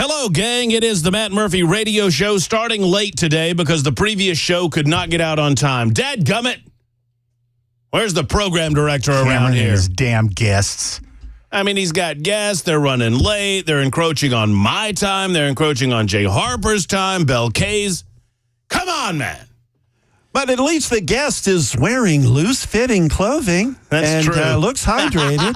Hello, gang. It is the Matt Murphy radio show starting late today because the previous show could not get out on time. Dadgummit! Where's the program director around here? His damn guests. I mean, he's got guests. They're running late. They're encroaching on my time. They're encroaching on Jay Harper's time, Bell K's. Come on, man. But at least the guest is wearing loose-fitting clothing. That's true. And looks hydrated.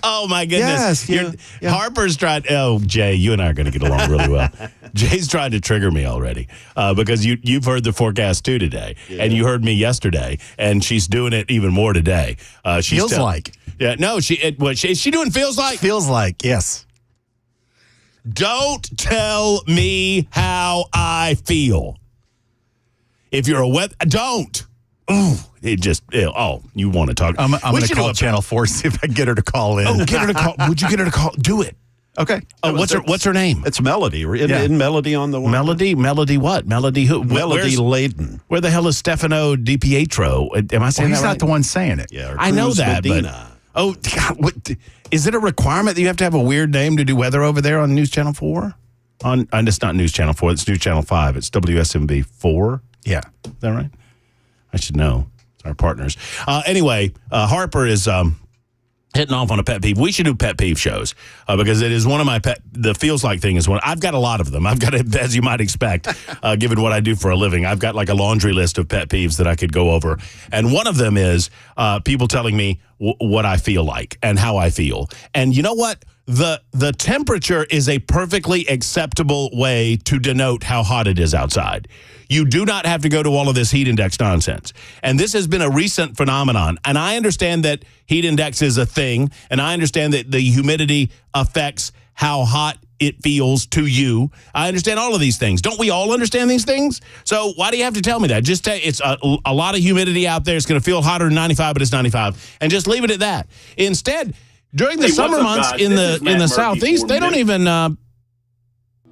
Oh, my goodness. Yes, yeah. Harper's tried. Oh, Jay, you and I are going to get along really well. Jay's trying to trigger me already because you've heard the forecast, too, today. Yeah. And you heard me yesterday. And she's doing it even more today. Feels like. Yeah, no, is she doing feels like? Feels like, yes. Don't tell me how I feel. If you're don't. Ooh, it just, you want to talk. I'm going to call Channel 4, see if I get her to call in. Oh, get her to call. Would you get her to call? Do it. Okay. What's her name? It's Melody. Isn't Melody on the one? Melody what? Melody who? Melody Layden. Where the hell is Stefano DiPietro? Am I saying that he's right? not the one saying it. Yeah, I know that, Medina. but God, is it a requirement that you have to have a weird name to do weather over there on News Channel 4? It's not News Channel 4. It's News Channel 5. It's WSMB 4. Yeah. Is that right? I should know. It's our partners. Anyway, Harper is hitting off on a pet peeve. We should do pet peeve shows because it is one of my the feels like thing is one. I've got a lot of them. I've got, as you might expect, given what I do for a living, I've got like a laundry list of pet peeves that I could go over. And one of them is people telling me what I feel like and how I feel. And you know what? The temperature is a perfectly acceptable way to denote how hot it is outside. You do not have to go to all of this heat index nonsense. And this has been a recent phenomenon. And I understand that heat index is a thing, and I understand that the humidity affects how hot it feels to you. I understand all of these things. Don't we all understand these things? So why do you have to tell me that? Just say it's a lot of humidity out there. It's going to feel hotter than 95, but it's 95. And just leave it at that. Instead, during the summer months in the southeast, they don't even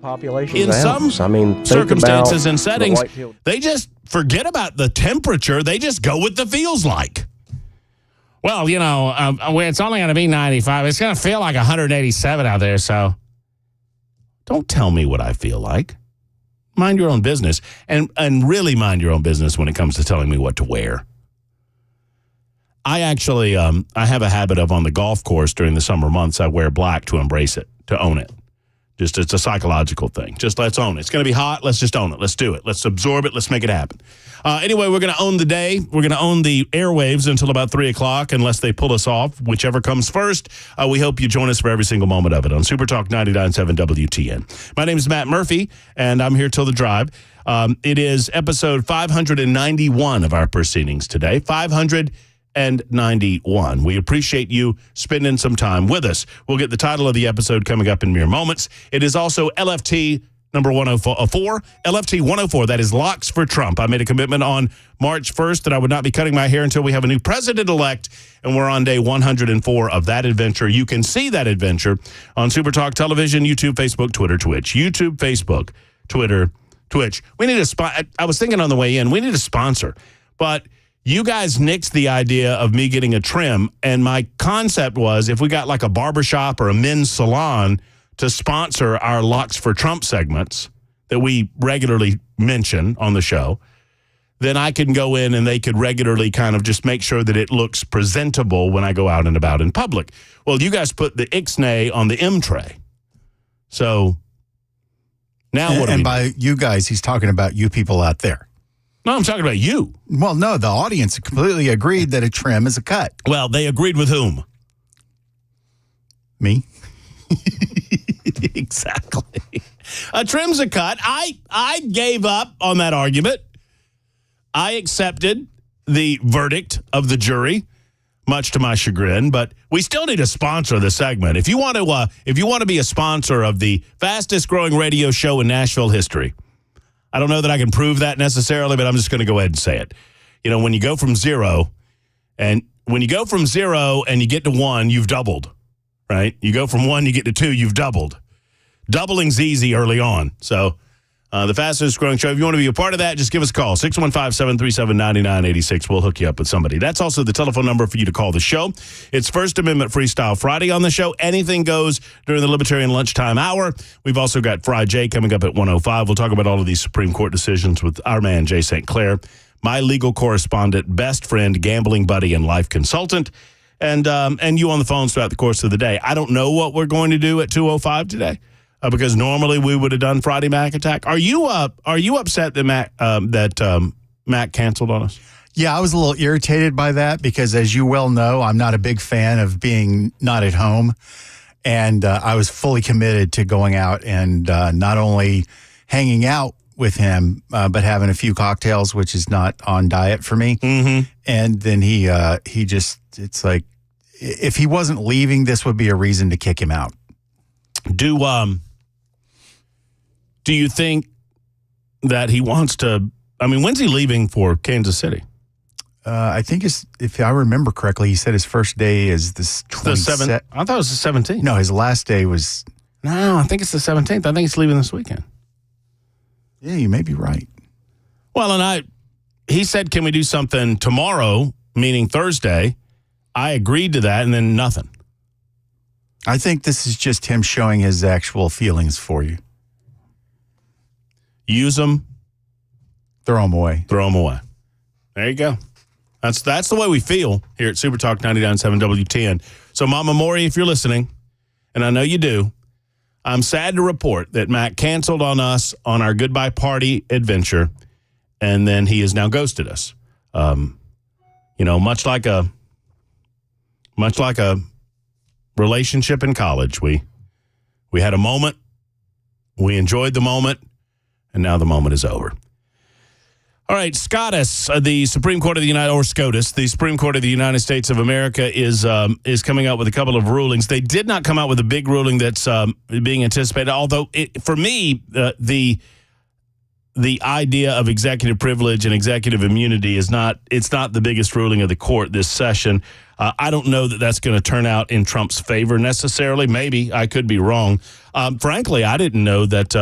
population in some circumstances and settings, they just forget about the temperature. They just go with the feels like. Well, it's only going to be 95. It's going to feel like 187 out there. So don't tell me what I feel like. Mind your own business, and really mind your own business when it comes to telling me what to wear. I actually, I have a habit of on the golf course during the summer months, I wear black to embrace it, to own it. Just it's a psychological thing. Just let's own it. It's going to be hot. Let's just own it. Let's do it. Let's absorb it. Let's make it happen. Anyway, we're going to own the day. We're going to own the airwaves until about 3 o'clock unless they pull us off, whichever comes first. We hope you join us for every single moment of it on Super Talk 99.7 WTN. My name is Matt Murphy, and I'm here till the drive. It is episode 591 of our proceedings today. 591. We appreciate you spending some time with us. We'll get the title of the episode coming up in mere moments. It is also LFT number 104. LFT 104, that is Locks for Trump. I made a commitment on March 1st that I would not be cutting my hair until we have a new president-elect, and we're on day 104 of that adventure. You can see that adventure on Super Talk Television, YouTube, Facebook, Twitter, Twitch. YouTube, Facebook, Twitter, Twitch. We need I was thinking on the way in, we need a sponsor, but you guys nixed the idea of me getting a trim, and my concept was if we got like a barbershop or a men's salon to sponsor our Locks for Trump segments that we regularly mention on the show, then I can go in and they could regularly kind of just make sure that it looks presentable when I go out and about in public. Well, you guys put the ixnay on the M tray. So now what do we do? By you guys, he's talking about you people out there. No, I'm talking about you. Well, no, the audience completely agreed that a trim is a cut. Well, they agreed with whom? Me. Exactly. A trim's a cut. I gave up on that argument. I accepted the verdict of the jury, much to my chagrin, but we still need a sponsor of the segment. If you want to be a sponsor of the fastest growing radio show in Nashville history, I don't know that I can prove that necessarily, but I'm just going to go ahead and say it. When you go from zero and you get to one, you've doubled, right? You go from one, you get to two, you've doubled. Doubling's easy early on. So The fastest growing show. If you want to be a part of that, just give us a call. 615-737-9986. We'll hook you up with somebody. That's also the telephone number for you to call the show. It's First Amendment Freestyle Friday on the show. Anything goes during the Libertarian lunchtime hour. We've also got Fry J coming up at 1:05. We'll talk about all of these Supreme Court decisions with our man, Jay St. Clair, my legal correspondent, best friend, gambling buddy, and life consultant, and you on the phones throughout the course of the day. I don't know what we're going to do at 2:05 today. Because normally we would have done Friday Mac Attack. Are you upset that Mac canceled on us? Yeah, I was a little irritated by that because, as you well know, I'm not a big fan of being not at home. And I was fully committed to going out and not only hanging out with him, but having a few cocktails, which is not on diet for me. Mm-hmm. And then he just, it's like, if he wasn't leaving, this would be a reason to kick him out. Do you think that he wants to? I mean, when's he leaving for Kansas City? I think if I remember correctly, he said his first day is this 27th. I thought it was the 17th. No, his last day was. No, I think it's the 17th. I think he's leaving this weekend. Yeah, you may be right. Well, and he said, "Can we do something tomorrow?" Meaning Thursday. I agreed to that, and then nothing. I think this is just him showing his actual feelings for you. Use them. Throw them away. Throw them away. There you go. That's the way we feel here at Super Talk 99.7 WTN. So, Mama Maury, if you're listening, and I know you do, I'm sad to report that Matt canceled on us on our goodbye party adventure, and then he has now ghosted us. Much like a relationship in college, we had a moment, we enjoyed the moment, and now the moment is over. All right, SCOTUS, the Supreme Court of the United States of America is coming out with a couple of rulings. They did not come out with a big ruling that's being anticipated. Although, for me, the idea of executive privilege and executive immunity is not the biggest ruling of the court this session. I don't know that that's going to turn out in Trump's favor necessarily. Maybe I could be wrong. Frankly, I didn't know that.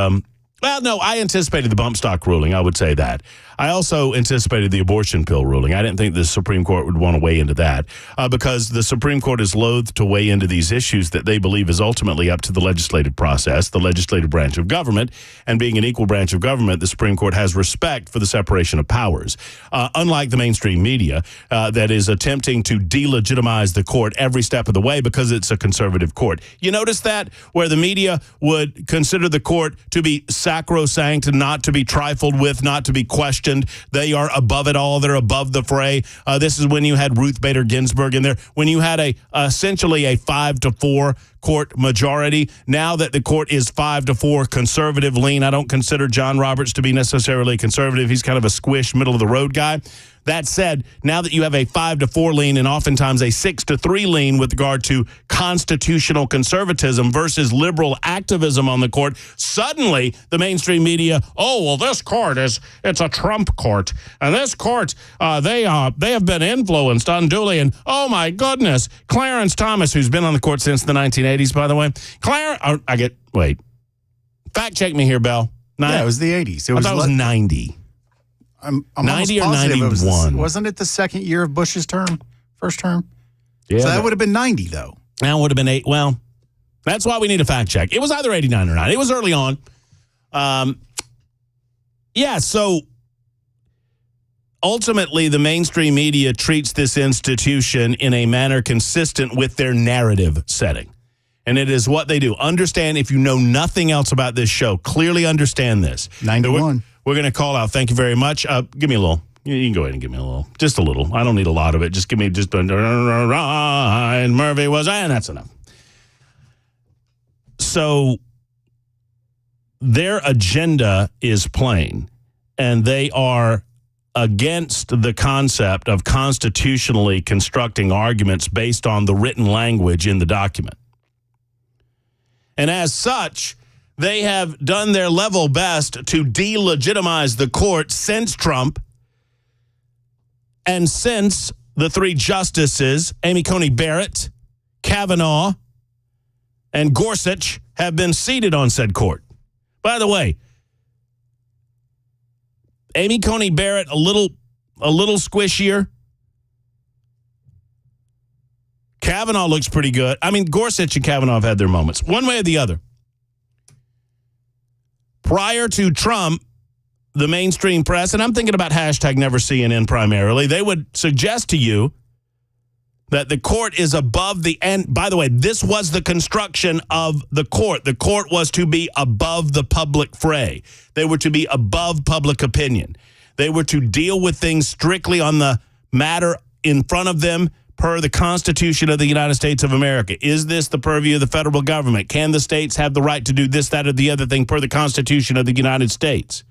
I anticipated the bump stock ruling. I would say that. I also anticipated the abortion pill ruling. I didn't think the Supreme Court would want to weigh into that because the Supreme Court is loath to weigh into these issues that they believe is ultimately up to the legislative process, the legislative branch of government. And being an equal branch of government, the Supreme Court has respect for the separation of powers. Unlike the mainstream media that is attempting to delegitimize the court every step of the way because it's a conservative court. You notice that? Where the media would consider the court to be sacrosanct, not to be trifled with, not to be questioned. They are above it all. They're above the fray. This is when you had Ruth Bader Ginsburg in there, when you had essentially a 5-4 court majority. Now that the court is 5-4 conservative lean, I don't consider John Roberts to be necessarily conservative. He's kind of a squish, middle of the road guy. That said, now that you have a 5-4 lean and oftentimes a 6-3 lean with regard to constitutional conservatism versus liberal activism on the court, suddenly the mainstream media, this court it's a Trump court, and this court they have been influenced unduly, and oh my goodness, Clarence Thomas, who's been on the court since the 1980s, by the way, fact check me here, Bell. Yeah, it was the 80s. I thought it was 90. I'm 90 or positive 91. Wasn't it the second year of Bush's first term? Yeah. So that would have been 90, though. That would have been 8. Well, that's why we need a fact check. It was either 89 or 90. It was early on. So ultimately, the mainstream media treats this institution in a manner consistent with their narrative setting. And it is what they do. Understand, if you know nothing else about this show, clearly understand this. 91. We're going to call out. Thank you very much. Give me a little. You can go ahead and give me a little. Just a little. I don't need a lot of it. Just give me just Ryan Murphy was, and that's enough. So their agenda is plain, and they are against the concept of constitutionally constructing arguments based on the written language in the document. And as such, they have done their level best to delegitimize the court since Trump and since the three justices, Amy Coney Barrett, Kavanaugh, and Gorsuch, have been seated on said court. By the way, Amy Coney Barrett a little squishier. Kavanaugh looks pretty good. I mean, Gorsuch and Kavanaugh have had their moments, one way or the other. Prior to Trump, the mainstream press, and I'm thinking about hashtag Never CNN primarily, they would suggest to you that the court is above the end. By the way, this was the construction of the court. The court was to be above the public fray. They were to be above public opinion. They were to deal with things strictly on the matter in front of them per the Constitution of the United States of America. Is this the purview of the federal government? Can the states have the right to do this, that, or the other thing per the Constitution of the United States?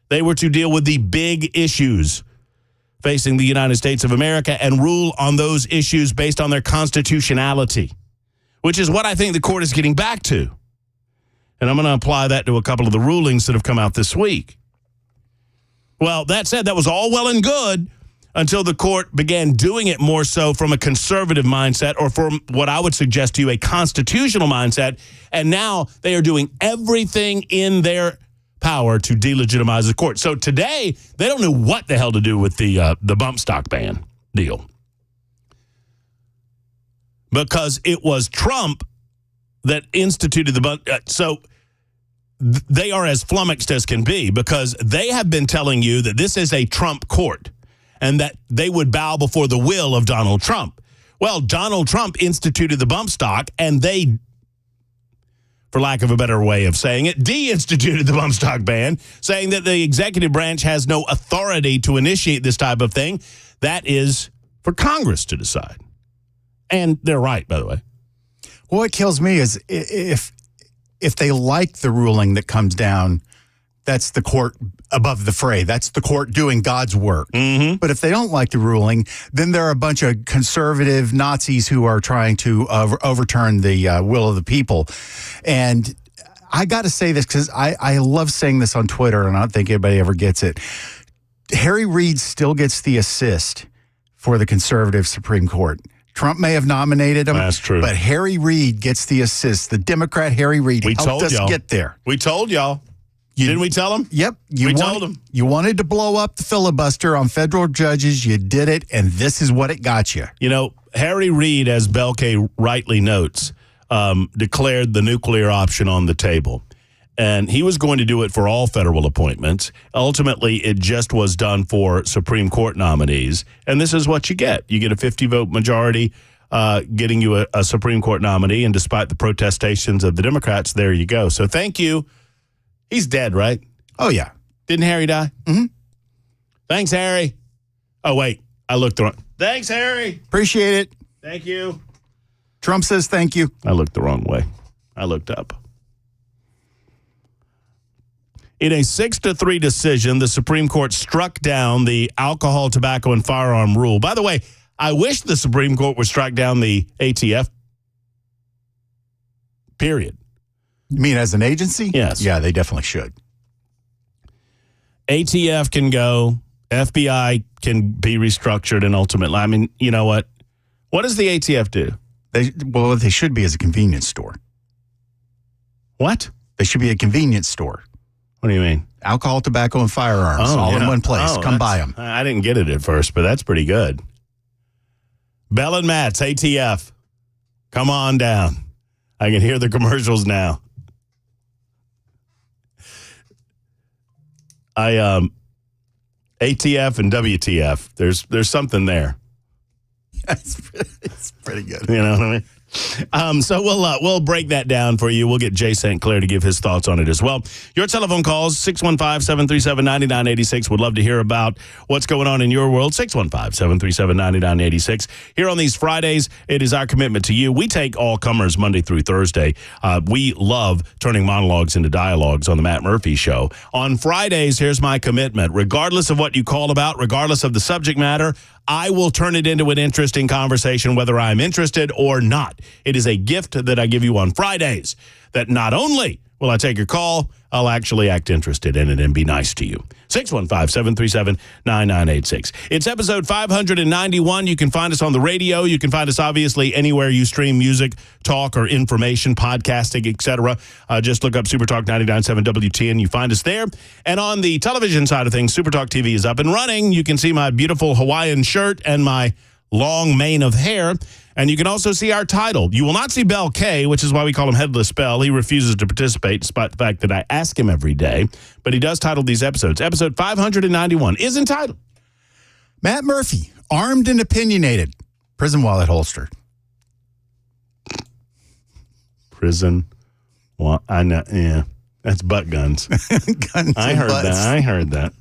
They were to deal with the big issues facing the United States of America and rule on those issues based on their constitutionality, which is what I think the court is getting back to. And I'm going to apply that to a couple of the rulings that have come out this week. Well, that said, that was all well and good until the court began doing it more so from a conservative mindset, or from what I would suggest to you, a constitutional mindset. And now they are doing everything in their power to delegitimize the court. So today, they don't know what the hell to do with the bump stock ban deal. Because it was Trump that instituted the bump. They are as flummoxed as can be, because they have been telling you that this is a Trump court and that they would bow before the will of Donald Trump. Well, Donald Trump instituted the bump stock, and they, for lack of a better way of saying it, de-instituted the bump stock ban, saying that the executive branch has no authority to initiate this type of thing. That is for Congress to decide. And they're right, by the way. Well, what kills me is if they like the ruling that comes down, that's the court above the fray. That's the court doing God's work. Mm-hmm. But if they don't like the ruling, then there are a bunch of conservative Nazis who are trying to overturn the will of the people. And I got to say this because I love saying this on Twitter, and I don't think anybody ever gets it. Harry Reid still gets the assist for the conservative Supreme Court. Trump may have nominated him. That's true. But Harry Reid gets the assist. The Democrat Harry Reid helped us get there. We told y'all. Didn't we tell them? Yep. We told them. You wanted to blow up the filibuster on federal judges. You did it, and this is what it got you. You know, Harry Reid, as Belkay rightly notes, declared the nuclear option on the table. And he was going to do it for all federal appointments. Ultimately, it just was done for Supreme Court nominees. And this is what you get. You get a 50-vote majority getting you a Supreme Court nominee. And despite the protestations of the Democrats, there you go. So thank you. He's dead, right? Oh, yeah. Didn't Harry die? Mm-hmm. Thanks, Harry. Oh, wait. I looked the wrong. Thanks, Harry. Appreciate it. Thank you. Trump says thank you. I looked the wrong way. I looked up. In a 6-3 decision, the Supreme Court struck down the alcohol, tobacco, and firearm rule. By the way, I wish the Supreme Court would strike down the ATF, period. You mean as an agency? Yes. Yeah, they definitely should. ATF can go. FBI can be restructured, and ultimately, I mean, you know what? What does the ATF do? They should be as a convenience store. What? They should be a convenience store. What do you mean? Alcohol, tobacco, and firearms all in one place. Come buy them. I didn't get it at first, but that's pretty good. Bell and Matt's ATF. Come on down. I can hear the commercials now. ATF and WTF. There's something there. It's pretty good. You know what I mean? So we'll break that down for you. We'll get Jay St. Clair to give his thoughts on it as well. Your telephone calls, 615-737-9986. Would love to hear about what's going on in your world, 615-737-9986. Here on these Fridays, it is our commitment to you. We take all comers Monday through Thursday. We love turning monologues into dialogues on the Matt Murphy Show. On Fridays, here's my commitment. Regardless of what you call about, regardless of the subject matter, I will turn it into an interesting conversation, whether I'm interested or not. It is a gift that I give you on Fridays, that not only will I take your call, I'll actually act interested in it and be nice to you. 615-737-9986. It's episode 591. You can find us on the radio. You can find us, obviously, anywhere you stream music, talk, or information, podcasting, etc. Just look up Supertalk 99.7 WTN. You find us there. And on the television side of things, Supertalk TV is up and running. You can see my beautiful Hawaiian shirt and my long mane of hair. And you can also see our title. You will not see Bell K, which is why we call him Headless Bell. He refuses to participate, despite the fact that I ask him every day. But he does title these episodes. Episode 591 is entitled Matt Murphy, armed and opinionated. Prison wallet holster. Prison. Well, I know. Yeah, that's butt guns. Guns I and heard butts. that. I heard that.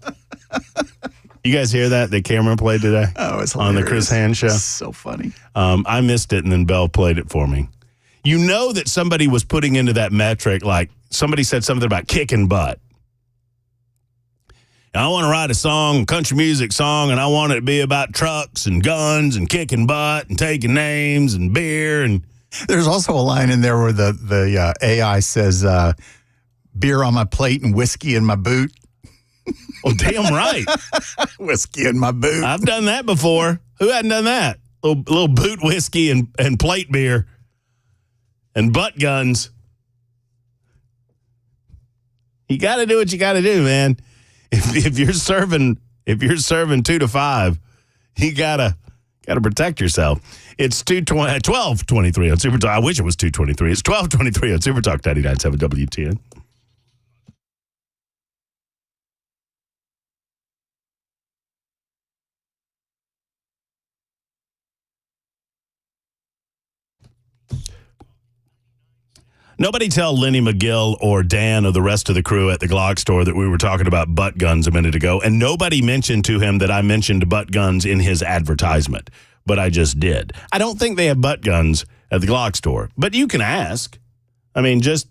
You guys hear that? The camera played today? Oh, it's on the hilarious. Chris Hand show. So funny. I missed it, and then Bell played it for me. You know that somebody was putting into that metric, like somebody said something about kicking butt. And I want to write a song, a country music song, and I want it to be about trucks and guns and kicking butt and taking names and beer. And There's also a line in there where the AI says, beer on my plate and whiskey in my boot. well, damn right. Whiskey in my boot. I've done that before. Who hadn't done that? Little boot whiskey and plate beer and butt guns. You got to do what you got to do, man. If you're serving 2 to 5, you gotta protect yourself. It's 12:23 on Super Talk. I wish it was 2:23. It's 12:23 on Super Talk 99.7 WTN. Nobody tell Lenny McGill or Dan or the rest of the crew at the Glock store that we were talking about butt guns a minute ago, and nobody mentioned to him that I mentioned butt guns in his advertisement, but I just did. I don't think they have butt guns at the Glock store, but you can ask. I mean, just,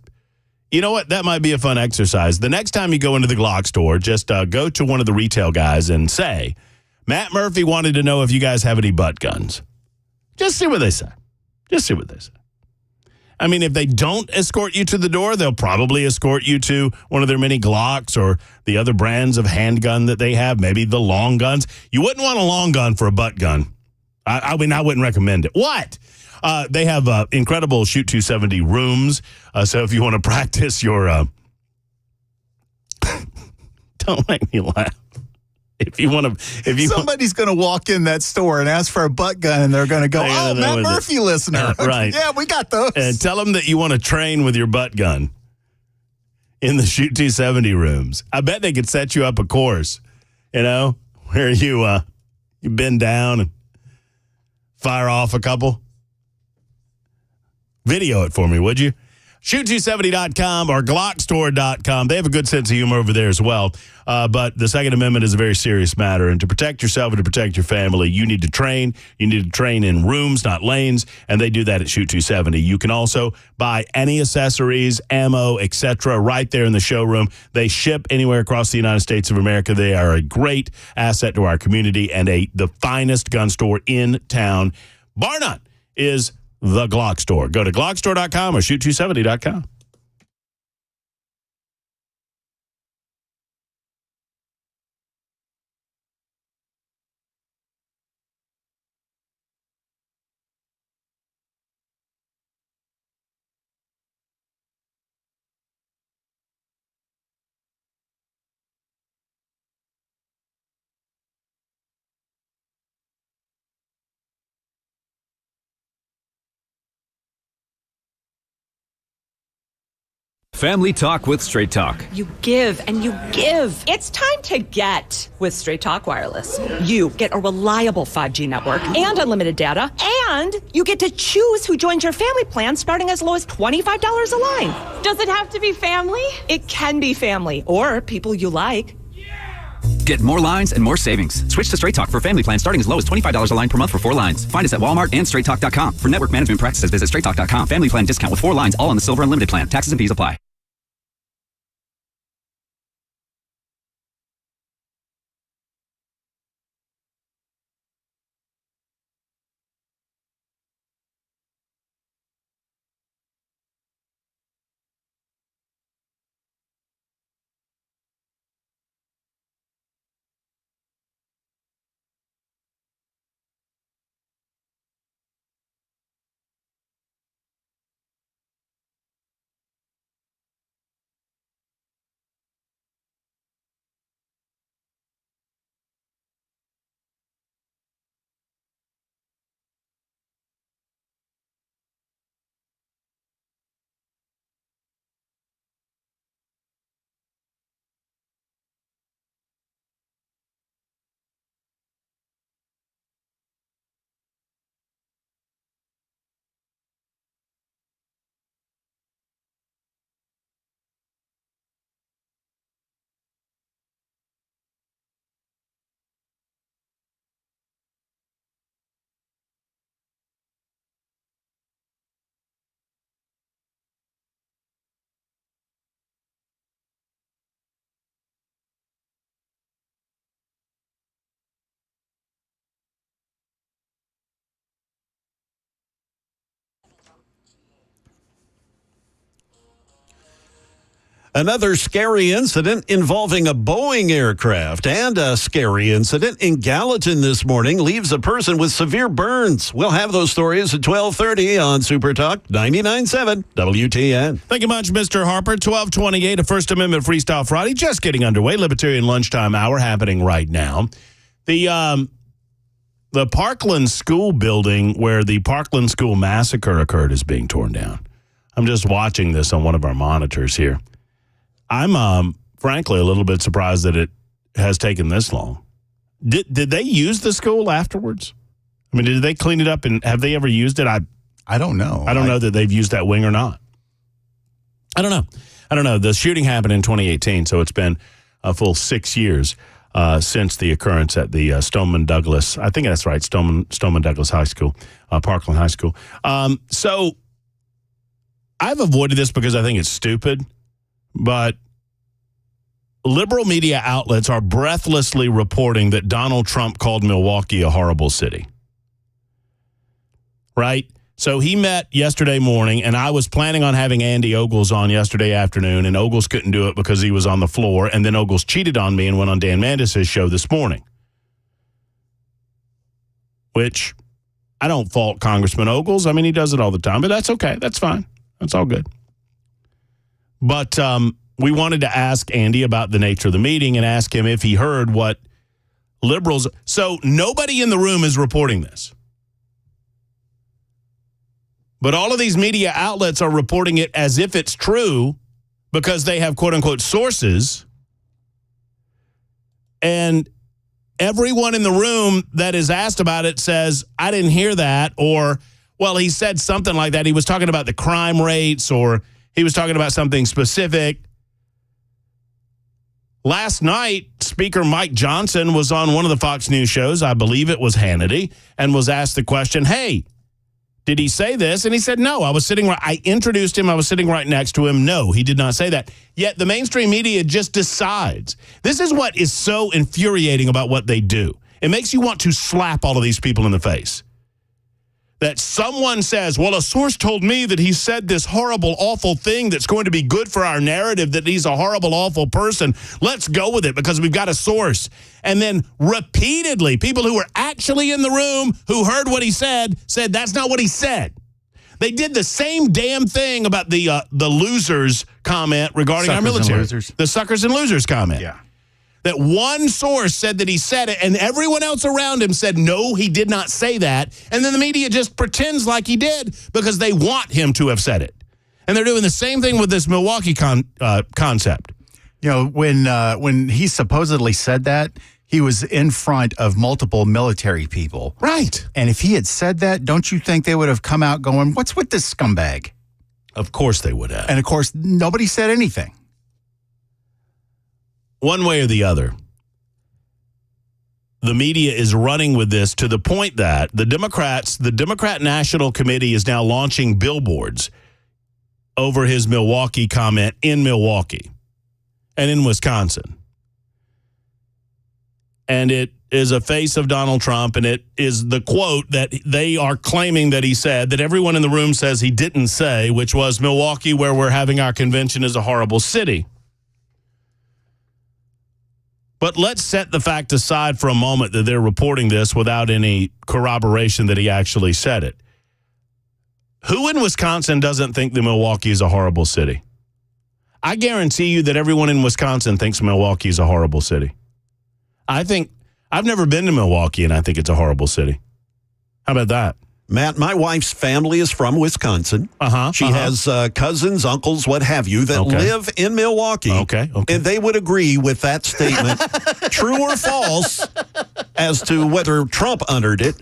you know what? That might be a fun exercise. The next time you go into the Glock store, just go to one of the retail guys and say, Matt Murphy wanted to know if you guys have any butt guns. Just see what they say. Just see what they say. I mean, if they don't escort you to the door, they'll probably escort you to one of their many Glocks or the other brands of handgun that they have, maybe the long guns. You wouldn't want a long gun for a butt gun. I mean, I wouldn't recommend it. What? They have incredible Shoot 270 rooms. So if you want to practice your... don't make me laugh. Somebody's going to walk in that store and ask for a butt gun, and they're going to go, "Oh, Matt Murphy listener, right? Yeah, we got those." And tell them that you want to train with your butt gun in the Shoot 270 rooms. I bet they could set you up a course, where you bend down and fire off a couple. Video it for me, would you? Shoot270.com or Glockstore.com. They have a good sense of humor over there as well. But the Second Amendment is a very serious matter. And to protect yourself and to protect your family, you need to train. You need to train in rooms, not lanes. And they do that at Shoot 270. You can also buy any accessories, ammo, etc. right there in the showroom. They ship anywhere across the United States of America. They are a great asset to our community and the finest gun store in town. Bar none is the Glock Store. Go to Glockstore.com or Shoot270.com. Family Talk with Straight Talk. You give and you give. It's time to get with Straight Talk Wireless. You get a reliable 5G network and unlimited data, and you get to choose who joins your family plan starting as low as $25 a line. Does it have to be family? It can be family or people you like. Get more lines and more savings. Switch to Straight Talk for family plans starting as low as $25 a line per month for 4 lines. Find us at Walmart and StraightTalk.com. For network management practices, visit StraightTalk.com. Family plan discount with 4 lines, all on the Silver Unlimited plan. Taxes and fees apply. Another scary incident involving a Boeing aircraft and a scary incident in Gallatin this morning leaves a person with severe burns. We'll have those stories at 12:30 on Super Talk 99.7 WTN. Thank you much, Mr. Harper. 1228, a First Amendment Freestyle Friday, just getting underway. Libertarian lunchtime hour happening right now. The Parkland School building where the Parkland School massacre occurred is being torn down. I'm just watching this on one of our monitors here. I'm frankly a little bit surprised that it has taken this long. Did they use the school afterwards? I mean, did they clean it up, and have they ever used it? I don't know. I don't know that they've used that wing or not. I don't know. The shooting happened in 2018, so it's been a full 6 years since the occurrence at the Stoneman Douglas. I think that's right, Stoneman Douglas High School, Parkland High School. So I've avoided this because I think it's stupid. But liberal media outlets are breathlessly reporting that Donald Trump called Milwaukee a horrible city. Right? So he met yesterday morning, and I was planning on having Andy Ogles on yesterday afternoon, and Ogles couldn't do it because he was on the floor, and then Ogles cheated on me and went on Dan Mandis' show this morning. Which, I don't fault Congressman Ogles. I mean, he does it all the time, but that's okay. That's fine. That's all good. But we wanted to ask Andy about the nature of the meeting and ask him if he heard what liberals. So nobody in the room is reporting this. But all of these media outlets are reporting it as if it's true because they have quote unquote sources. And everyone in the room that is asked about it says, I didn't hear that. Or, well, he said something like that. He was talking about the crime rates, or he was talking about something specific. Last night, Speaker Mike Johnson was on one of the Fox News shows, I believe it was Hannity, and was asked the question, hey, did he say this? And he said, no, I introduced him. I was sitting right next to him. No, he did not say that. Yet the mainstream media just decides. This is what is so infuriating about what they do. It makes you want to slap all of these people in the face. That someone says, well, a source told me that he said this horrible, awful thing that's going to be good for our narrative, that he's a horrible, awful person. Let's go with it because we've got a source. And then repeatedly, people who were actually in the room who heard what he said that's not what he said. They did the same damn thing about the losers comment regarding our military. The suckers and losers comment. Yeah. That one source said that he said it, and everyone else around him said, no, he did not say that. And then the media just pretends like he did because they want him to have said it. And they're doing the same thing with this Milwaukee concept. You know, when he supposedly said that, he was in front of multiple military people. Right. And if he had said that, don't you think they would have come out going, what's with this scumbag? Of course they would have. And, of course, nobody said anything. One way or the other, the media is running with this to the point that the Democrat National Committee is now launching billboards over his Milwaukee comment in Milwaukee and in Wisconsin. And it is a face of Donald Trump, and it is the quote that they are claiming that he said, that everyone in the room says he didn't say, which was Milwaukee, where we're having our convention, is a horrible city. But let's set the fact aside for a moment that they're reporting this without any corroboration that he actually said it. Who in Wisconsin doesn't think that Milwaukee is a horrible city? I guarantee you that everyone in Wisconsin thinks Milwaukee is a horrible city. I've never been to Milwaukee, and I think it's a horrible city. How about that? Matt, my wife's family is from Wisconsin. She has cousins, uncles, what have you, that live in Milwaukee. Okay. And they would agree with that statement, true or false, as to whether Trump uttered it.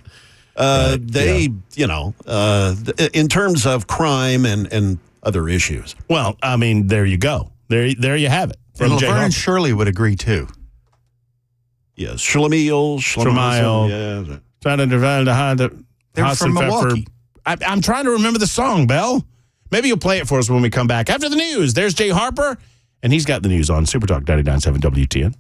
In terms of crime and other issues. Well, I mean, there you go. There you have it. And Laverne and Shirley would agree, too. Yes, Schlemiel. Yeah. Trying to divide the They're from Milwaukee. I'm trying to remember the song, Bell. Maybe you'll play it for us when we come back. After the news, there's Jay Harper, and he's got the news on Super Talk 99.7 WTN.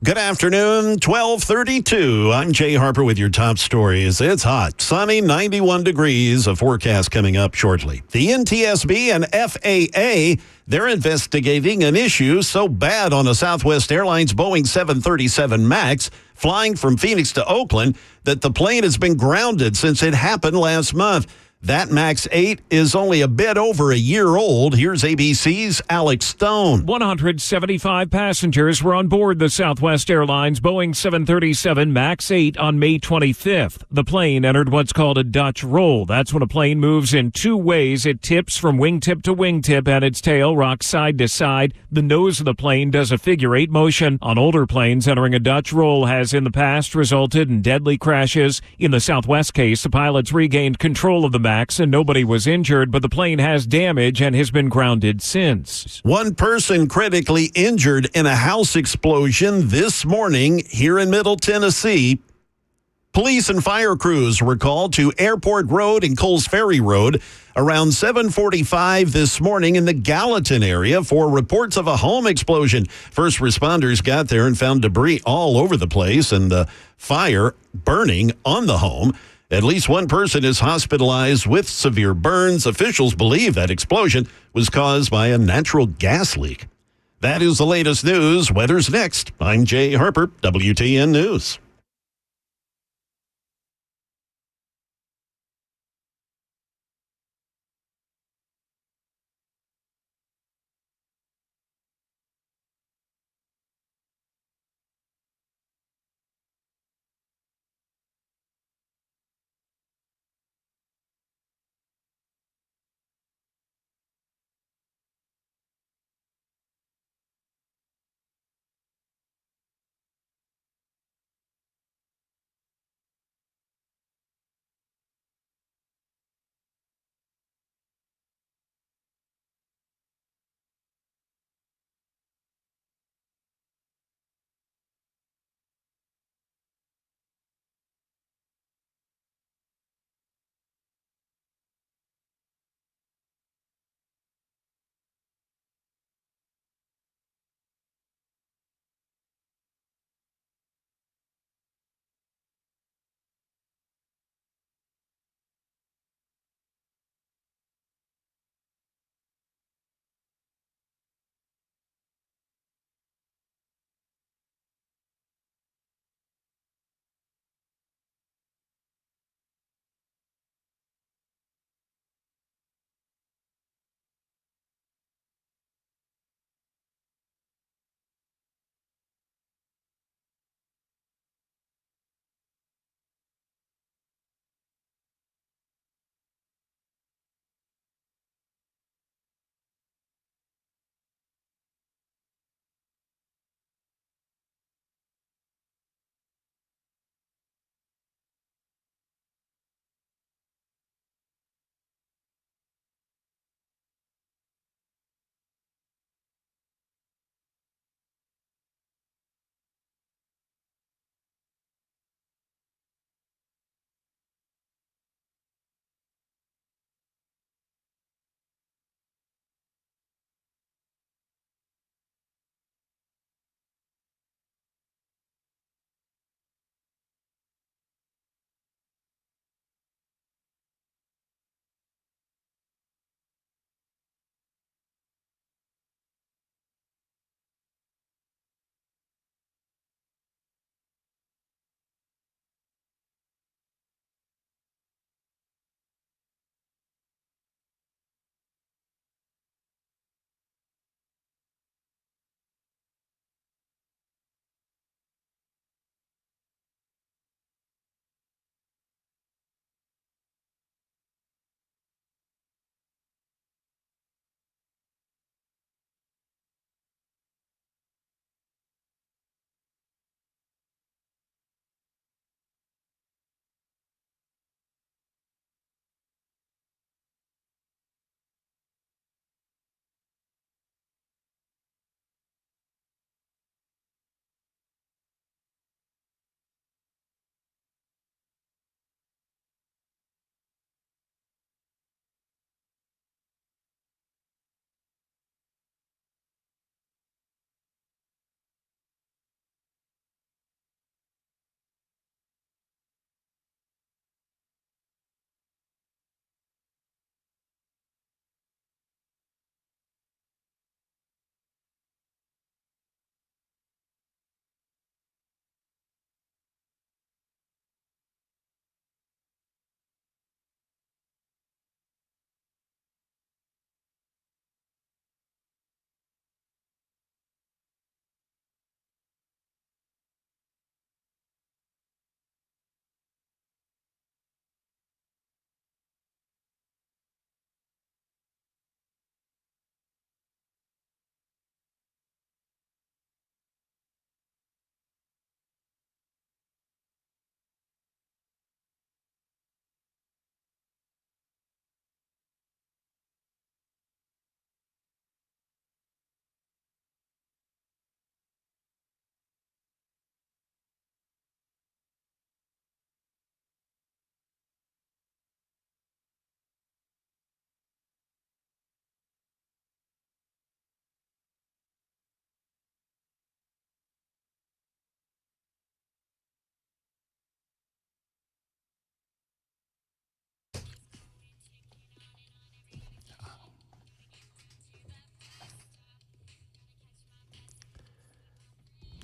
Good afternoon, 12:32. I'm Jay Harper with your top stories. It's hot, sunny, 91 degrees. A forecast coming up shortly. The NTSB and FAA, they're investigating an issue so bad on a Southwest Airlines Boeing 737 MAX flying from Phoenix to Oakland that the plane has been grounded since it happened last month. That MAX 8 is only a bit over a year old. Here's ABC's Alex Stone. 175 passengers were on board the Southwest Airlines Boeing 737 MAX 8 on May 25th. The plane entered what's called a Dutch roll. That's when a plane moves in two ways. It tips from wingtip to wingtip and its tail rocks side to side. The nose of the plane does a figure-8 motion. On older planes, entering a Dutch roll has in the past resulted in deadly crashes. In the Southwest case, the pilots regained control of the MAX and nobody was injured, but the plane has damage and has been grounded since. One person critically injured in a house explosion this morning here in Middle Tennessee. Police and fire crews were called to Airport Road and Coles Ferry Road around 7:45 this morning in the Gallatin area for reports of a home explosion. First responders got there and found debris all over the place and the fire burning on the home. At least one person is hospitalized with severe burns. Officials believe that explosion was caused by a natural gas leak. That is the latest news. Weather's next. I'm Jay Harper, WTN News.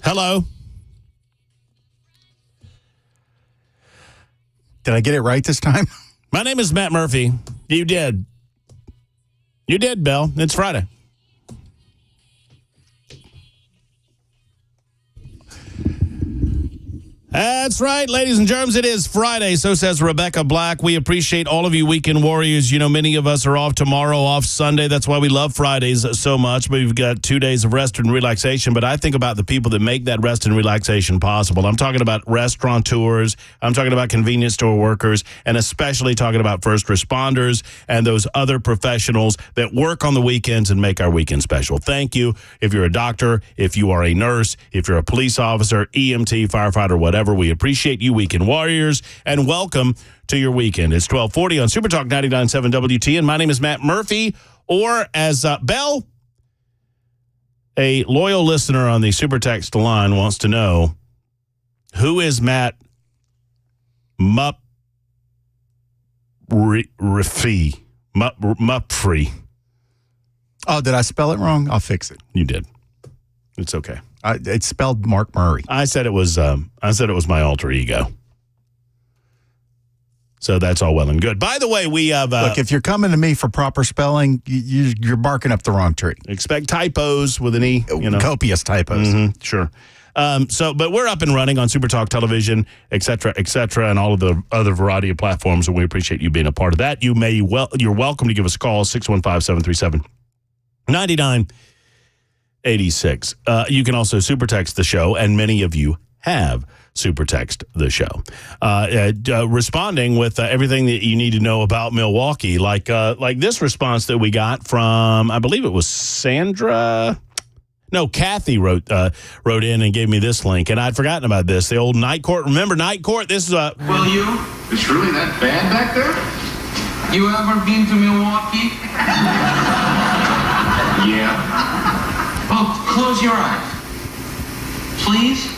Hello. Did I get it right this time? My name is Matt Murphy. You did. You did, Bill. It's Friday. That's right, ladies and germs. It is Friday. So says Rebecca Black. We appreciate all of you weekend warriors. You know, many of us are off tomorrow, off Sunday. That's why we love Fridays so much. We've got 2 days of rest and relaxation. But I think about the people that make that rest and relaxation possible. I'm talking about restaurateurs. I'm talking about convenience store workers, and especially talking about first responders and those other professionals that work on the weekends and make our weekend special. Thank you. If you're a doctor, if you are a nurse, if you're a police officer, EMT, firefighter, whatever, we appreciate you, weekend warriors, and welcome to your weekend. It's 1240 on Super Talk 99.7 WT, and my name is Matt Murphy, or as Bell, a loyal listener on the Super Text line, wants to know, who is Matt Muprhy? Oh, did I spell it wrong? I'll fix it. You did. It's okay. It's spelled Mark Murray. I said it was my alter ego. So that's all well and good. By the way, we have look. If you're coming to me for proper spelling, you're barking up the wrong tree. Expect typos with an E. You know, copious typos. Mm-hmm, sure. But we're up and running on Super Talk Television, et cetera, and all of the other variety of platforms, and we appreciate you being a part of that. You're welcome to give us a call, 615-737-9986. You can also super text the show, and many of you have super text the show, responding with everything that you need to know about Milwaukee, like this response that we got from, I believe it was Sandra. No, Kathy wrote in and gave me this link, and I'd forgotten about this. The old night court. Remember night court? This is Will you? It's really that bad back there? You ever been to Milwaukee? Yeah. Oh, close your eyes. Please?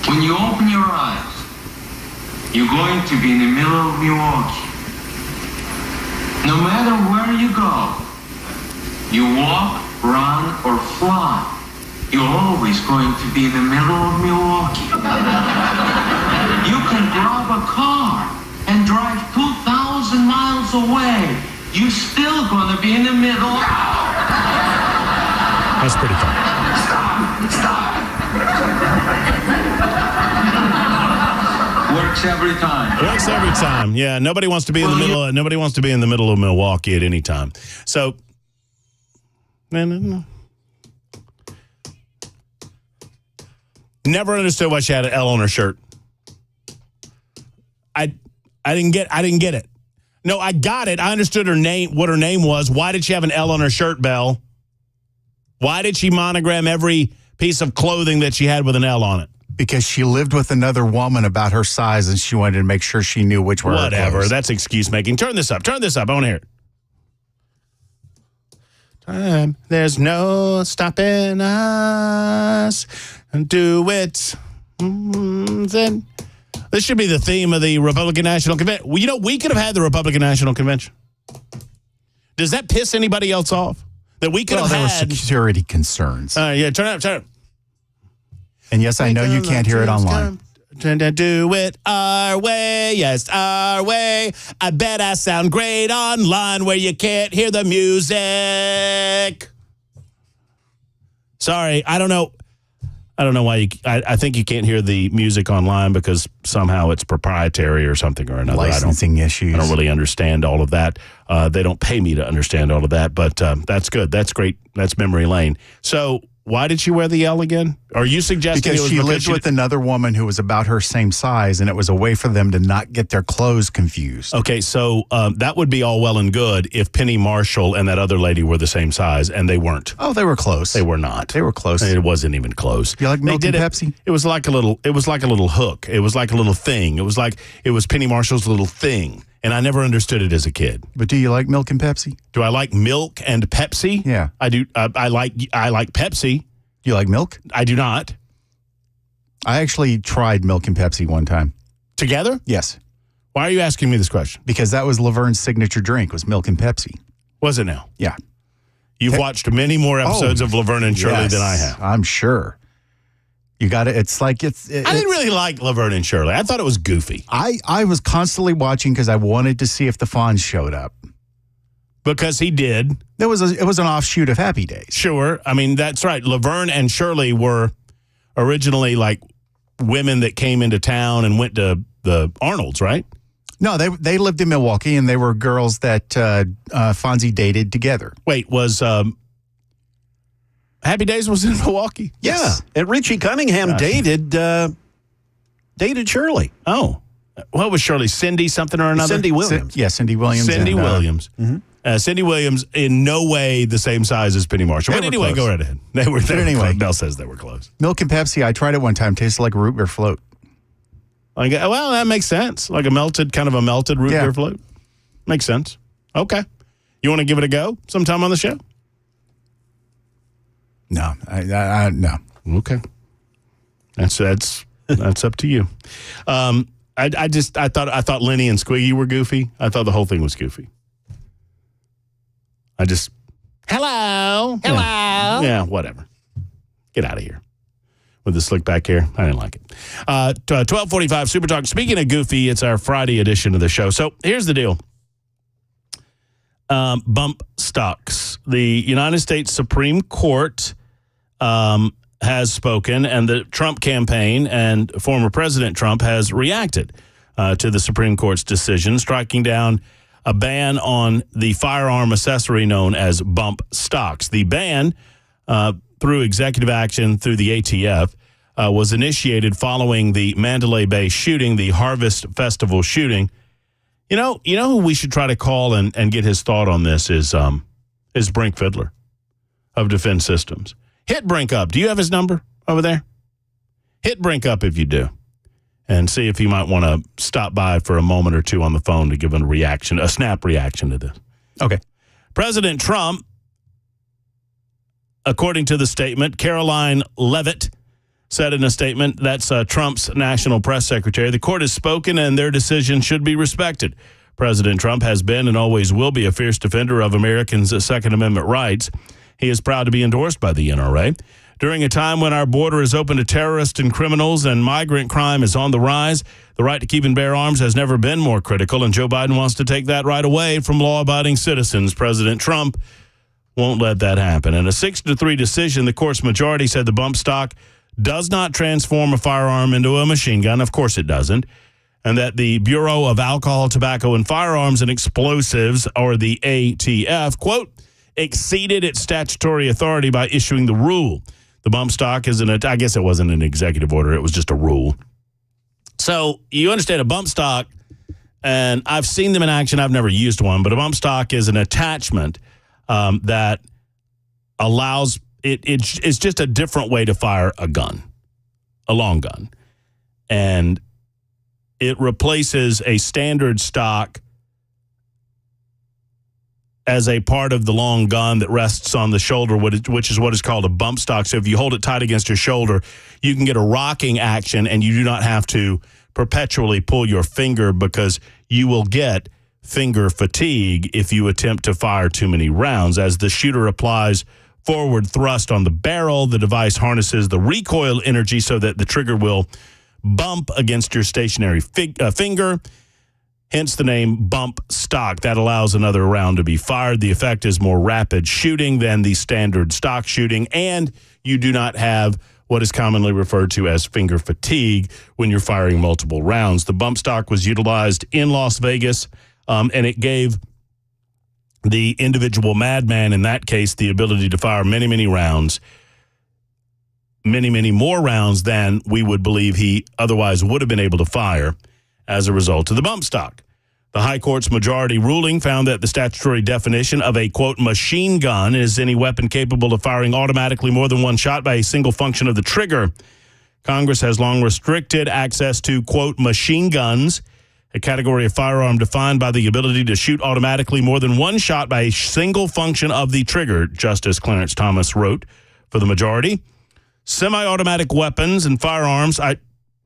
When you open your eyes, you're going to be in the middle of Milwaukee. No matter where you go, you walk, run, or fly, you're always going to be in the middle of Milwaukee. You can grab a car and drive 2,000 miles away. You're still going to be in the middle. That's pretty fun. Stop. Works every time. Works every time. Yeah, nobody wants to be in the middle. Nobody wants to be in the middle of Milwaukee at any time. So, no. Never understood why she had an L on her shirt. I didn't get it. No, I got it. I understood her name, what her name was. Why did she have an L on her shirt, Belle? Why did she monogram every piece of clothing that she had with an L on it? Because she lived with another woman about her size, and she wanted to make sure she knew which were her Whatever. clothes. That's excuse making. Turn this up. I want to hear it. There's no stopping us. Do it. Then. This should be the theme of the Republican National Convention. Well, you know, we could have had the Republican National Convention. Does that piss anybody else off? That we could have there had were security concerns. Yeah, turn it up. And yes, I know you can't hear it online. Do it our way, yes, our way. I bet I sound great online where you can't hear the music. Sorry, I don't know why I think you can't hear the music online because somehow it's proprietary or something or another. Licensing issues. I don't really understand all of that. They don't pay me to understand all of that, but that's good. That's great. That's memory lane. So why did she wear the L again? Are you suggesting because she lived with another woman who was about her same size, and it was a way for them to not get their clothes confused. Okay, so that would be all well and good if Penny Marshall and that other lady were the same size, and they weren't. Oh, they were close. They were not. They were close. It wasn't even close. You like milk and Pepsi? It was like a little hook. It was like a little thing. It was Penny Marshall's little thing. And I never understood it as a kid. But do you like milk and Pepsi? Do I like milk and Pepsi? Yeah. I do. I like Pepsi. You like milk? I do not. I actually tried milk and Pepsi one time. Together? Yes. Why are you asking me this question? Because that was Laverne's signature drink, was milk and Pepsi. Was it now? Yeah. You've watched many more episodes of Laverne and Shirley than I have. I'm sure. You got it. It's like I didn't really like Laverne and Shirley. I thought it was goofy. I was constantly watching because I wanted to see if the Fonz showed up. Because he did. It was an offshoot of Happy Days. Sure. I mean, that's right. Laverne and Shirley were originally like women that came into town and went to the Arnolds, right? No, they lived in Milwaukee, and they were girls that Fonzie dated together. Wait, was Happy Days was in Milwaukee? Yes. Yeah. And Richie Cunningham dated Shirley. Oh. What was Shirley? Cindy something or another? Cindy Williams. Cindy Williams. Cindy Williams. Mm-hmm. Cindy Williams, in no way the same size as Penny Marshall. But anyway, go right ahead. They were anyway, Bell says they were close. Milk and Pepsi, I tried it one time. Tasted like a root beer float. Well, that makes sense. Like a melted root beer float. Makes sense. Okay. You want to give it a go sometime on the show? No. No. Okay. That's up to you. I thought Lenny and Squiggy were goofy. I thought the whole thing was goofy. Hello. Yeah, whatever. Get out of here with the slick back hair. I didn't like it. 12:45 Super Talk. Speaking of goofy, it's our Friday edition of the show. So here's the deal. Bump stocks. The United States Supreme Court has spoken, and the Trump campaign and former President Trump has reacted to the Supreme Court's decision, striking down a ban on the firearm accessory known as bump stocks. The ban, through executive action through the ATF, was initiated following the Mandalay Bay shooting, the Harvest Festival shooting. You know who we should try to call and get his thought on this is Brink Fidler of Defense Systems. Hit Brink up. Do you have his number over there? Hit Brink up if you do, and see if he might want to stop by for a moment or two on the phone to give a snap reaction to this. Okay. President Trump, according to the statement, Caroline Leavitt said in a statement, that's Trump's national press secretary, the court has spoken and their decision should be respected. President Trump has been and always will be a fierce defender of Americans' Second Amendment rights. He is proud to be endorsed by the NRA. During a time when our border is open to terrorists and criminals and migrant crime is on the rise, the right to keep and bear arms has never been more critical, and Joe Biden wants to take that right away from law-abiding citizens. President Trump won't let that happen. In a 6-3 decision, the court's majority said the bump stock does not transform a firearm into a machine gun. Of course it doesn't. And that the Bureau of Alcohol, Tobacco, and Firearms and Explosives, or the ATF, quote, exceeded its statutory authority by issuing the rule. The bump stock is I guess it wasn't an executive order. It was just a rule. So you understand a bump stock, and I've seen them in action. I've never used one, but a bump stock is an attachment that allows it's just a different way to fire a gun, a long gun. And it replaces a standard stock as a part of the long gun that rests on the shoulder, which is what is called a bump stock. So if you hold it tight against your shoulder, you can get a rocking action, and you do not have to perpetually pull your finger, because you will get finger fatigue if you attempt to fire too many rounds. As the shooter applies forward thrust on the barrel, the device harnesses the recoil energy so that the trigger will bump against your stationary finger. Hence the name bump stock. That allows another round to be fired. The effect is more rapid shooting than the standard stock shooting, and you do not have what is commonly referred to as finger fatigue when you're firing multiple rounds. The bump stock was utilized in Las Vegas, and it gave the individual madman in that case the ability to fire many, many rounds, many, many more rounds than we would believe he otherwise would have been able to fire as a result of the bump stock. The High Court's majority ruling found that the statutory definition of a, quote, machine gun is any weapon capable of firing automatically more than one shot by a single function of the trigger. Congress has long restricted access to, quote, machine guns, a category of firearm defined by the ability to shoot automatically more than one shot by a single function of the trigger, Justice Clarence Thomas wrote for the majority. Semi-automatic weapons and firearms, I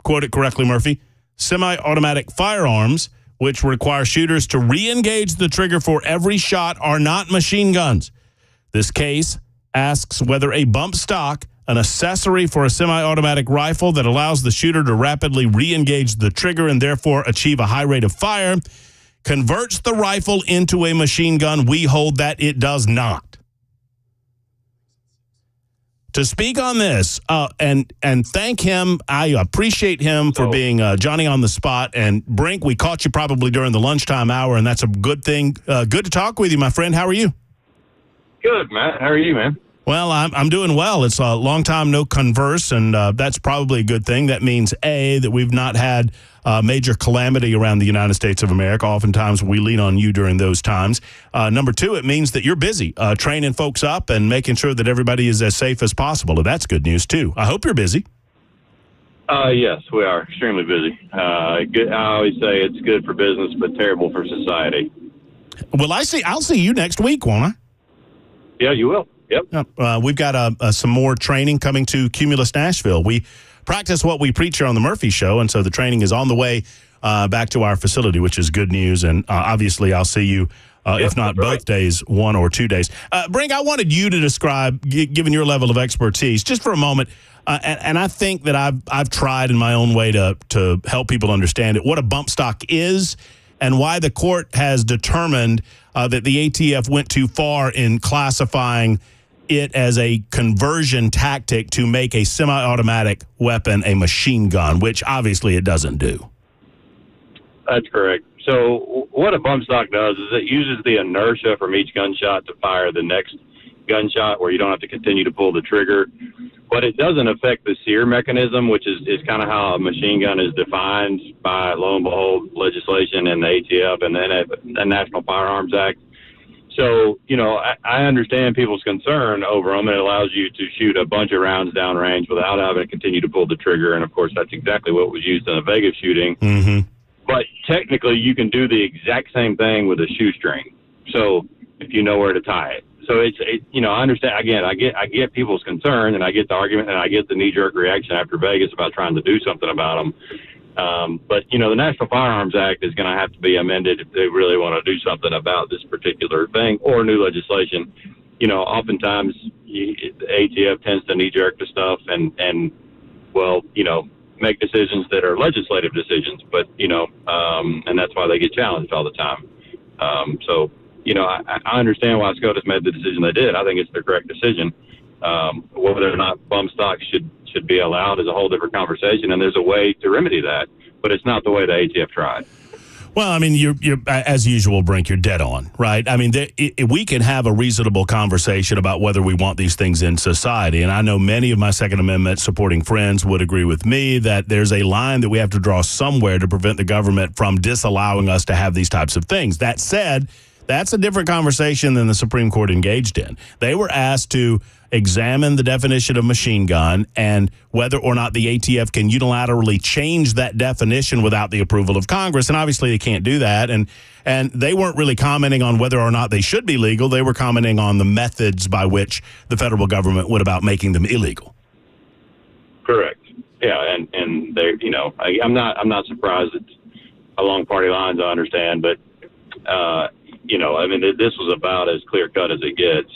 quote it correctly, Murphy, semi-automatic firearms, which require shooters to re-engage the trigger for every shot, are not machine guns. This case asks whether a bump stock, an accessory for a semi-automatic rifle that allows the shooter to rapidly re-engage the trigger and therefore achieve a high rate of fire, converts the rifle into a machine gun. We hold that it does not. To speak on this and thank him, I appreciate him for being Johnny on the spot. And Brink, we caught you probably during the lunchtime hour, and that's a good thing. Good to talk with you, my friend. How are you? Good, Matt. How are you, man? Well, I'm doing well. It's a long time no converse, and that's probably a good thing. That means, A, that we've not had major calamity around the United States of America. Oftentimes we lean on you during those times. Number two, it means that you're busy training folks up and making sure that everybody is as safe as possible. And that's good news, too. I hope you're busy. Yes, we are extremely busy. Good. I always say it's good for business, but terrible for society. Well, I'll see you next week, won't I? Yeah, you will. Yep. We've got some more training coming to Cumulus Nashville. We practice what we preach here on the Muprhy Show, and so the training is on the way back to our facility, which is good news. And obviously, I'll see you, if not both days, 1 or 2 days. Brink, I wanted you to describe, given your level of expertise, just for a moment, and I think that I've tried in my own way to help people understand it, what a bump stock is and why the court has determined that the ATF went too far in classifying it as a conversion tactic to make a semi-automatic weapon a machine gun, which obviously it doesn't do. That's correct. So what a bump stock does is it uses the inertia from each gunshot to fire the next gunshot where you don't have to continue to pull the trigger. But it doesn't affect the sear mechanism, which is kind of how a machine gun is defined by, lo and behold, legislation and the ATF and the National Firearms Act. So, I understand people's concern over them, and it allows you to shoot a bunch of rounds downrange without having to continue to pull the trigger. And, of course, that's exactly what was used in the Vegas shooting. Mm-hmm. But technically, you can do the exact same thing with a shoestring. So if you know where to tie it. So I understand. Again, I get people's concern, and I get the argument, and I get the knee-jerk reaction after Vegas about trying to do something about them. But the National Firearms Act is going to have to be amended if they really want to do something about this particular thing or new legislation. Oftentimes the ATF tends to knee-jerk to stuff and make decisions that are legislative decisions, but, and that's why they get challenged all the time. I understand why SCOTUS made the decision they did. I think it's the correct decision. Whether or not bump stocks should be allowed is a whole different conversation, and there's a way to remedy that, but it's not the way the ATF tried. Well, I mean, you're as usual, Brink, you're dead on, right? I mean, we can have a reasonable conversation about whether we want these things in society, and I know many of my Second Amendment supporting friends would agree with me that there's a line that we have to draw somewhere to prevent the government from disallowing us to have these types of things. That said, that's a different conversation than the Supreme Court engaged in. They were asked to examine the definition of machine gun and whether or not the ATF can unilaterally change that definition without the approval of Congress. And obviously they can't do that. And they weren't really commenting on whether or not they should be legal. They were commenting on the methods by which the federal government went about making them illegal. Correct. Yeah. And they, I'm not surprised it's along party lines, I understand, but, this was about as clear cut as it gets.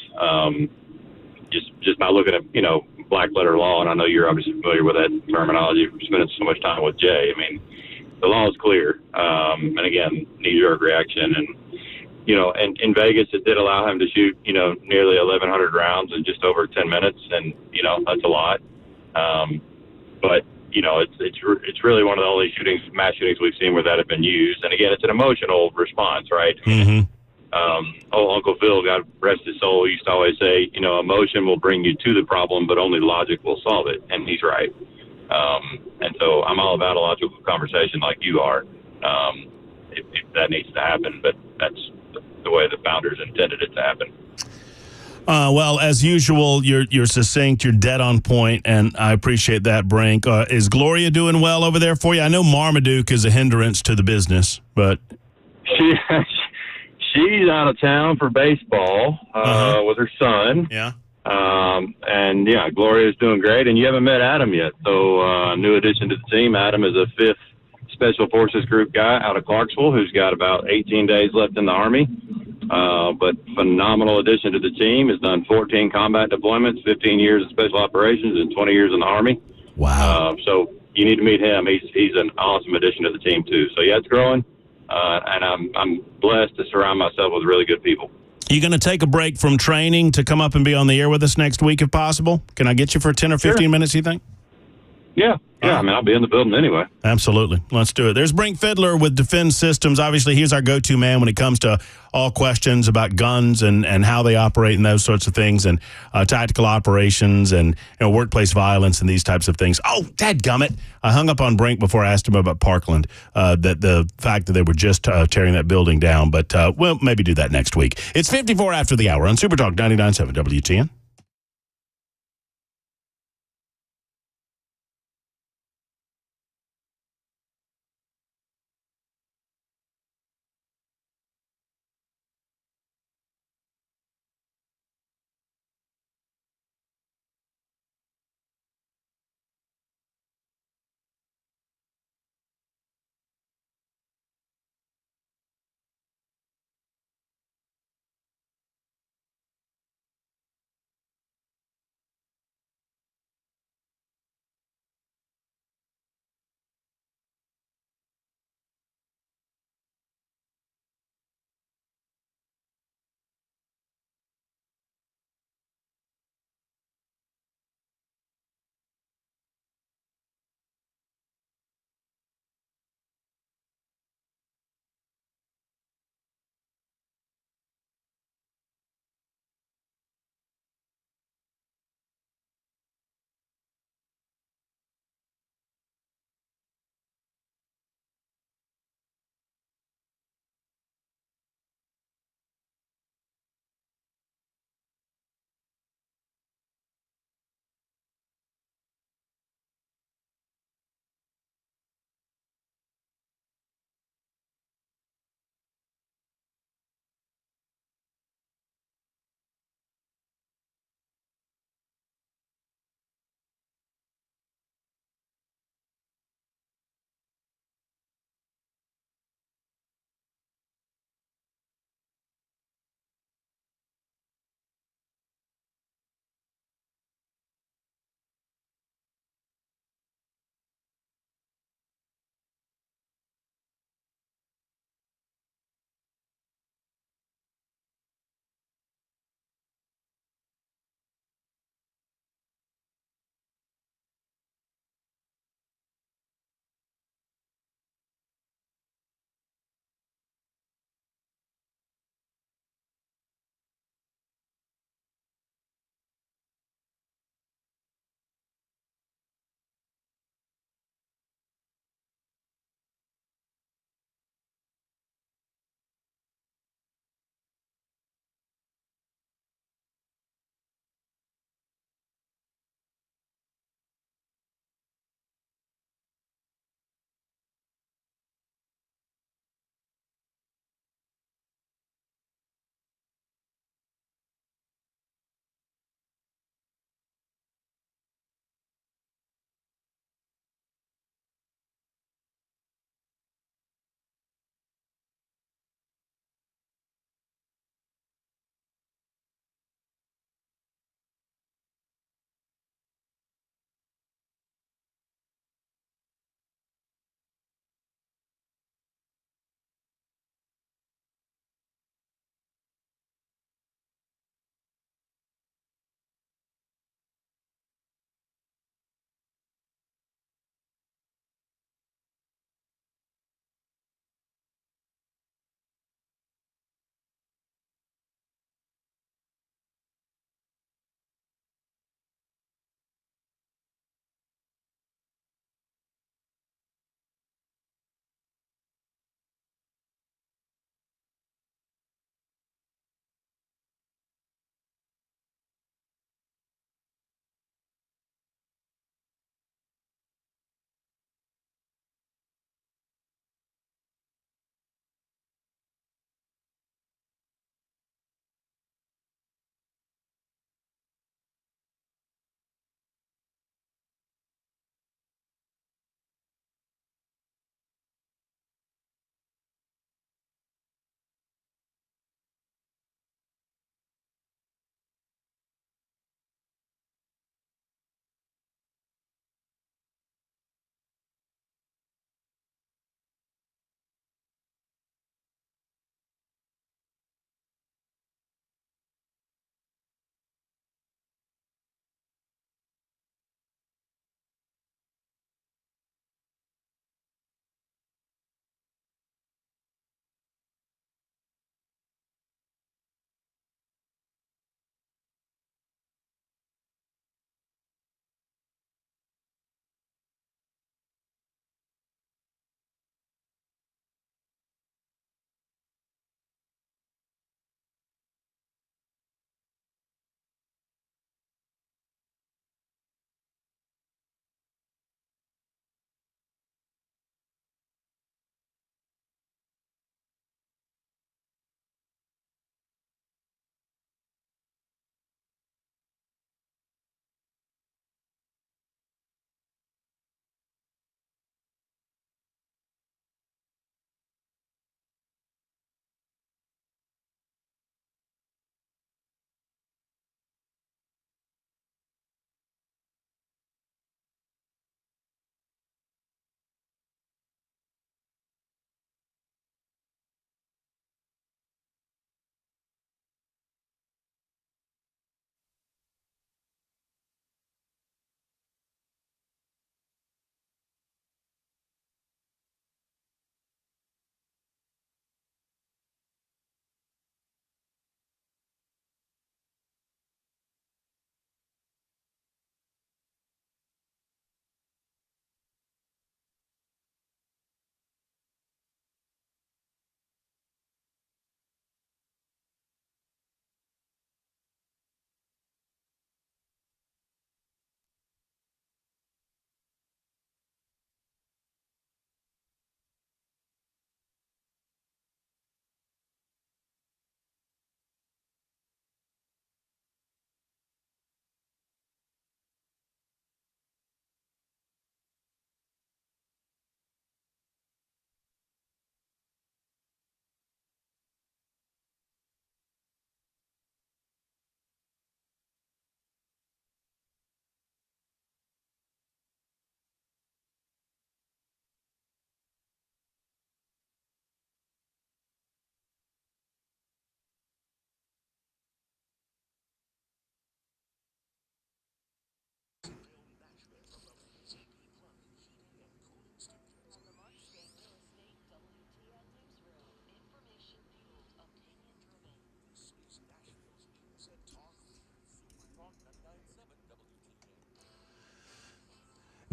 Just by looking at, black letter law, and I know you're obviously familiar with that terminology from spending so much time with Jay. I mean, the law is clear. And again, knee-jerk reaction. And, in Vegas, it did allow him to shoot, nearly 1,100 rounds in just over 10 minutes. And, that's a lot. But, it's really one of the only mass shootings we've seen where that had been used. And again, it's an emotional response, right? Mm-hmm. Uncle Phil, God rest his soul, used to always say, emotion will bring you to the problem, but only logic will solve it. And he's right. And so I'm all about a logical conversation like you are, if that needs to happen. But that's the way the founders intended it to happen. Well, as usual, you're succinct, you're dead on point, and I appreciate that, Brink. Is Gloria doing well over there for you? I know Marmaduke is a hindrance to the business, but... She's out of town for baseball with her son. Yeah. Gloria's doing great. And you haven't met Adam yet. So new addition to the team. Adam is a 5th Special Forces Group guy out of Clarksville who's got about 18 days left in the Army. but phenomenal addition to the team. Has done 14 combat deployments, 15 years of special operations, and 20 years in the Army. Wow. So you need to meet him. He's an awesome addition to the team too. So yeah, it's growing, and I'm blessed to surround myself with really good people. You going to take a break from training to come up and be on the air with us next week if possible? Can I get you for 10 or 15 minutes, you think? Yeah. I mean, I'll be in the building anyway. Absolutely. Let's do it. There's Brink Fidler with Defense Systems. Obviously, he's our go-to man when it comes to all questions about guns and how they operate and those sorts of things, and tactical operations and workplace violence and these types of things. Oh, dadgummit. I hung up on Brink before I asked him about Parkland, that the fact that they were just tearing that building down. But we'll maybe do that next week. It's 54 after the hour on Super Talk 99.7 WTN.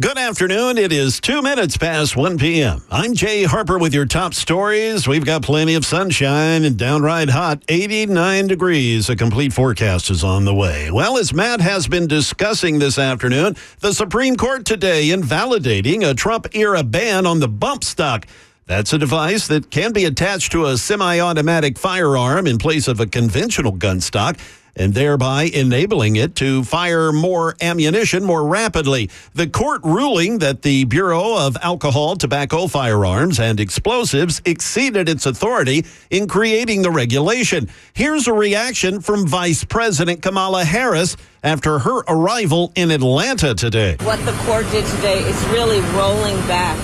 Good afternoon. It is 2 minutes past 1 p.m. I'm Jay Harper with your top stories. We've got plenty of sunshine and downright hot 89 degrees. A complete forecast is on the way. Well, as Matt has been discussing this afternoon, the Supreme Court today invalidating a Trump-era ban on the bump stock. That's a device that can be attached to a semi-automatic firearm in place of a conventional gun stock, and thereby enabling it to fire more ammunition more rapidly. The court ruling that the Bureau of Alcohol, Tobacco, Firearms, and Explosives exceeded its authority in creating the regulation. Here's a reaction from Vice President Kamala Harris after her arrival in Atlanta today. What the court did today is really rolling back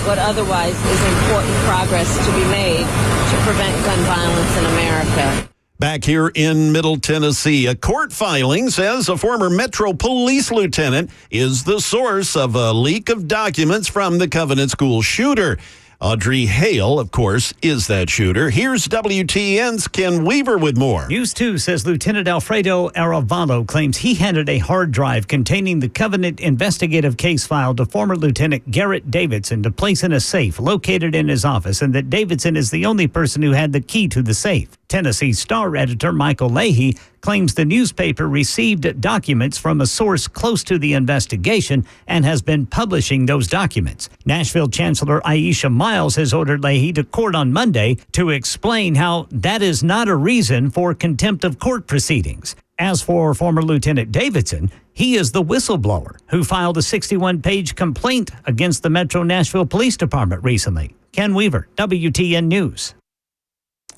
what otherwise is important progress to be made to prevent gun violence in America. Back here in Middle Tennessee, a court filing says a former Metro Police lieutenant is the source of a leak of documents from the Covenant School shooter. Audrey Hale, of course, is that shooter. Here's WTN's Ken Weaver with more. News 2 says Lieutenant Alfredo Arevalo claims he handed a hard drive containing the Covenant investigative case file to former Lieutenant Garrett Davidson to place in a safe located in his office, and that Davidson is the only person who had the key to the safe. Tennessee Star editor Michael Leahy claims the newspaper received documents from a source close to the investigation and has been publishing those documents. Nashville Chancellor Aisha Miles has ordered Leahy to court on Monday to explain how that is not a reason for contempt of court proceedings. As for former Lieutenant Davidson, he is the whistleblower who filed a 61-page complaint against the Metro Nashville Police Department recently. Ken Weaver, WTN News.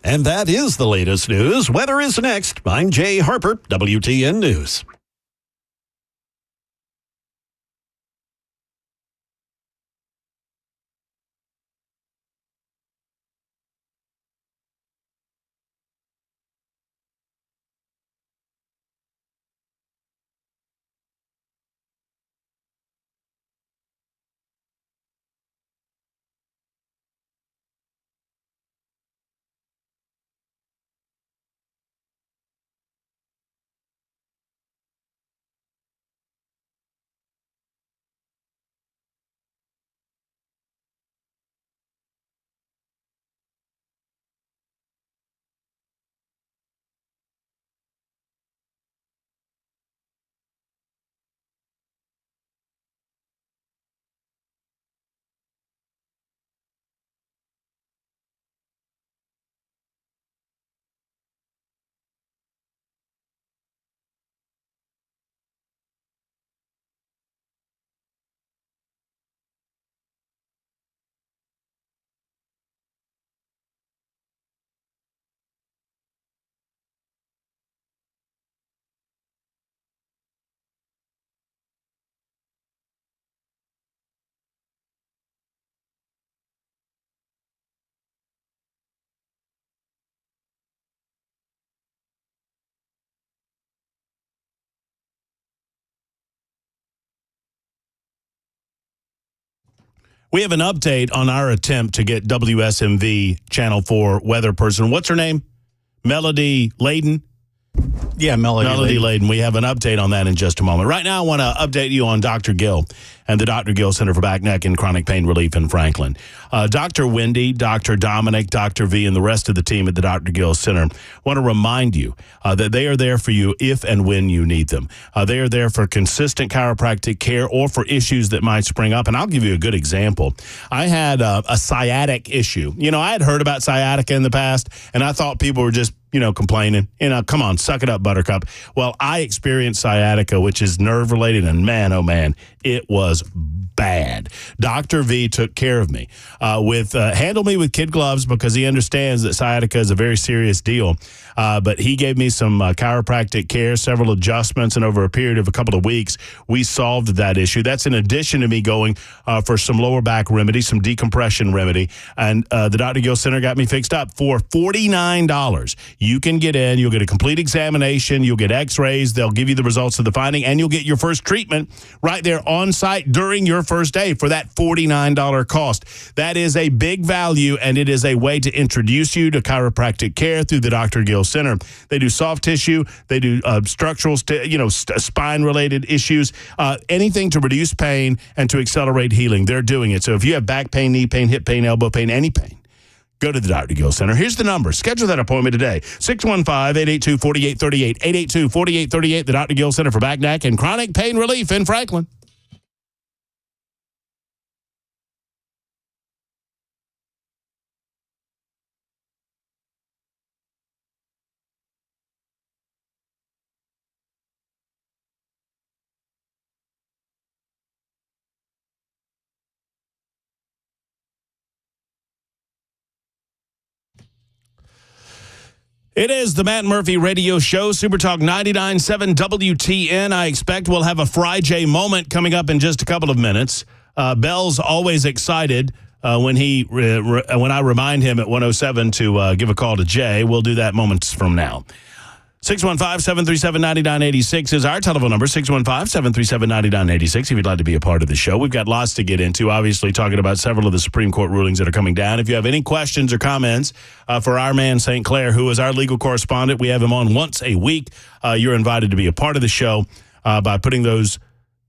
And that is the latest news. Weather is next. I'm Jay Harper, WTN News. We have an update on our attempt to get WSMV Channel 4 weather person. What's her name? Melody Layden? Yeah, Melody Layden. We have an update on that in just a moment. Right now, I want to update you on Dr. Gill and the Dr. Gill Center for Back, Neck, and Chronic Pain Relief in Franklin. Dr. Wendy, Dr. Dominic, Dr. V, and the rest of the team at the Dr. Gill Center want to remind you that they are there for you if and when you need them. They are there for consistent chiropractic care or for issues that might spring up. And I'll give you a good example. I had a sciatic issue. You know, I had heard about sciatica in the past, and I thought people were just complaining. Come on, suck it up, Buttercup. Well, I experienced sciatica, which is nerve-related, and man, oh man, it was bad. Dr. V took care of me, handled me with kid gloves because he understands that sciatica is a very serious deal. But he gave me some chiropractic care, several adjustments, and over a period of a couple of weeks, we solved that issue. That's in addition to me going for some lower back remedy, some decompression remedy. And the Dr. Gill Center got me fixed up for $49. You can get in. You'll get a complete examination. You'll get x-rays. They'll give you the results of the finding, and you'll get your first treatment right there on site during your first day. pay for that $49 cost. That is a big value, and it is a way to introduce you to chiropractic care through the Dr. Gill Center. They do soft tissue. They do structural, spine-related issues, anything to reduce pain and to accelerate healing. They're doing it. So if you have back pain, knee pain, hip pain, elbow pain, any pain, go to the Dr. Gill Center. Here's the number. Schedule that appointment today. 615-882-4838. 882-4838, the Dr. Gill Center for Back, Neck, and Chronic Pain Relief in Franklin. It is the Matt Murphy Radio Show, Super Talk 99.7 WTN. I expect we'll have a Friday moment coming up in just a couple of minutes. Bell's always excited when I remind him at 107 to give a call to Jay. We'll do that moments from now. 615-737-9986 is our telephone number, 615-737-9986, if you'd like to be a part of the show. We've got lots to get into, obviously talking about several of the Supreme Court rulings that are coming down. If you have any questions or comments for our man, St. Clair, who is our legal correspondent, we have him on once a week. You're invited to be a part of the show by putting those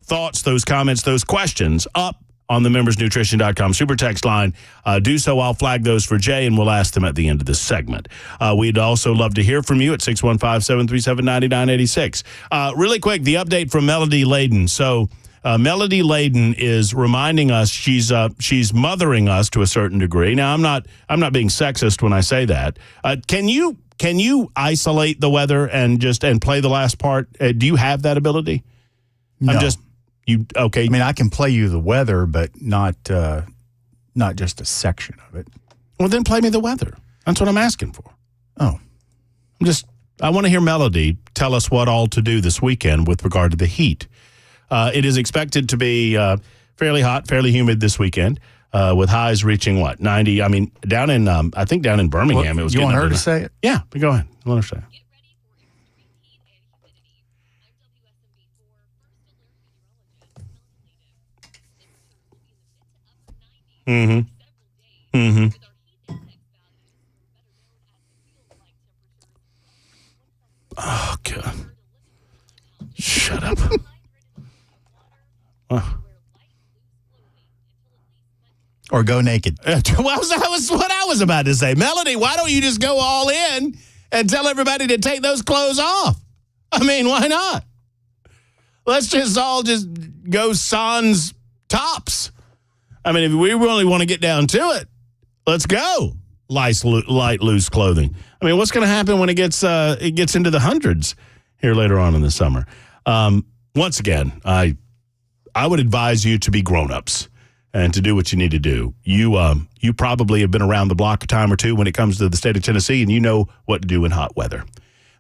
thoughts, those comments, those questions up on the membersnutrition.com super text line. Do so. I'll flag those for Jay, and we'll ask them at the end of this segment. We'd also love to hear from you at 615-737-9986. Really quick, the update from Melody Layden. So Melody Layden is reminding us she's mothering us to a certain degree. Now, I'm not being sexist when I say that. Can you isolate the weather and play the last part? Do you have that ability? No. Okay. I mean, I can play you the weather, but not just a section of it. Well, then play me the weather. That's what I'm asking for. Oh. I want to hear Melody tell us what all to do this weekend with regard to the heat. It is expected to be fairly hot, fairly humid this weekend, with highs reaching what? 90. I mean, down in Birmingham, it was. You want her to say it? Yeah, go ahead. Let her say it. Mm-hmm. Mm-hmm. Oh, God. Shut up. Or go naked. Well, that was what I was about to say. Melody, why don't you just go all in and tell everybody to take those clothes off? I mean, why not? Let's just all go sans tops. I mean, if we really want to get down to it, let's go. Light, loose clothing. I mean, what's going to happen when it gets into the hundreds here later on in the summer? Once again, I would advise you to be grown-ups and to do what you need to do. You probably have been around the block a time or two when it comes to the state of Tennessee, and you know what to do in hot weather.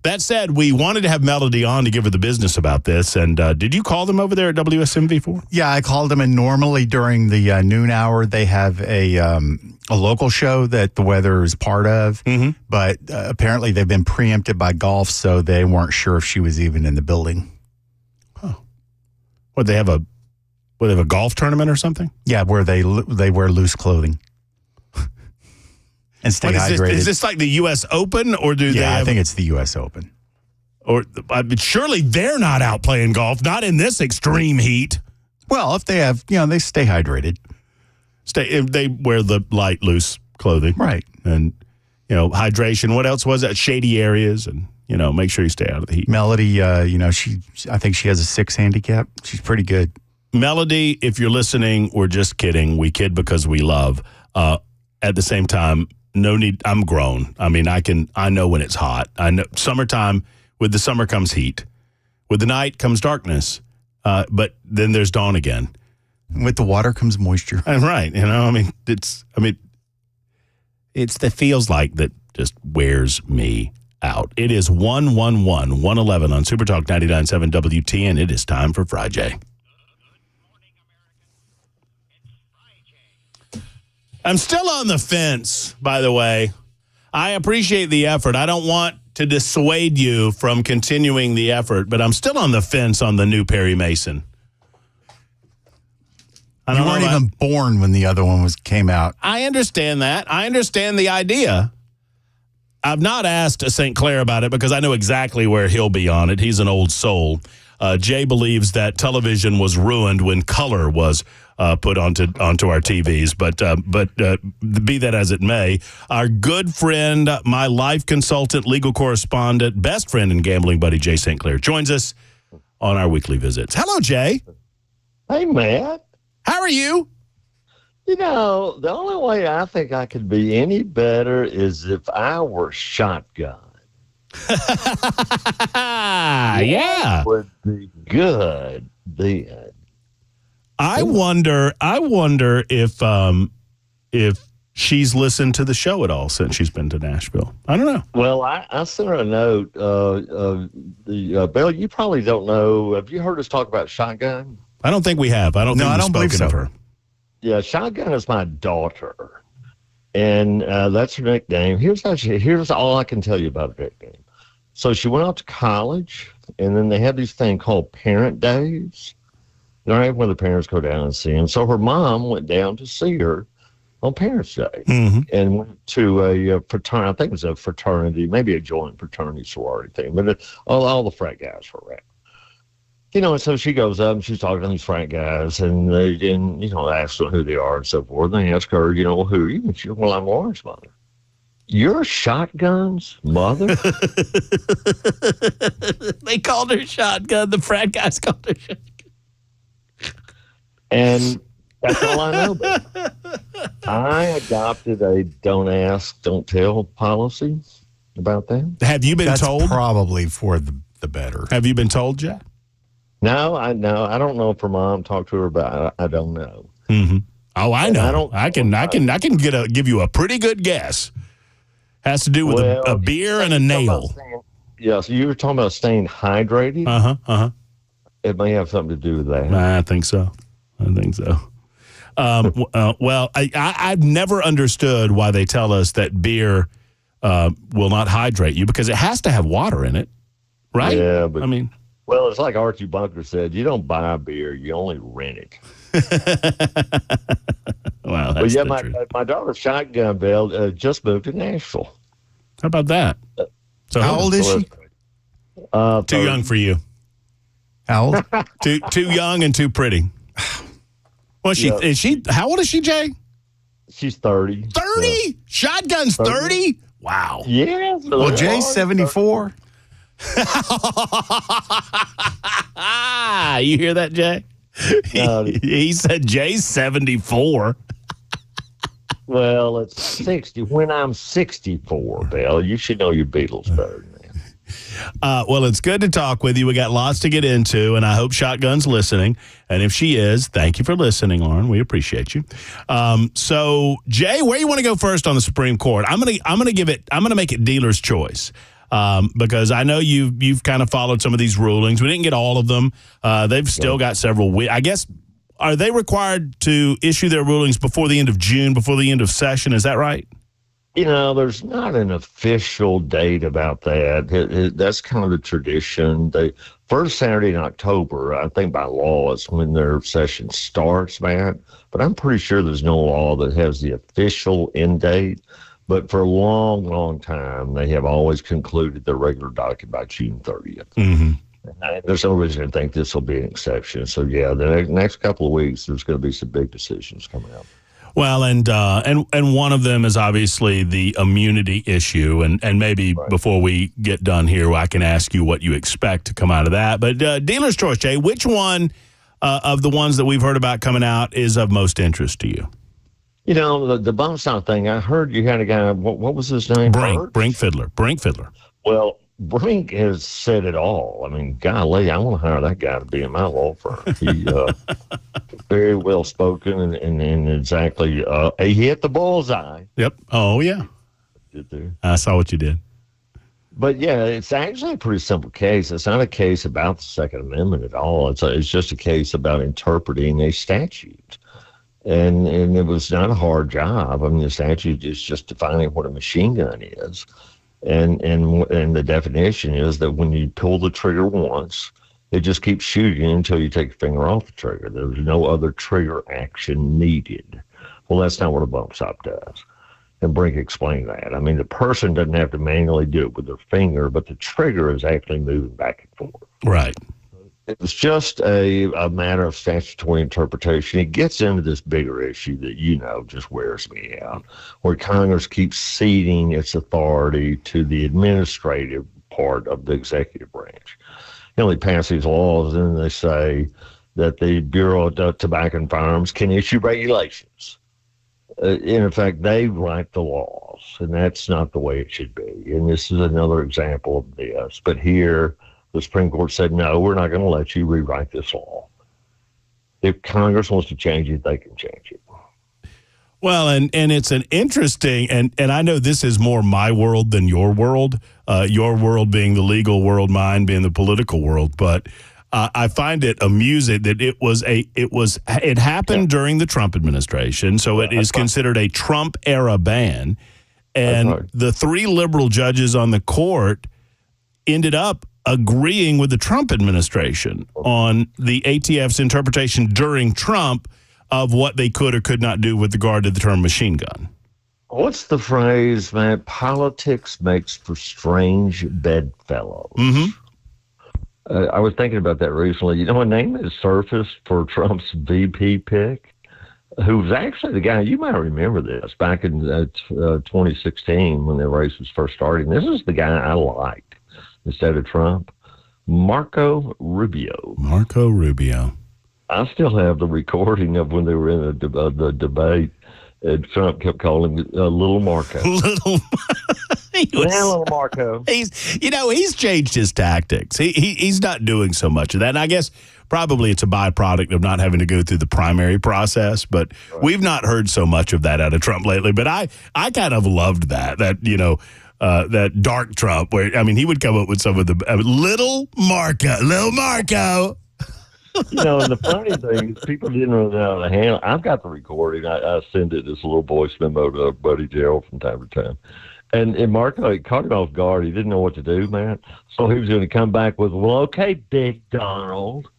That said, we wanted to have Melody on to give her the business about this. And did you call them over there at WSMV4? Yeah, I called them, and normally during the noon hour, they have a local show that the weather is part of. Mm-hmm. But apparently they've been preempted by golf, so they weren't sure if she was even in the building. Oh. What, they have a golf tournament or something? Yeah, where they wear loose clothing. And stay hydrated. Is this like the U.S. Open, or do they? Yeah, I think it's the U.S. Open. Or surely they're not out playing golf, not in this extreme heat. Well, if they have, they stay hydrated. They wear the light, loose clothing, right? And hydration. What else was that? Shady areas, and make sure you stay out of the heat. Melody, I think she has a 6 handicap. She's pretty good. Melody, if you're listening, we're just kidding. We kid because we love. At the same time. No need. I'm grown. I mean, I know when it's hot. I know summertime. With the summer comes heat. With the night comes darkness. But then there's dawn again. With the water comes moisture. Right. It's the feels like that just wears me out. It is 111 on Super Talk 99.7 WTN. It is time for Friday. I'm still on the fence, by the way. I appreciate the effort. I don't want to dissuade you from continuing the effort, but I'm still on the fence on the new Perry Mason. I don't You weren't know even born when the other one came out. I understand that. I understand the idea. I've not asked St. Clair about it because I know exactly where he'll be on it. He's an old soul. Jay believes that television was ruined when color was put onto our TVs. But be that as it may, our good friend, my life consultant, legal correspondent, best friend and gambling buddy, Jay St. Clair, joins us on our weekly visits. Hello, Jay. Hey, Matt. How are you? You know, the only way I think I could be any better is if I were Shotgun. Yeah. That would be good then. I wonder if she's listened to the show at all since she's been to Nashville. I don't know. Well, I sent her a note. Bill, you probably don't know. Have you heard us talk about Shotgun? I don't think we have. I don't believe so. Of her. Yeah, Shotgun is my daughter, and that's her nickname. Here's all I can tell you about her nickname. So she went off to college, and then they had these thing called parent days, right, where the parents go down and see them. So her mom went down to see her on Parents' Day, and went to a fraternity. I think it was a fraternity, maybe a joint fraternity sorority thing, but all the frat guys were around. You know, and so she goes up and she's talking to these frat guys, and ask them who they are and so forth. And they ask her, who are you? And she goes, well, I'm Lauren's mother. You're Shotgun's mother? They called her Shotgun. The frat guys called her Shotgun. And that's all I know about it. I adopted a don't ask, don't tell policy about that. Have you been told? Probably for the better. Have you been told, Jack? No, I don't know if her mom talked to her about it. I don't know. Mm-hmm. Oh, I know. I can give you a pretty good guess. Has to do with a beer and a nail. So you were talking about staying hydrated? It may have something to do with that. I think so. Well, I've never understood why they tell us that beer will not hydrate you, because it has to have water in it, right? Yeah, but I mean, well, it's like Archie Bunker said: you don't buy beer, you only rent it. Well, that's my daughter Shotgun Bell just moved to Nashville. How about that? So how old is she? Too young for you. How old? too young and too pretty. Well, is she? How old is she, Jay? She's 30. 30? Yeah. Shotgun's 30? Wow. Yeah. Well, Jay's 74. You hear that, Jay? No. He said Jay's 74. Well, it's 60. When I'm 64, Bill, you should know your Beatles better than that. Well, it's good to talk with you. We got lots to get into, and I hope Shotgun's listening. And if she is, thank you for listening, Lauren. We appreciate you. So, Jay, where you want to go first on the Supreme Court? I'm gonna make it dealer's choice. Because I know you've kind of followed some of these rulings. We didn't get all of them. They've still got several. I guess, are they required to issue their rulings before the end of June, before the end of session? Is that right? There's not an official date about that. That's kind of the tradition. The first Saturday in October, I think by law, is when their session starts, Matt. But I'm pretty sure there's no law that has the official end date. But for a long, long time, they have always concluded the regular docket by June 30th. Mm-hmm. And there's no reason to think this will be an exception. So, yeah, the next couple of weeks, there's going to be some big decisions coming up. Well, and one of them is obviously the immunity issue. And maybe before we get done here, I can ask you what you expect to come out of that. But dealer's choice, Jay, which one of the ones that we've heard about coming out is of most interest to you? The bump stock thing, I heard you had a guy, what was his name? Brink Fidler. Well, Brink has said it all. I mean, golly, I want to hire that guy to be in my law firm. He very well spoken and exactly, he hit the bullseye. Yep. Oh, yeah. Did there. I saw what you did. But, yeah, it's actually a pretty simple case. It's not a case about the Second Amendment at all. It's just a case about interpreting a statute. And it was not a hard job. I mean, the statute is just defining what a machine gun is. And the definition is that when you pull the trigger once It just keeps shooting until you take your finger off the trigger. There's no other trigger action needed. Well, that's not what a bump stop does. And Brink explained that. I mean, the person doesn't have to manually do it with their finger, but the trigger is actually moving back and forth. Right. It's just a matter of statutory interpretation. It gets into this bigger issue that, just wears me out, where Congress keeps ceding its authority to the administrative part of the executive branch. They pass these laws, and they say that the Bureau of Tobacco and Firearms can issue regulations. In effect, they write the laws, and that's not the way it should be. And this is another example of this. But here, the Supreme Court said, no, we're not going to let you rewrite this law. If Congress wants to change it, they can change it. Well, and it's an interesting, and I know this is more my world than your world being the legal world, mine being the political world, but I find it amusing that it happened during the Trump administration, so it is considered a Trump era ban, and the 3 liberal judges on the court ended up agreeing with the Trump administration on the ATF's interpretation during Trump of what they could or could not do with regard to the term machine gun. What's the phrase, man? Politics makes for strange bedfellows. Mm-hmm. I was thinking about that recently. A name has surfaced for Trump's VP pick, who was actually the guy, you might remember this, back in 2016 when the race was first starting. This is the guy I liked instead of Trump, Marco Rubio. Marco Rubio. I still have the recording of when they were in the debate, and Trump kept calling him Little Marco. Little Marco. He's changed his tactics. He's not doing so much of that. And I guess probably it's a byproduct of not having to go through the primary process. But we've not heard so much of that out of Trump lately. But I kind of loved that dark Trump, where he would come up with some of the Little Marco. And the funny thing is people didn't really know how to handle it. I've got the recording. I send it as a little voice memo to Buddy Gerald from time to time. And Marco, it caught him off guard. He didn't know what to do, man. So he was going to come back with, well, okay, Big Donald.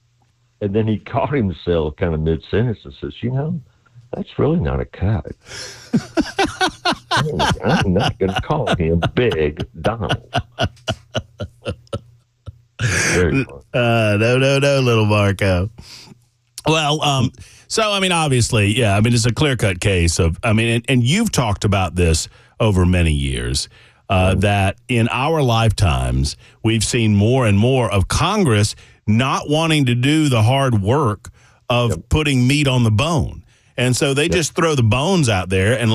And then he caught himself kind of mid-sentence and says, that's really not a cut. I'm not going to call him Big Donald. No, Little Marco. Well, so, obviously, it's a clear-cut case of, and you've talked about this over many years, that in our lifetimes, we've seen more and more of Congress not wanting to do the hard work of putting meat on the bone. And so they just throw the bones out there and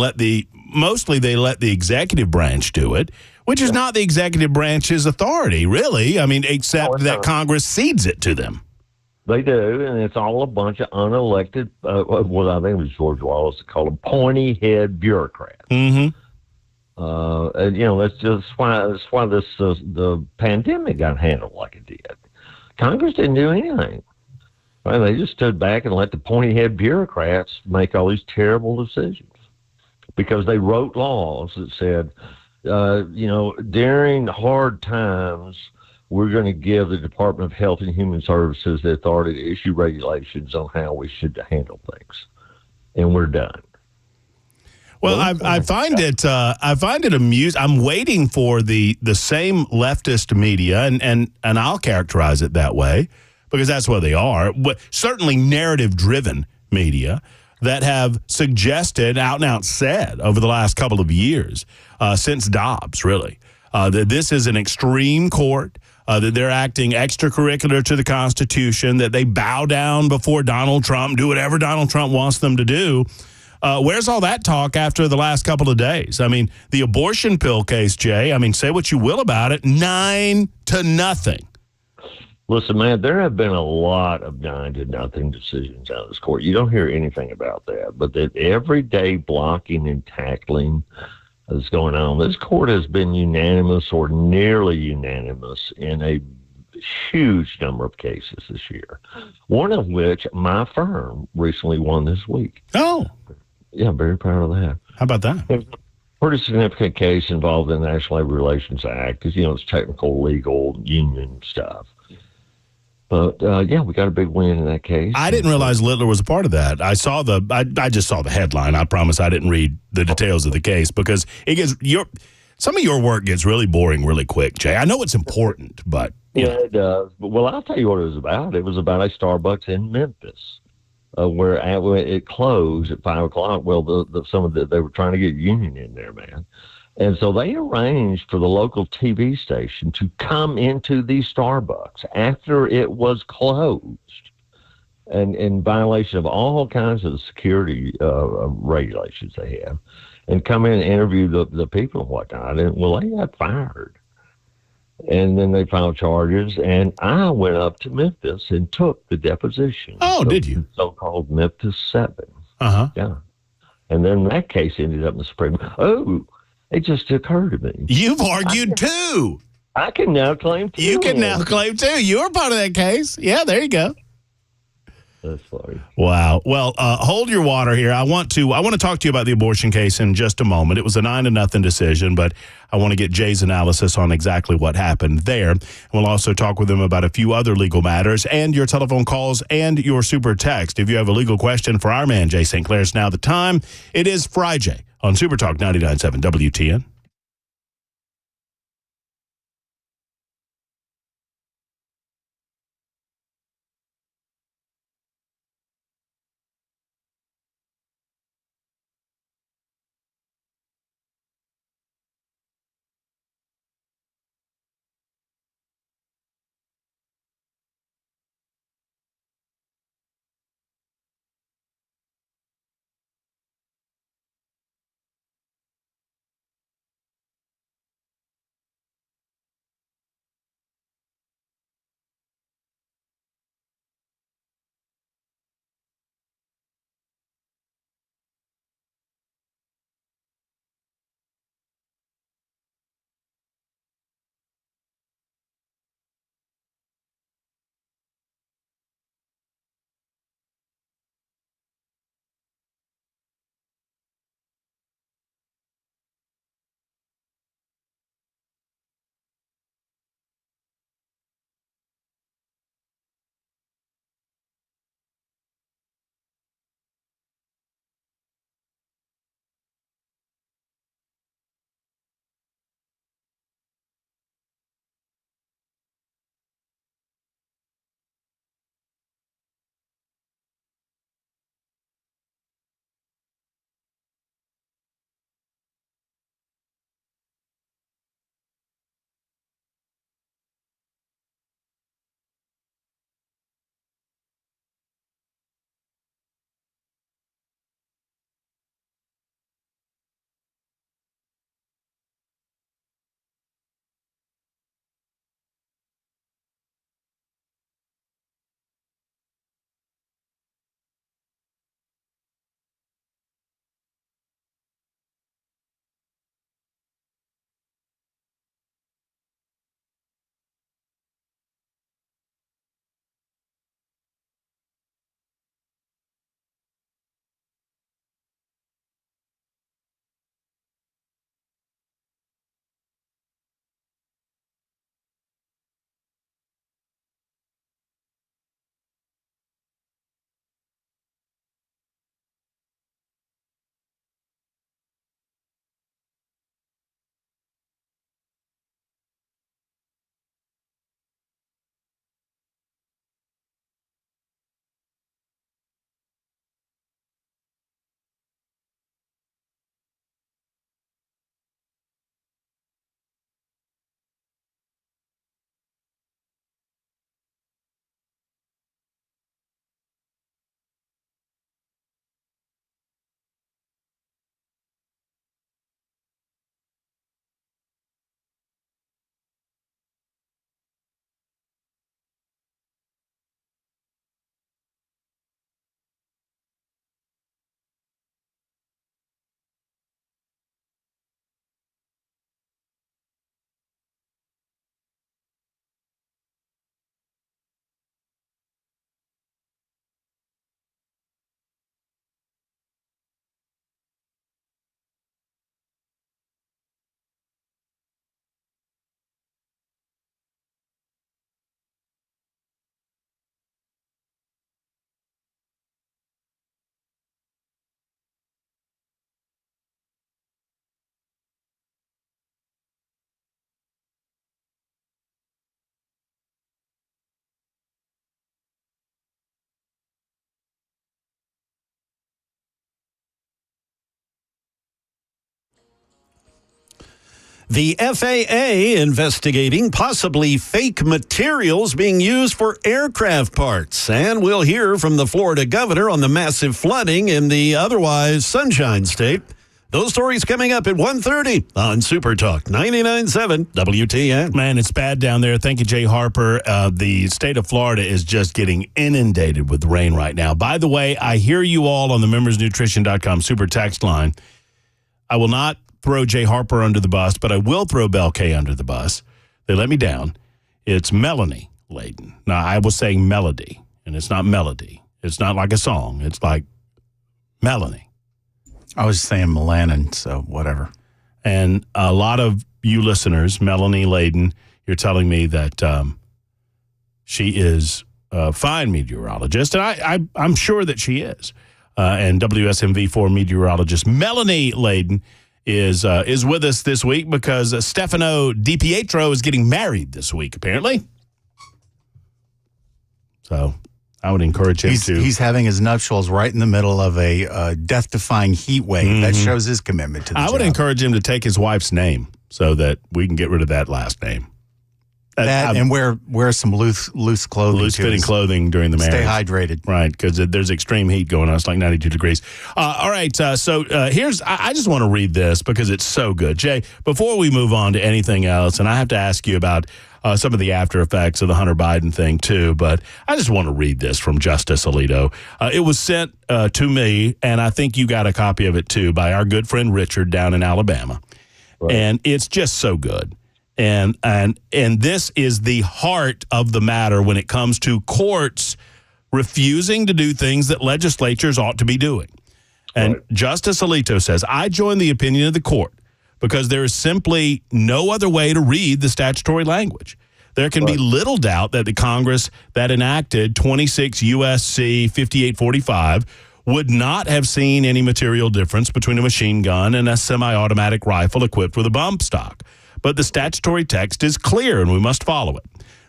mostly they let the executive branch do it, which is not the executive branch's authority, really. Except that Congress cedes it to them. They do, and it's all a bunch of unelected, I think it was George Wallace called them pointy head bureaucrats. Mm-hmm. That's why the pandemic got handled like it did. Congress didn't do anything. They just stood back and let the pointy head bureaucrats make all these terrible decisions because they wrote laws that said, during hard times, we're going to give the Department of Health and Human Services the authority to issue regulations on how we should handle things, and we're done. Well, I find it amusing. I'm waiting for the same leftist media, and I'll characterize it that way because that's what they are. But certainly narrative-driven media that have suggested, out and out said over the last couple of years, since Dobbs, really, that this is an extreme court, that they're acting extracurricular to the Constitution, that they bow down before Donald Trump, do whatever Donald Trump wants them to do. Where's all that talk after the last couple of days? The abortion pill case, Jay, say what you will about it, 9-0. Listen, man, there have been a lot of 9-0 decisions out of this court. You don't hear anything about that, but that everyday blocking and tackling is going on. This court has been unanimous or nearly unanimous in a huge number of cases this year, one of which my firm recently won this week. Oh. Yeah, I'm very proud of that. How about that? It was a pretty significant case involved in the National Labor Relations Act because, it's technical, legal, union stuff. But yeah, we got a big win in that case. I didn't realize Littler was a part of that. I just saw the headline. I promise I didn't read the details of the case because some of your work gets really boring really quick, Jay. I know it's important, but yeah, it does. Well, I'll tell you what it was about. It was about a Starbucks in Memphis, where it closed at 5:00. Well, they were trying to get union in there, man. And so they arranged for the local TV station to come into the Starbucks after it was closed, and in violation of all kinds of security regulations they have, and come in and interview the people and whatnot. And well, they got fired. And then they filed charges, and I went up to Memphis and took the deposition. Oh, did you? So-called Memphis 7. Uh-huh. Yeah. And then that case ended up in the Supreme Court. Oh, it just occurred to me. You've argued too. I can now claim two. You can now claim too. You were part of that case. Yeah, there you go. That's funny. Wow. Well, hold your water here. I want to talk to you about the abortion case in just a moment. It was a 9-0 decision, but I want to get Jay's analysis on exactly what happened there. We'll also talk with him about a few other legal matters and your telephone calls and your super text. If you have a legal question for our man, Jay St. Clair's now the time. It is Friday on Super Talk 99.7 WTN. The FAA investigating possibly fake materials being used for aircraft parts. And we'll hear from the Florida governor on the massive flooding in the otherwise sunshine state. Those stories coming up at 1:30 on Super Talk 99.7 WTN. Man, it's bad down there. Thank you, Jay Harper. The state of Florida is just getting inundated with rain right now. By the way, I hear you all on the membersnutrition.com super text line. I will not throw Jay Harper under the bus, but I will throw Bell K under the bus. They let me down. It's Melanie Layden. Now, I was saying melody, and it's not melody. It's not like a song. It's like Melanie. I was saying Melanin, so whatever. And a lot of you listeners, Melanie Layden, you're telling me that she is a fine meteorologist, and I'm sure that she is. And WSMV4 meteorologist Melanie Layden is with us this week because Stefano DiPietro is getting married this week, apparently. So I would encourage him to. He's having his nuptials right in the middle of a death-defying heat wave. Mm-hmm. That shows his commitment to the job. I would encourage him to take his wife's name so that we can get rid of that last name. And wear some loose clothing. Loose-fitting clothing during the marriage. Stay hydrated. Right, because there's extreme heat going on. It's like 92 degrees. All right, so here's, I just want to read this because it's so good. Jay, before we move on to anything else, and I have to ask you about some of the after effects of the Hunter Biden thing too, but I just want to read this from Justice Alito. It was sent to me, and I think you got a copy of it too, by our good friend Richard down in Alabama. Right. And it's just so good. And this is the heart of the matter when it comes to courts refusing to do things that legislatures ought to be doing. And right. Justice Alito says, I join the opinion of the court because there is simply no other way to read the statutory language. There can be little doubt that the Congress that enacted 26 U.S.C. 5845 would not have seen any material difference between a machine gun and a semi-automatic rifle equipped with a bump stock. But the statutory text is clear, and we must follow it.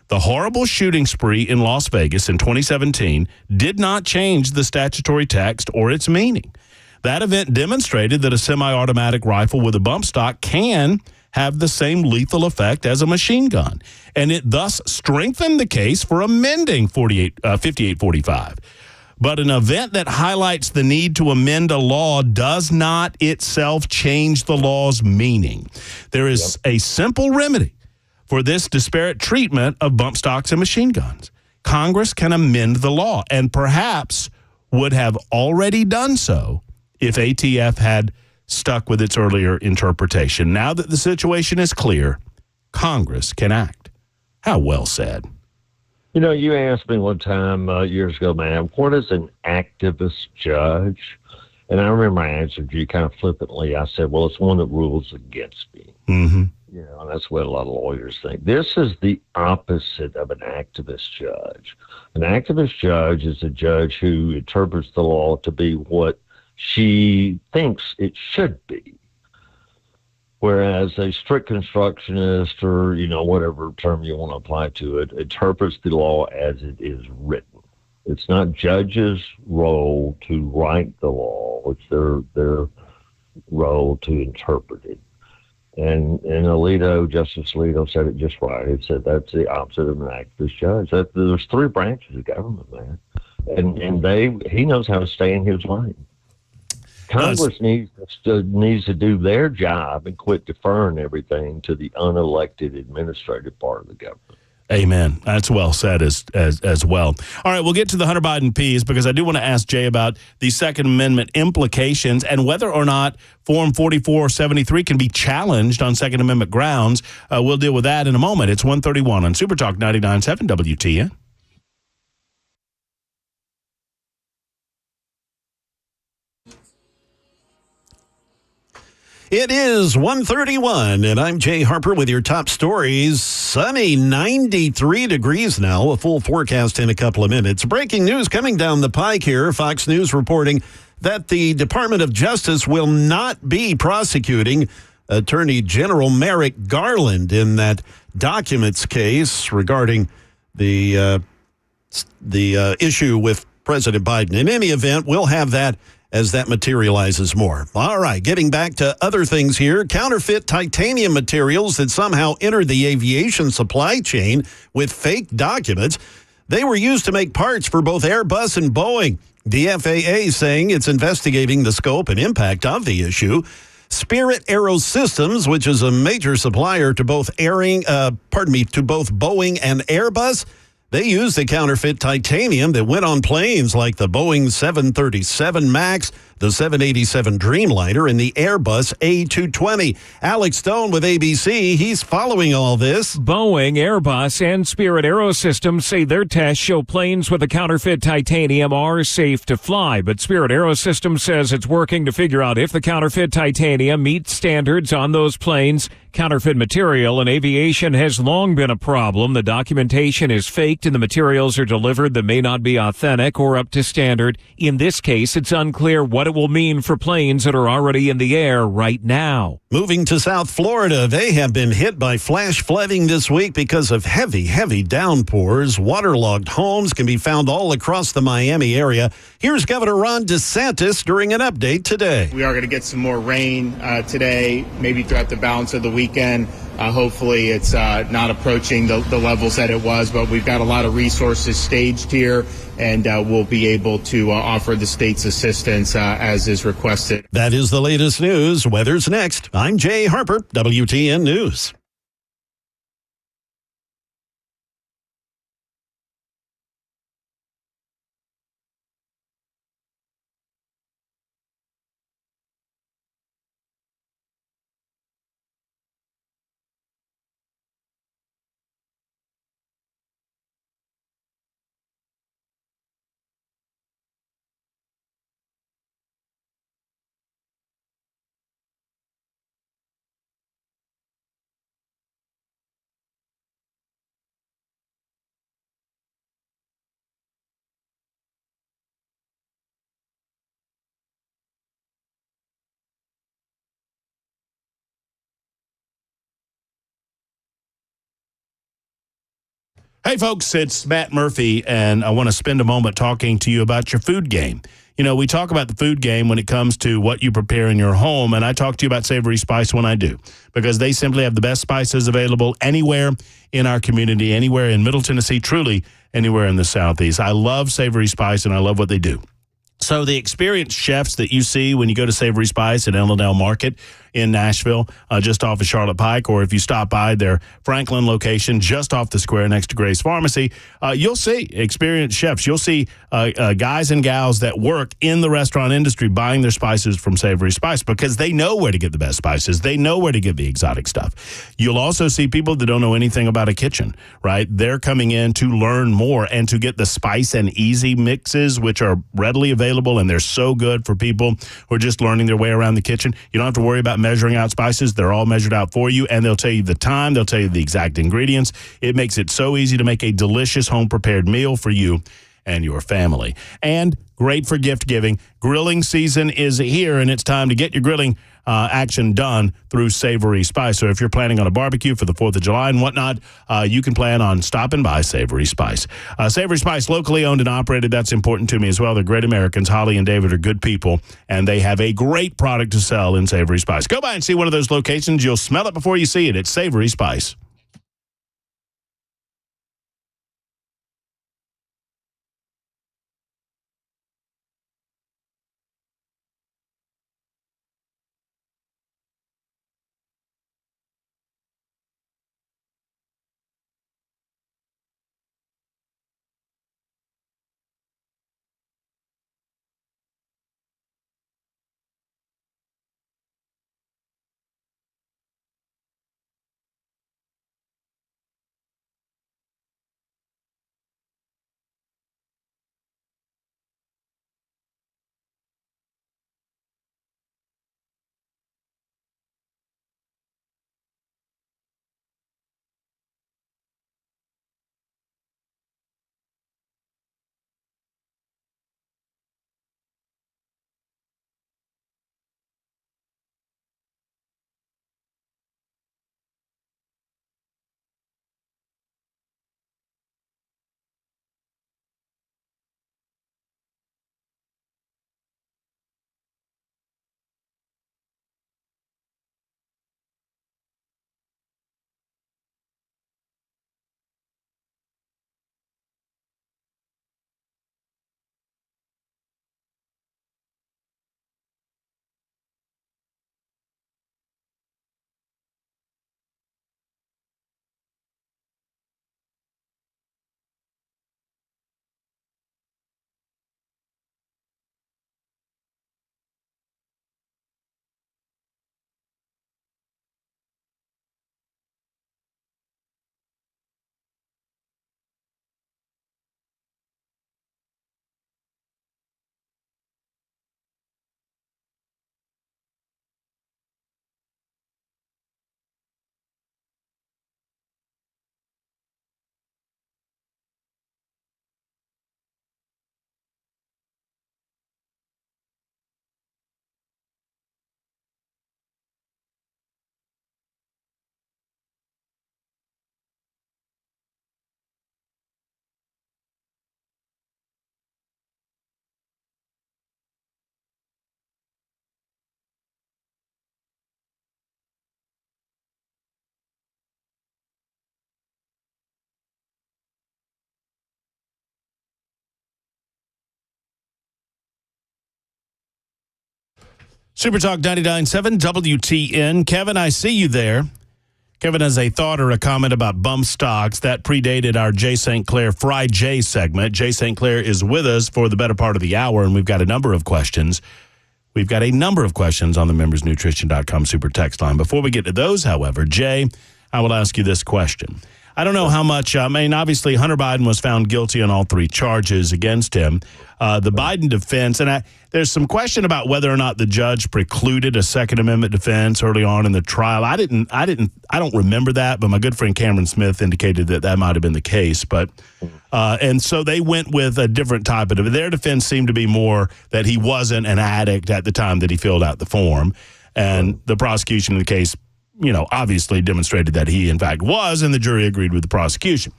The horrible shooting spree in Las Vegas in 2017 did not change the statutory text or its meaning. That event demonstrated that a semi-automatic rifle with a bump stock can have the same lethal effect as a machine gun, and it thus strengthened the case for amending 5845. But an event that highlights the need to amend a law does not itself change the law's meaning. There is a simple remedy for this disparate treatment of bump stocks and machine guns. Congress can amend the law and perhaps would have already done so if ATF had stuck with its earlier interpretation. Now that the situation is clear, Congress can act. How well said. You know, you asked me one time years ago, man, what is an activist judge? And I remember I answered you kind of flippantly. I said, well, it's one that rules against me. Mm-hmm. You know, and that's what a lot of lawyers think. This is the opposite of an activist judge. An activist judge is a judge who interprets the law to be what she thinks it should be. Whereas a strict constructionist, or, you know, whatever term you want to apply to it, interprets the law as it is written. It's not judges' role to write the law. It's their role to interpret it. And Justice Alito said it just right. He said that's the opposite of an activist judge. There's three branches of government, man. And he knows how to stay in his lane. Congress needs to do their job and quit deferring everything to the unelected administrative part of the government. Amen. That's well said as well. All right, we'll get to the Hunter Biden piece because I do want to ask Jay about the Second Amendment implications and whether or not Form 4473 can be challenged on Second Amendment grounds. We'll deal with that in a moment. It's 1:31 on Super Talk 99.7 WTN. It is 1:31, and I'm Jay Harper with your top stories. Sunny, 93 degrees now, a full forecast in a couple of minutes. Breaking news coming down the pike here. Fox News reporting that the Department of Justice will not be prosecuting Attorney General Merrick Garland in that documents case regarding the issue with President Biden. In any event, we'll have that as that materializes more. All right, getting back to other things here. Counterfeit titanium materials that somehow entered the aviation supply chain with fake documents. They were used to make parts for both Airbus and Boeing. The FAA saying it's investigating the scope and impact of the issue. Spirit Aerosystems, which is a major supplier to both Boeing and Airbus, they used the counterfeit titanium that went on planes like the Boeing 737 MAX, the 787 Dreamliner, and the Airbus A220. Alex Stone with ABC, he's following all this. Boeing, Airbus, and Spirit Aerosystems say their tests show planes with the counterfeit titanium are safe to fly, but Spirit Aerosystems says it's working to figure out if the counterfeit titanium meets standards on those planes. Counterfeit material in aviation has long been a problem. The documentation is faked and the materials are delivered that may not be authentic or up to standard. In this case, it's unclear what it will mean for planes that are already in the air right now. Moving to South Florida, they have been hit by flash flooding this week because of heavy downpours. Waterlogged homes can be found all across the Miami area. Here's Governor Ron DeSantis during an update today. We are going to get some more rain today, maybe throughout the balance of the weekend. Hopefully it's not approaching the levels that it was, but we've got a lot of resources staged here, and we'll be able to offer the state's assistance as is requested. That is the latest news. Weather's next. I'm Jay Harper, WTN News. Hey, folks, it's Matt Murphy, and I want to spend a moment talking to you about your food game. You know, we talk about the food game when it comes to what you prepare in your home, and I talk to you about Savory Spice when I do, because they simply have the best spices available anywhere in our community, anywhere in Middle Tennessee, truly anywhere in the Southeast. I love Savory Spice, and I love what they do. So the experienced chefs that you see when you go to Savory Spice at Ellendale Market in Nashville, just off of Charlotte Pike, or if you stop by their Franklin location just off the square next to Grace Pharmacy, you'll see experienced chefs. You'll see guys and gals that work in the restaurant industry buying their spices from Savory Spice because they know where to get the best spices. They know where to get the exotic stuff. You'll also see people that don't know anything about a kitchen, right? They're coming in to learn more and to get the spice and easy mixes, which are readily available, and they're so good for people who are just learning their way around the kitchen. You don't have to worry about measuring out spices. They're all measured out for you, and they'll tell you the time. They'll tell you the exact ingredients. It makes it so easy to make a delicious home-prepared meal for you and your family. And great for gift giving. Grilling season is here, and it's time to get your grilling action done through Savory Spice. So if you're planning on a barbecue for the 4th of July and whatnot, you can plan on stopping by Savory Spice. Savory Spice, locally owned and operated. That's important to me as well. They're great Americans. Holly and David are good people, and they have a great product to sell in Savory Spice. Go by and see one of those locations. You'll smell it before you see it. It's Savory Spice. Super Talk 99.7 WTN. Kevin, I see you there. Kevin has a thought or a comment about bump stocks. That predated our Jay St. Clair Fry J segment. Jay St. Clair is with us for the better part of the hour, and we've got a number of questions. We've got a number of questions on the membersnutrition.com super text line. Before we get to those, however, Jay, I will ask you this question. I don't know how much, obviously Hunter Biden was found guilty on all three charges against him. The Biden defense, and there's some question about whether or not the judge precluded a Second Amendment defense early on in the trial. I don't remember that, but my good friend Cameron Smith indicated that might have been the case. But and so they went with a different type of their defense seemed to be more that he wasn't an addict at the time that he filled out the form, and the prosecution in the case, obviously demonstrated that he in fact was, and the jury agreed with the prosecution.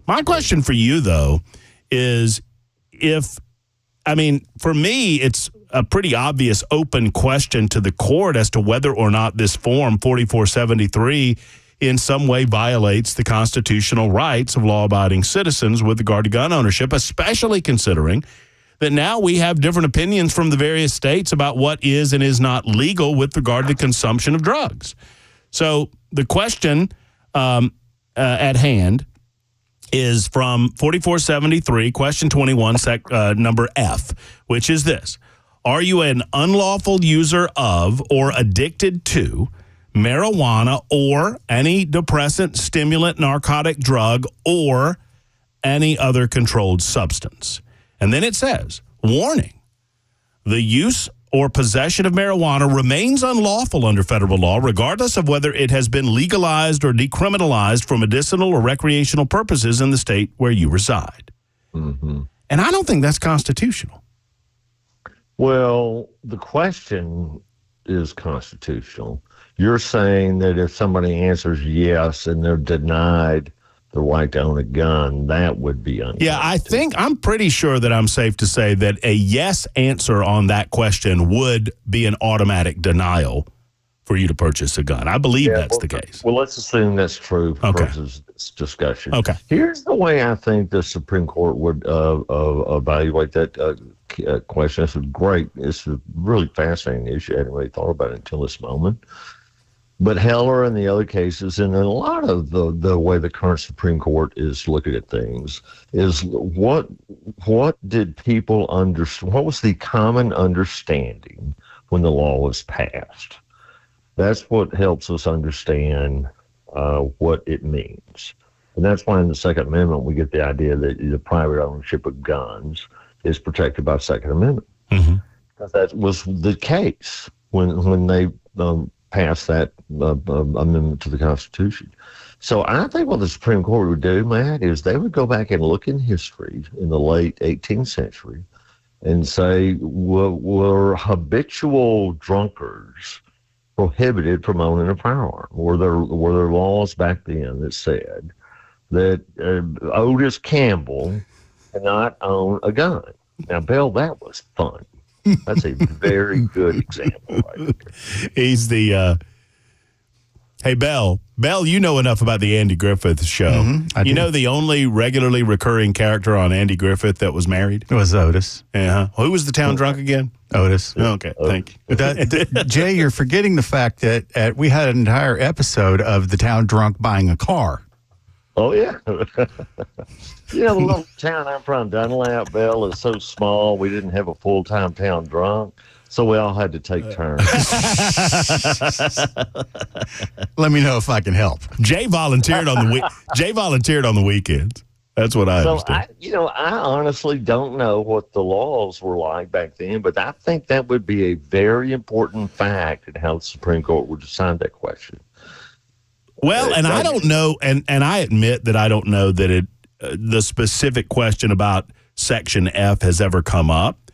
My question for you though is for me, it's a pretty obvious open question to the court as to whether or not this form 4473 in some way violates the constitutional rights of law-abiding citizens with regard to gun ownership, especially considering that now we have different opinions from the various states about what is and is not legal with regard to consumption of drugs. So the question at hand is from 4473, question 21, number F, which is this. Are you an unlawful user of or addicted to marijuana or any depressant, stimulant, narcotic drug, or any other controlled substance? And then it says, warning, the use or possession of marijuana remains unlawful under federal law, regardless of whether it has been legalized or decriminalized for medicinal or recreational purposes in the state where you reside. Mm-hmm. And I don't think that's constitutional. Well, the question is constitutional. You're saying that if somebody answers yes and they're denied the right to own a gun, that would be unconstitutional. Yeah, I'm pretty sure that I'm safe to say that a yes answer on that question would be an automatic denial for you to purchase a gun. I believe that's the case. Well, let's assume that's true for purposes of this discussion. Okay. Here's the way I think the Supreme Court would evaluate that question. It's great. It's a really fascinating issue. I hadn't really thought about it until this moment. But Heller and the other cases, and a lot of the way the current Supreme Court is looking at things, is what did people understand? What was the common understanding when the law was passed? That's what helps us understand what it means. And that's why in the Second Amendment we get the idea that the private ownership of guns is protected by the Second Amendment. Mm-hmm. Because that was the case when they passed that amendment to the Constitution. So I think what the Supreme Court would do, Matt, is they would go back and look in history in the late 18th century and say, were habitual drunkards prohibited from owning a firearm? Were there laws back then that said that Otis Campbell cannot own a gun? Now, Bill, that was fun. That's a very good example right there. He's the hey, Bell, you know enough about the Andy Griffith show. Mm-hmm, you know the only regularly recurring character on Andy Griffith that was married? It was Otis. Yeah. Who was the town drunk again? Otis. Okay, thank you. Jay, you're forgetting the fact that we had an entire episode of the town drunk buying a car. Oh, yeah. The little town I'm from, Dunlap, Bell, is so small, we didn't have a full-time town drunk, so we all had to take turns. Let me know if I can help. Jay volunteered on the weekends. That's what I understand. I honestly don't know what the laws were like back then, but I think that would be a very important fact in how the Supreme Court would decide that question. Well, and I don't know, and I admit that I don't know that the specific question about Section F has ever come up,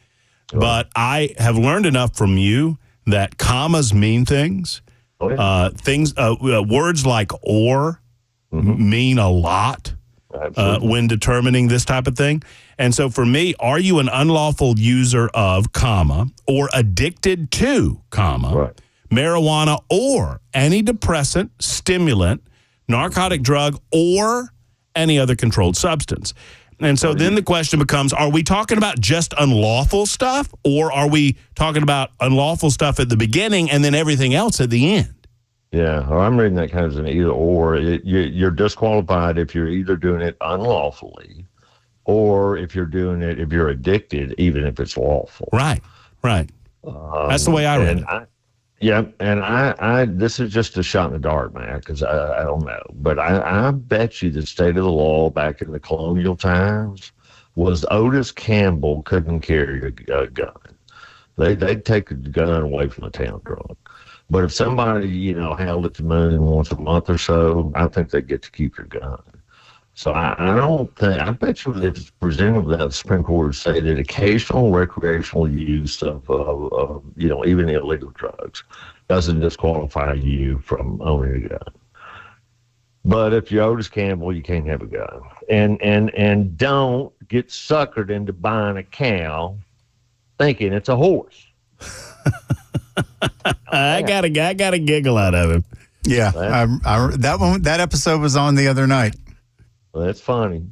but I have learned enough from you that commas mean things. Words like or mean a lot when determining this type of thing. And so for me, are you an unlawful user of, comma, or addicted to, comma, marijuana or any depressant, stimulant, narcotic drug, or any other controlled substance? And so then the question becomes, are we talking about just unlawful stuff, or are we talking about unlawful stuff at the beginning and then everything else at the end? Yeah, or I'm reading that kind of as an either or. You're disqualified if you're either doing it unlawfully or if you're doing it, if you're addicted, even if it's lawful. Right. That's the way I read it. I this is just a shot in the dark, man, because I don't know. But I bet you the state of the law back in the colonial times was Otis Campbell couldn't carry a gun. They'd take a gun away from the town drunk. But if somebody, held it to moon once a month or so, I think they get to keep your gun. So I bet you it's presumably that the Supreme Court would say that occasional recreational use of even illegal drugs doesn't disqualify you from owning a gun. But if you're Otis Campbell, you can't have a gun. And don't get suckered into buying a cow thinking it's a horse. I got a giggle out of him. Yeah, that episode was on the other night. Well, that's funny.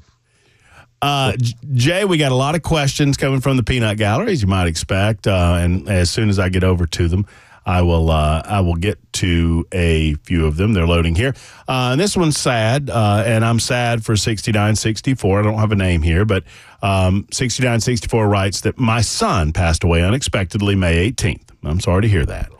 Jay, we got a lot of questions coming from the peanut gallery, as you might expect. And as soon as I get over to them, I will get to a few of them. They're loading here. And this one's sad, and I'm sad for 6964. I don't have a name here, but 6964 writes that my son passed away unexpectedly May 18th. I'm sorry to hear that.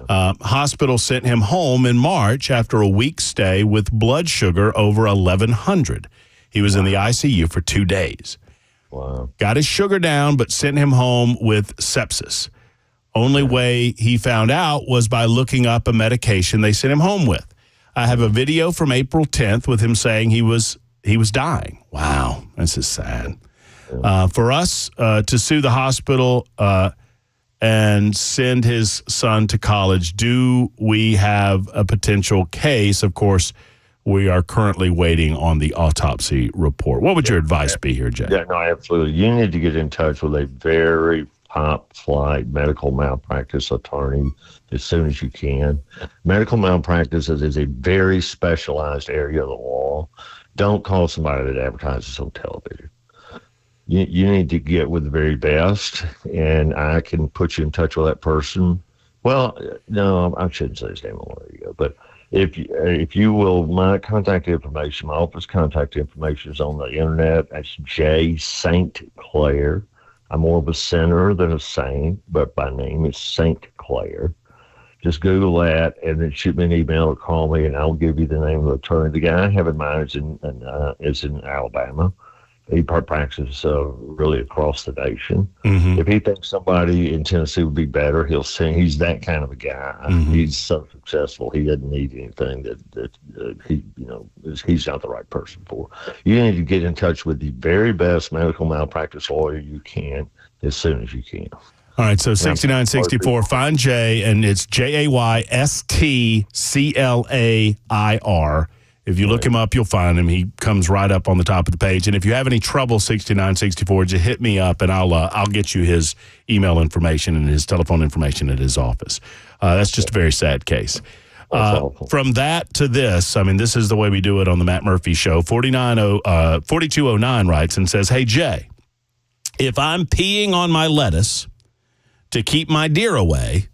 Hospital sent him home in March after a week's stay with blood sugar over 1,100. He was in the ICU for 2 days. Wow. Got his sugar down, but sent him home with sepsis. Only way he found out was by looking up a medication they sent him home with. I have a video from April 10th with him saying he was dying. Wow, this is sad. For us to sue the hospital and send his son to college, do we have a potential case? Of course, we are currently waiting on the autopsy report. What would your advice be here, Jay? Yeah, no, absolutely. You need to get in touch with a very top-flight medical malpractice attorney as soon as you can. Medical malpractice is a very specialized area of the law. Don't call somebody that advertises on television. You need to get with the very best, and I can put you in touch with that person. Well, no, I shouldn't say his name. I'll let you go. But if you will, my contact information, my office contact information is on the internet. That's J. St. Clair. I'm more of a sinner than a saint, but by name is St. Clair. Just Google that and then shoot me an email or call me, and I'll give you the name of the attorney. The guy I have in mind is in Alabama. He practices really across the nation. Mm-hmm. If he thinks somebody in Tennessee would be better, he'll send. He's that kind of a guy. Mm-hmm. He's so successful. He doesn't need anything that he's not the right person for. You need to get in touch with the very best medical malpractice lawyer you can as soon as you can. All right, so 6964, find Jay, and it's JAYSTCLAIR. If you look him up, you'll find him. He comes right up on the top of the page. And if you have any trouble, 6964, just hit me up, and I'll get you his email information and his telephone information at his office. That's just a very sad case. From that to this, this is the way we do it on the Matt Murphy Show. 4209 writes and says, "Hey, Jay, if I'm peeing on my lettuce to keep my deer away,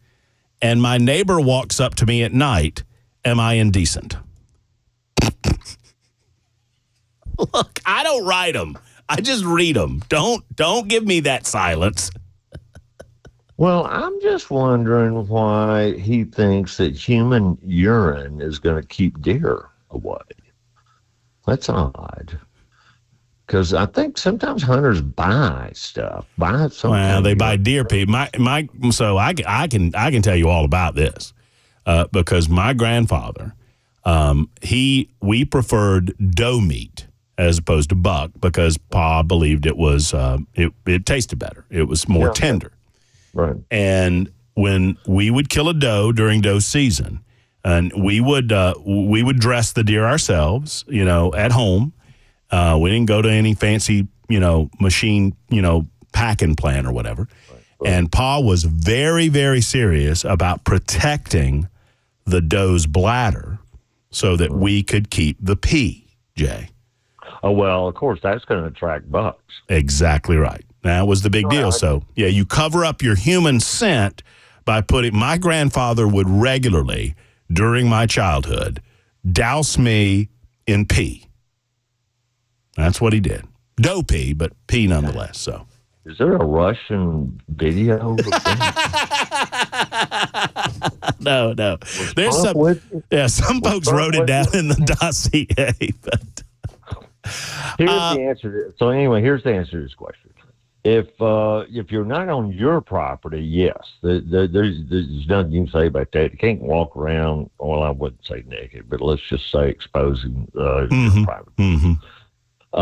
and my neighbor walks up to me at night, am I indecent?" Look, I don't write them. I just read them. Don't give me that silence. Well, I'm just wondering why he thinks that human urine is going to keep deer away. That's odd. Because I think sometimes hunters buy stuff. They buy deer pee. So I can tell you all about this because my grandfather, we preferred doe meat as opposed to buck because Pa believed it was it tasted better. It was more tender. Right. And when we would kill a doe during doe season, and we would dress the deer ourselves, at home. We didn't go to any fancy, machine, packing plant or whatever. Right. And Pa was very, very serious about protecting the doe's bladder so that we could keep the pee, Jay. Oh, well, of course, that's going to attract bucks. Exactly right. That was the big deal. So, yeah, you cover up your human scent by putting... My grandfather would regularly, during my childhood, douse me in pee. That's what he did. Doe pee, but pee nonetheless. So, is there a Russian video? No. There's some folks wrote it down in the dossier. But here's the answer. So anyway, here's the answer to this question. If you're not on your property, yes, there's nothing you can say about that. You can't walk around. Well, I wouldn't say naked, but let's just say exposing your private. Mm-hmm.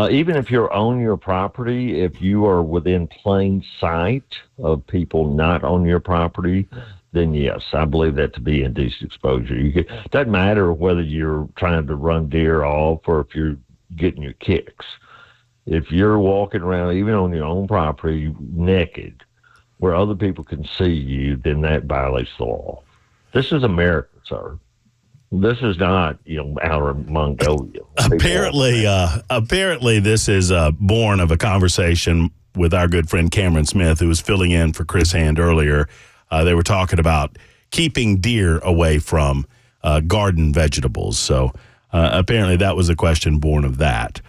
Even if you're on your property, if you are within plain sight of people not on your property, then yes, I believe that to be indecent exposure. Doesn't matter whether you're trying to run deer off or if you're getting your kicks. If you're walking around, even on your own property, naked, where other people can see you, then that violates the law. This is America, sir. This is not, outer Mongolia. Apparently, this is born of a conversation with our good friend Cameron Smith, who was filling in for Chris Hand earlier. They were talking about keeping deer away from garden vegetables. So apparently that was a question born of that.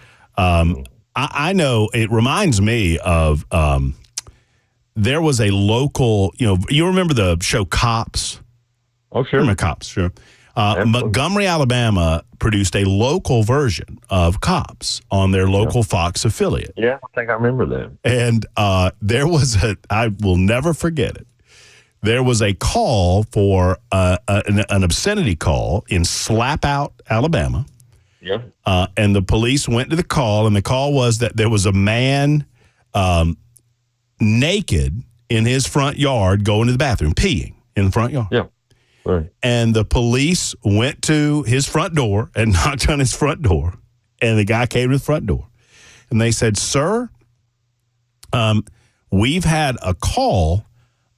I know it reminds me of there was a local, you remember the show Cops? Oh, sure. Remember Cops, sure. Montgomery, Alabama produced a local version of Cops on their local Fox affiliate. Yeah, I think I remember that. And there was I will never forget it. There was a call for an obscenity call in Slapout, Alabama. Yeah. And the police went to the call, and the call was that there was a man naked in his front yard going to the bathroom, peeing in the front yard. Yeah. Right. And the police went to his front door and knocked on his front door. And the guy came to the front door. And they said, "Sir, we've had a call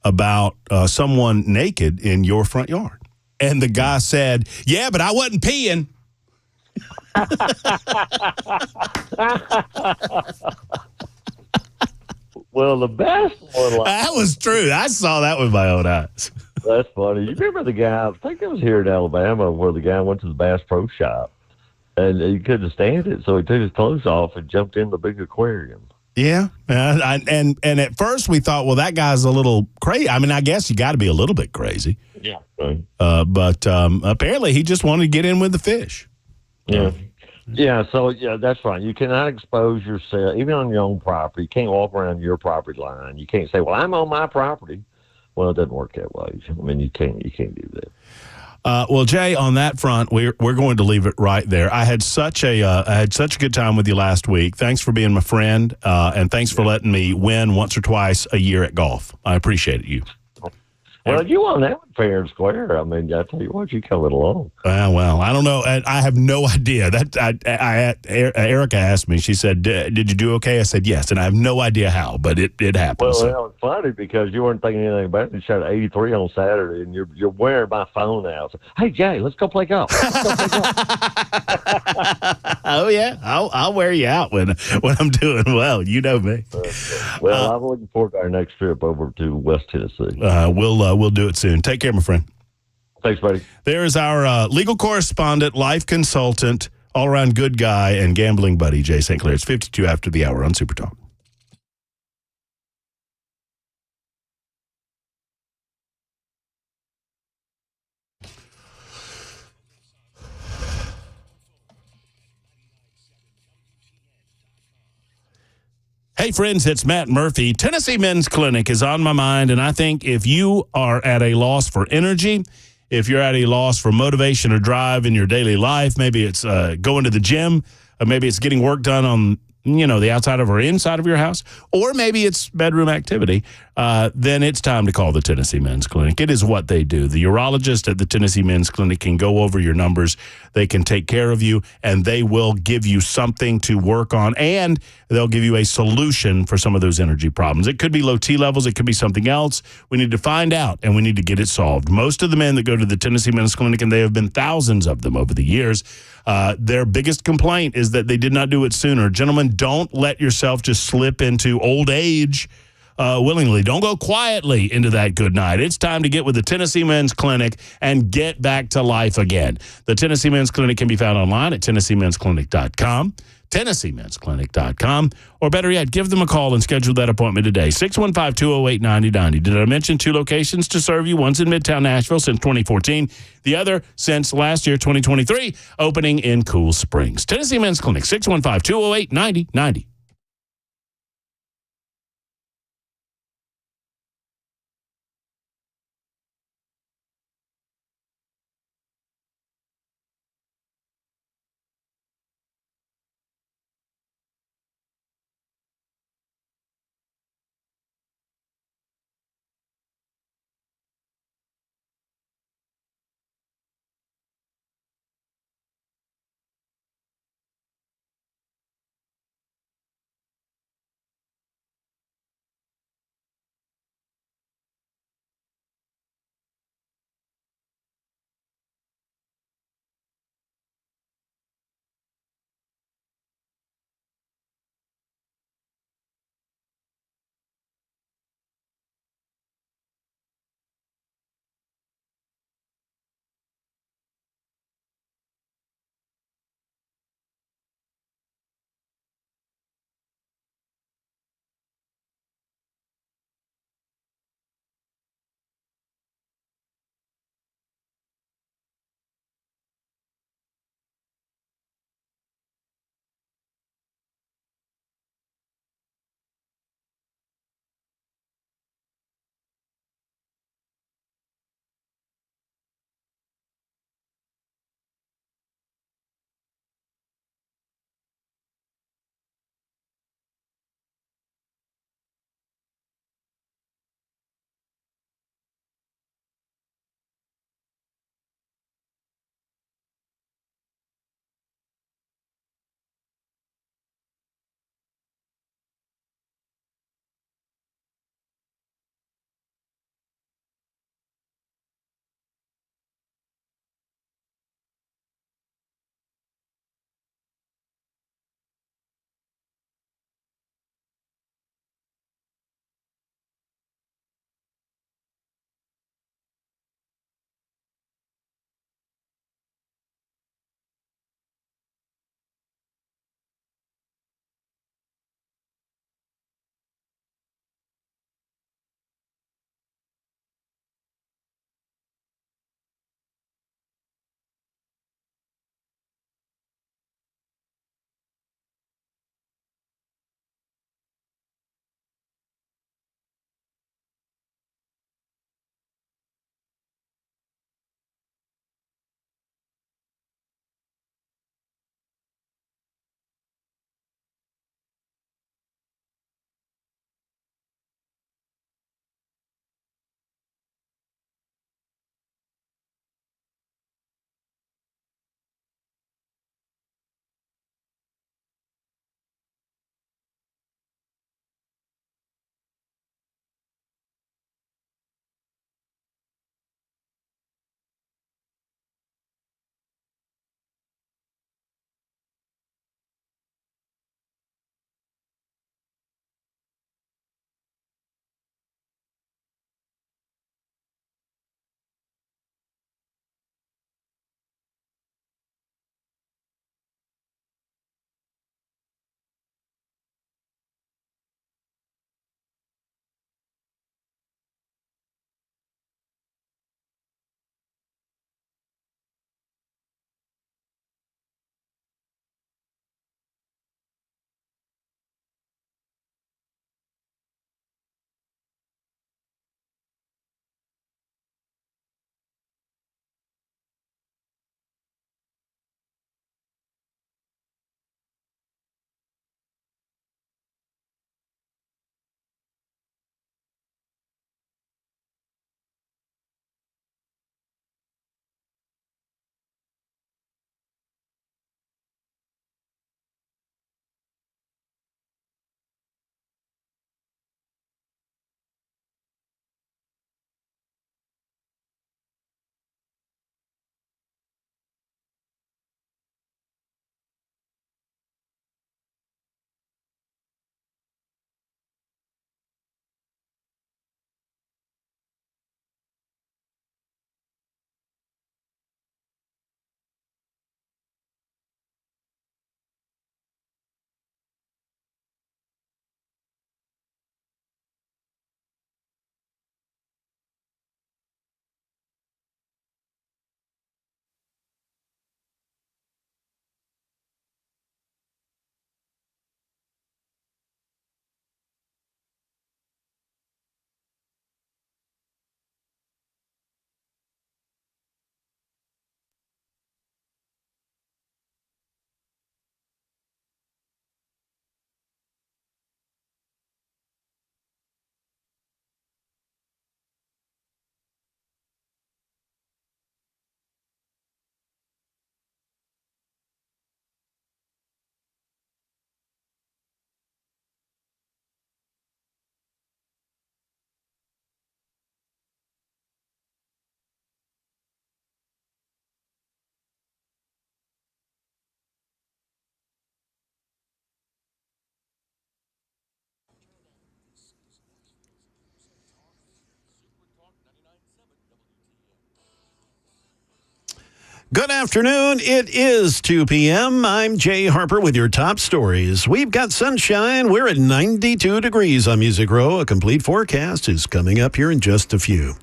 about someone naked in your front yard." And the guy said, "Yeah, but I wasn't peeing." Well, the best one. That was true. I saw that with my own eyes. That's funny. You remember the guy, I think it was here in Alabama, where the guy went to the Bass Pro Shop and he couldn't stand it, so he took his clothes off and jumped in the big aquarium. Yeah. And at first we thought, well, that guy's a little crazy. I mean, I guess you got to be a little bit crazy. Yeah. Right. But apparently he just wanted to get in with the fish. Yeah. Yeah, so that's right. You cannot expose yourself, even on your own property. You can't walk around your property line. You can't say, "Well, I'm on my property." Well, it doesn't work that way. I mean, you can't do that. Well, Jay, on that front, we're going to leave it right there. I had such a good time with you last week. Thanks for being my friend, and thanks for letting me win once or twice a year at golf. I appreciate it, you. Well, you won that one fair and square. I mean, I tell you what, you coming along. Well, I don't know. I have no idea. Erica asked me. She said, "Did you do okay?" I said, "Yes," and I have no idea how, but it happened. Well, that was funny because you weren't thinking anything about it. You shot 83 on Saturday, and you're wearing my phone out. So, "Hey, Jay, let's go play golf." Oh yeah, I'll wear you out when I'm doing well. You know me. Well, I'm looking forward to our next trip over to West Tennessee. We'll do it soon. Take care, my friend. Thanks, buddy. There's our legal correspondent, life consultant, all-around good guy, and gambling buddy, Jay St. Clair. It's 52 after the hour on Super Talk. Hey, friends, it's Matt Murphy. Tennessee Men's Clinic is on my mind, and I think if you are at a loss for energy, if you're at a loss for motivation or drive in your daily life, maybe it's going to the gym, or maybe it's getting work done on the outside of or inside of your house, or maybe it's bedroom activity, then it's time to call the Tennessee Men's Clinic. It is what they do. The urologist at the Tennessee Men's Clinic can go over your numbers. They can take care of you, and they will give you something to work on, and they'll give you a solution for some of those energy problems. It could be low T levels. It could be something else. We need to find out, and we need to get it solved. Most of the men that go to the Tennessee Men's Clinic, and they have been thousands of them over the years, their biggest complaint is that they did not do it sooner. Gentlemen, don't let yourself just slip into old age willingly. Don't go quietly into that good night. It's time to get with the Tennessee Men's Clinic and get back to life again. The Tennessee Men's Clinic can be found online at TennesseeMen'sClinic.com, TennesseeMen'sClinic.com, or better yet, give them a call and schedule that appointment today, 615-208-9090. Did I mention 2 locations to serve you? One's in Midtown Nashville since 2014, the other since last year, 2023, opening in Cool Springs. Tennessee Men's Clinic, 615-208-9090. Good afternoon. It is 2 p.m. I'm Jay Harper with your top stories. We've got sunshine. We're at 92 degrees on Music Row. A complete forecast is coming up here in just a few.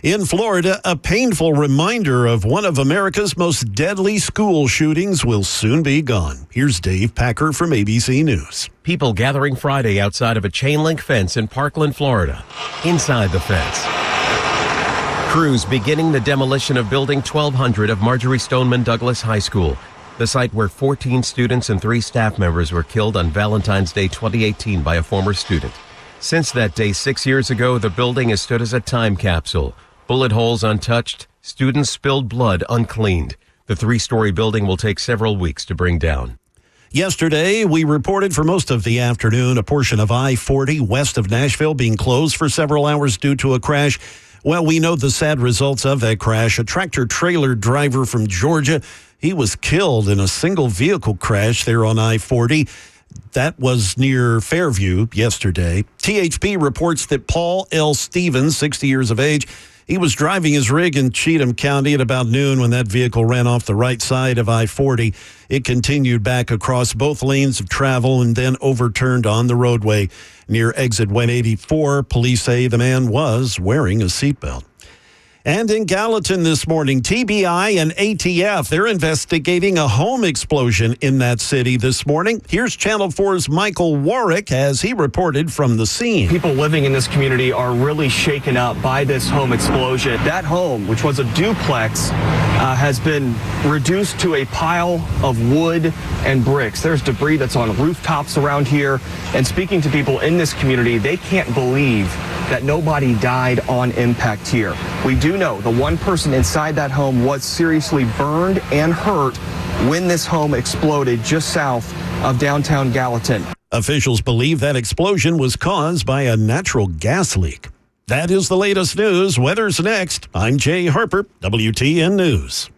In Florida, a painful reminder of one of America's most deadly school shootings will soon be gone. Here's Dave Packer from ABC News. People gathering Friday outside of a chain-link fence in Parkland, Florida. Inside the fence, crews beginning the demolition of Building 1200 of Marjorie Stoneman Douglas High School, the site where 14 students and 3 staff members were killed on Valentine's Day 2018 by a former student. Since that day 6 years ago, the building has stood as a time capsule. Bullet holes untouched, students spilled blood uncleaned. The 3-story building will take several weeks to bring down. Yesterday, we reported for most of the afternoon a portion of I-40 west of Nashville being closed for several hours due to a crash. Well, we know the sad results of that crash. A tractor-trailer driver from Georgia, he was killed in a single vehicle crash there on I-40. That was near Fairview yesterday. THP reports that Paul L. Stevens, 60 years of age, he was driving his rig in Cheatham County at about noon when that vehicle ran off the right side of I-40. It continued back across both lanes of travel and then overturned on the roadway near exit 184. Police say the man was wearing a seatbelt. And in Gallatin this morning, TBI and ATF, they're investigating a home explosion in that city this morning. Here's Channel 4's Michael Warwick as he reported from the scene. People living in this community are really shaken up by this home explosion. That home, which was a duplex, has been reduced to a pile of wood and bricks. There's debris that's on rooftops around here. And speaking to people in this community, they can't believe that nobody died on impact here. We do know the one person inside that home was seriously burned and hurt when this home exploded just south of downtown Gallatin. Officials believe that explosion was caused by a natural gas leak. That is the latest news. Weather's next. I'm Jay Harper, WTN News.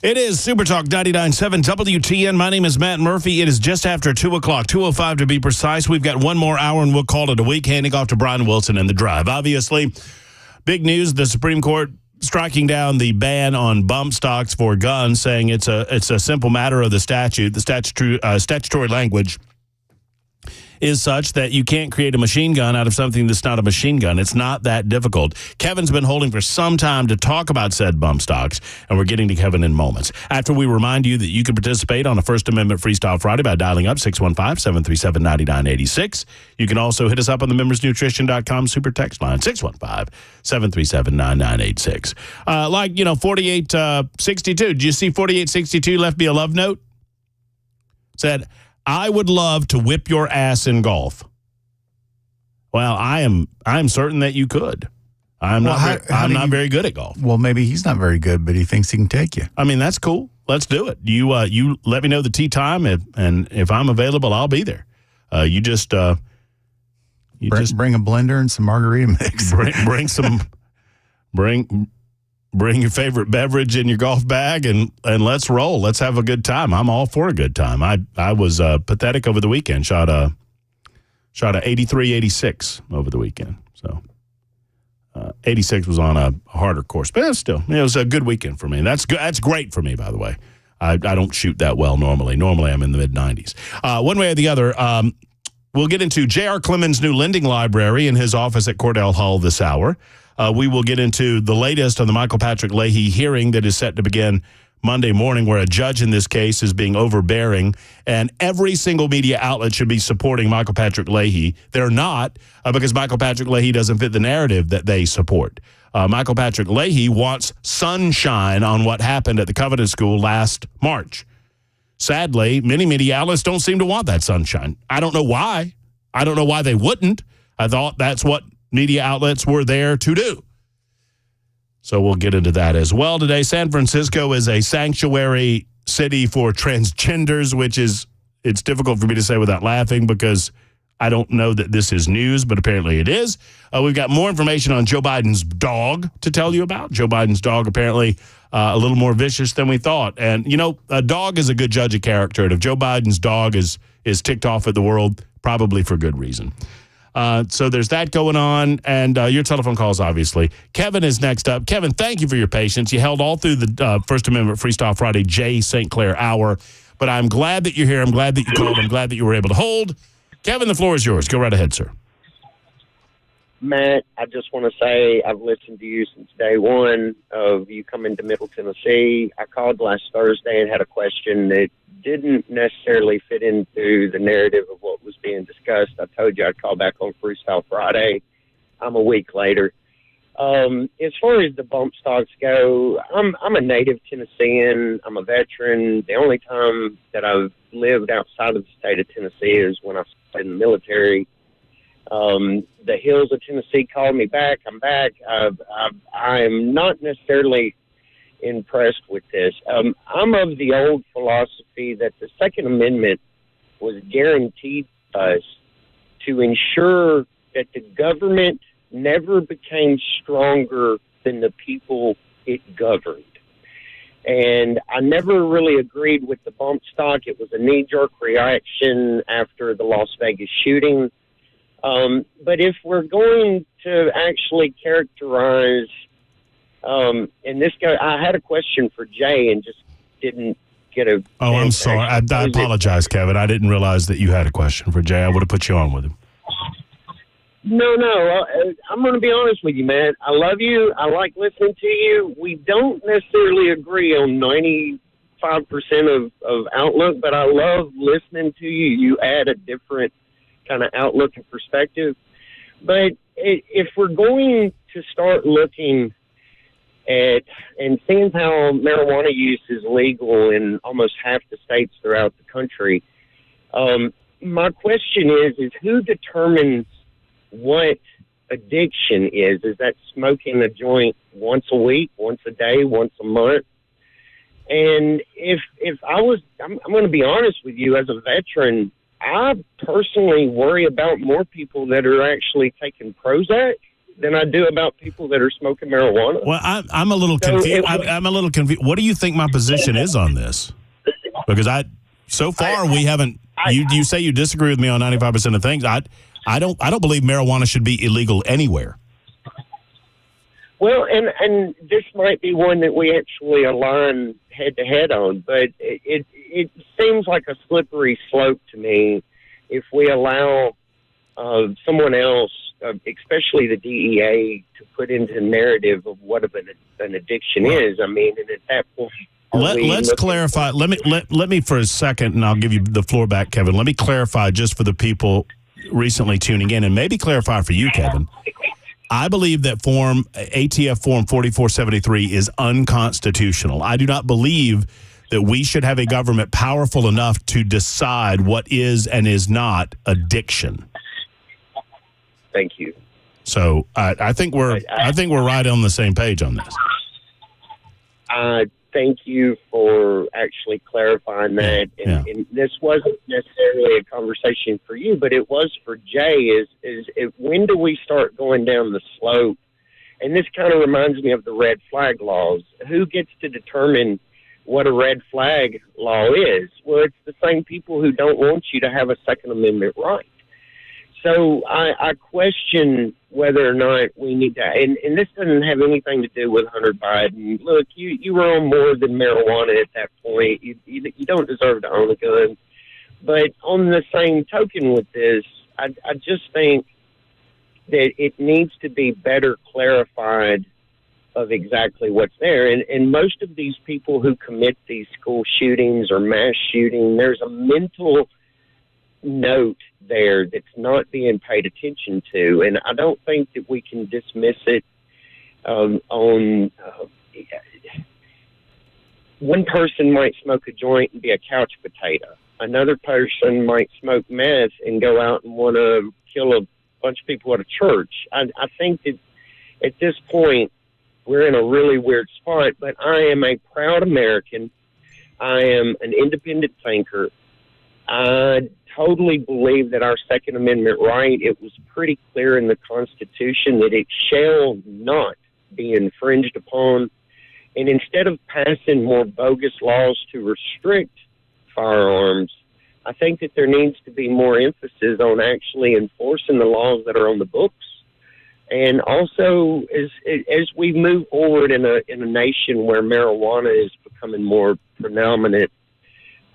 It is Super Talk 99.7 WTN. My name is Matt Murphy. It is just after 2 o'clock, 2:05 to be precise. We've got one more hour, and we'll call it a week, handing off to Brian Wilson and The Drive. Obviously, big news, the Supreme Court striking down the ban on bump stocks for guns, saying it's a simple matter of the statute. The statutory language is such that you can't create a machine gun out of something that's not a machine gun. It's not that difficult. Kevin's been holding for some time to talk about said bump stocks, and we're getting to Kevin in moments. After we remind you that you can participate on a First Amendment Freestyle Friday by dialing up 615-737-9986. You can also hit us up on the membersnutrition.com super text line, 615-737-9986. 4862. Did you see 4862 left me a love note? Said, I would love to whip your ass in golf. Well, I'm certain that you could. I'm not very good at golf. Well, maybe he's not very good, but he thinks he can take you. I mean, that's cool. Let's do it. You let me know the tee time, and if I'm available, I'll be there. You just bring a blender and some margarita mix. Bring your favorite beverage in your golf bag and let's roll. Let's have a good time. I'm all for a good time. I was pathetic over the weekend. Shot a 83-86 over the weekend. So 86 was on a harder course, but still, it was a good weekend for me. That's good. That's great for me, by the way. I don't shoot that well normally. Normally, I'm in the mid-90s. One way or the other, we'll get into J.R. Clemens' new lending library in his office at Cordell Hall this hour. We will get into the latest on the Michael Patrick Leahy hearing that is set to begin Monday morning, where a judge in this case is being overbearing, and every single media outlet should be supporting Michael Patrick Leahy. They're not, because Michael Patrick Leahy doesn't fit the narrative that they support. Michael Patrick Leahy wants sunshine on what happened at the Covenant School last March. Sadly, many media outlets don't seem to want that sunshine. I don't know why. I don't know why they wouldn't. I thought that's what media outlets were there to do. So we'll get into that as well today. San Francisco is a sanctuary city for transgenders, which is, it's difficult for me to say without laughing because I don't know that this is news, but apparently it is. We've got more information on Joe Biden's dog to tell you about. Joe Biden's dog apparently a little more vicious than we thought. And, a dog is a good judge of character. And if Joe Biden's dog is ticked off at the world, probably for good reason. So there's that going on, and your telephone calls, obviously. Kevin is next up. Kevin, thank you for your patience. You held all through the First Amendment Freestyle Friday Jay St. Clair hour, but I'm glad that you're here. I'm glad that you called. I'm glad that you were able to hold. Kevin, the floor is yours. Go right ahead, sir. Matt, I just want to say I've listened to you since day one of you coming to Middle Tennessee. I called last Thursday and had a question that didn't necessarily fit into the narrative of what was being discussed. I told you I'd call back on Freestyle Friday. I'm a week later. As far as the bump stocks go, I'm a native Tennessean. I'm a veteran. The only time that I've lived outside of the state of Tennessee is when I was in the military. The hills of Tennessee called me back. I'm back. I'm not necessarily impressed with this. I'm of the old philosophy that the Second Amendment was guaranteed us to ensure that the government never became stronger than the people it governed. And I never really agreed with the bump stock. It was a knee-jerk reaction after the Las Vegas shooting. But if we're going to actually characterize, and this guy, I had a question for Jay and just didn't get a. Oh, I'm sorry. I apologize, Kevin. I didn't realize that you had a question for Jay. I would have put you on with him. No. I'm going to be honest with you, man. I love you. I like listening to you. We don't necessarily agree on 95% of outlook, but I love listening to you. You add a different kind of outlook and perspective. But if we're going to start looking at and seeing how marijuana use is legal in almost half the states throughout the country, my question is who determines what addiction is? Is that smoking a joint once a week, once a day, once a month? And if I was, I'm going to be honest with you, as a veteran, I personally worry about more people that are actually taking Prozac than I do about people that are smoking marijuana. Well, I'm a little confused. I'm a little confused. What do you think my position is on this? Because so far we haven't. You say you disagree with me on 95% of things. I don't believe marijuana should be illegal anywhere. Well, and this might be one that we actually align head to head on, but it seems like a slippery slope to me if we allow someone else, especially the DEA, to put into the narrative of what an addiction is. I mean, and at that point, let's clarify. Let me for a second, and I'll give you the floor back, Kevin. Let me clarify just for the people recently tuning in, and maybe clarify for you, Kevin. I believe that ATF Form 4473 is unconstitutional. I do not believe that we should have a government powerful enough to decide what is and is not addiction. Thank you. So I think we're right on the same page on this. Thank you for actually clarifying that. And this wasn't necessarily a conversation for you, but it was for Jay. When do we start going down the slope? And this kind of reminds me of the red flag laws. Who gets to determine what a red flag law is? Well, it's the same people who don't want you to have a Second Amendment right. So I question whether or not we need to, and this doesn't have anything to do with Hunter Biden. Look, you were on more than marijuana at that point. You don't deserve to own a gun. But on the same token with this, I just think that it needs to be better clarified of exactly what's there. And most of these people who commit these school shootings or mass shooting, there's a mental note there that's not being paid attention to, and I don't think that we can dismiss it one person might smoke a joint and be a couch potato. Another person might smoke meth and go out and want to kill a bunch of people at a church. I think that at this point we're in a really weird spot, but I am a proud American. I am an independent thinker. I totally believe that our Second Amendment right, it was pretty clear in the Constitution that it shall not be infringed upon. And instead of passing more bogus laws to restrict firearms, I think that there needs to be more emphasis on actually enforcing the laws that are on the books. And also, as we move forward in a nation where marijuana is becoming more predominant,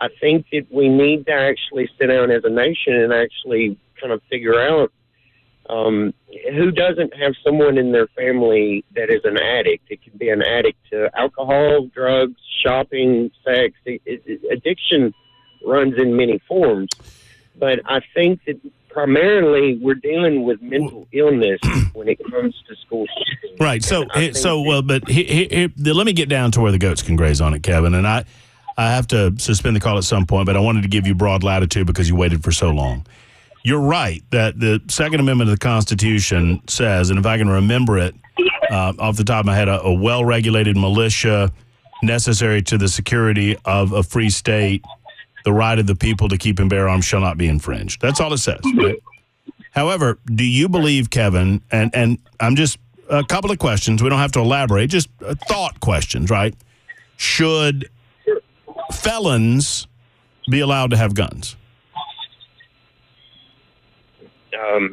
I think that we need to actually sit down as a nation and actually kind of figure out who doesn't have someone in their family that is an addict. It can be an addict to alcohol, drugs, shopping, sex. Addiction runs in many forms. But I think that primarily we're dealing with mental illness when it comes to school shootings. Right. Let me get down to where the goats can graze on it, Kevin. And I have to suspend the call at some point, but I wanted to give you broad latitude because you waited for so long. You're right that the Second Amendment of the Constitution says, and if I can remember it off the top of my head, a well-regulated militia necessary to the security of a free state, the right of the people to keep and bear arms shall not be infringed. That's all it says, right? However, do you believe, Kevin, and I'm just a couple of questions, we don't have to elaborate, just thought questions, right? Should felons be allowed to have guns?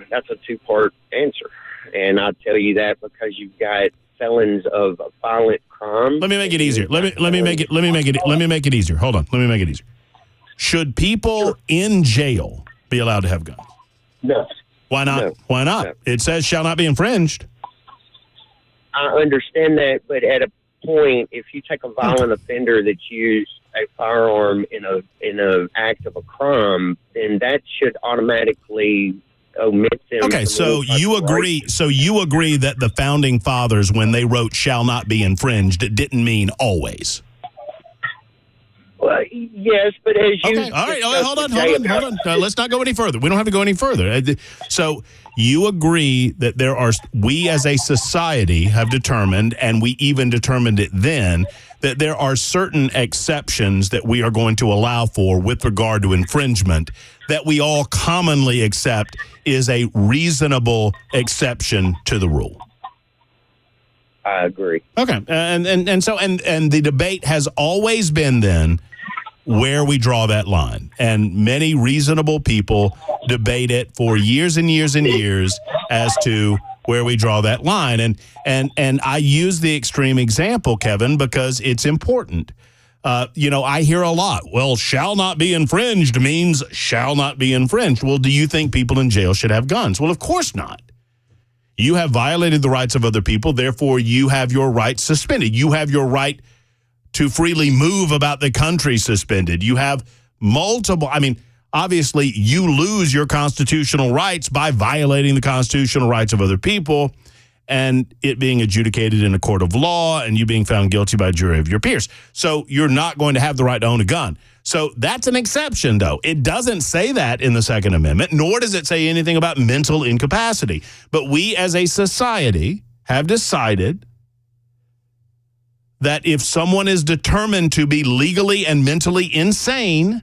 That's a two-part answer, and I'll tell you that because you've got felons of violent crime. Let me make it easier. Let me make it easier. Hold on. Let me make it easier. Should people in jail be allowed to have guns? No. Why not? No. Why not? No. It says shall not be infringed. I understand that, but at a point, if you take a violent offender that's used a firearm in a act of a crime, then that should automatically omit them. Okay, so you agree. So you agree that the founding fathers, when they wrote "shall not be infringed," it didn't mean always. Well, Yes, but as you... Okay, all right, hold on. Let's not go any further. We don't have to go any further. So you agree that we as a society have determined, and we even determined it then, that there are certain exceptions that we are going to allow for with regard to infringement that we all commonly accept is a reasonable exception to the rule. I agree. Okay, and so the debate has always been then where we draw that line, and many reasonable people debate it for years and years and years as to where we draw that line, and I use the extreme example, Kevin, because it's important. I hear a lot, well, shall not be infringed means shall not be infringed. Well, do you think people in jail should have guns? Well, of course not. You have violated the rights of other people, therefore you have your rights suspended. You have your right to freely move about the country suspended. You have multiple, obviously you lose your constitutional rights by violating the constitutional rights of other people and it being adjudicated in a court of law and you being found guilty by a jury of your peers. So you're not going to have the right to own a gun. So that's an exception, though. It doesn't say that in the Second Amendment, nor does it say anything about mental incapacity. But we as a society have decided that if someone is determined to be legally and mentally insane,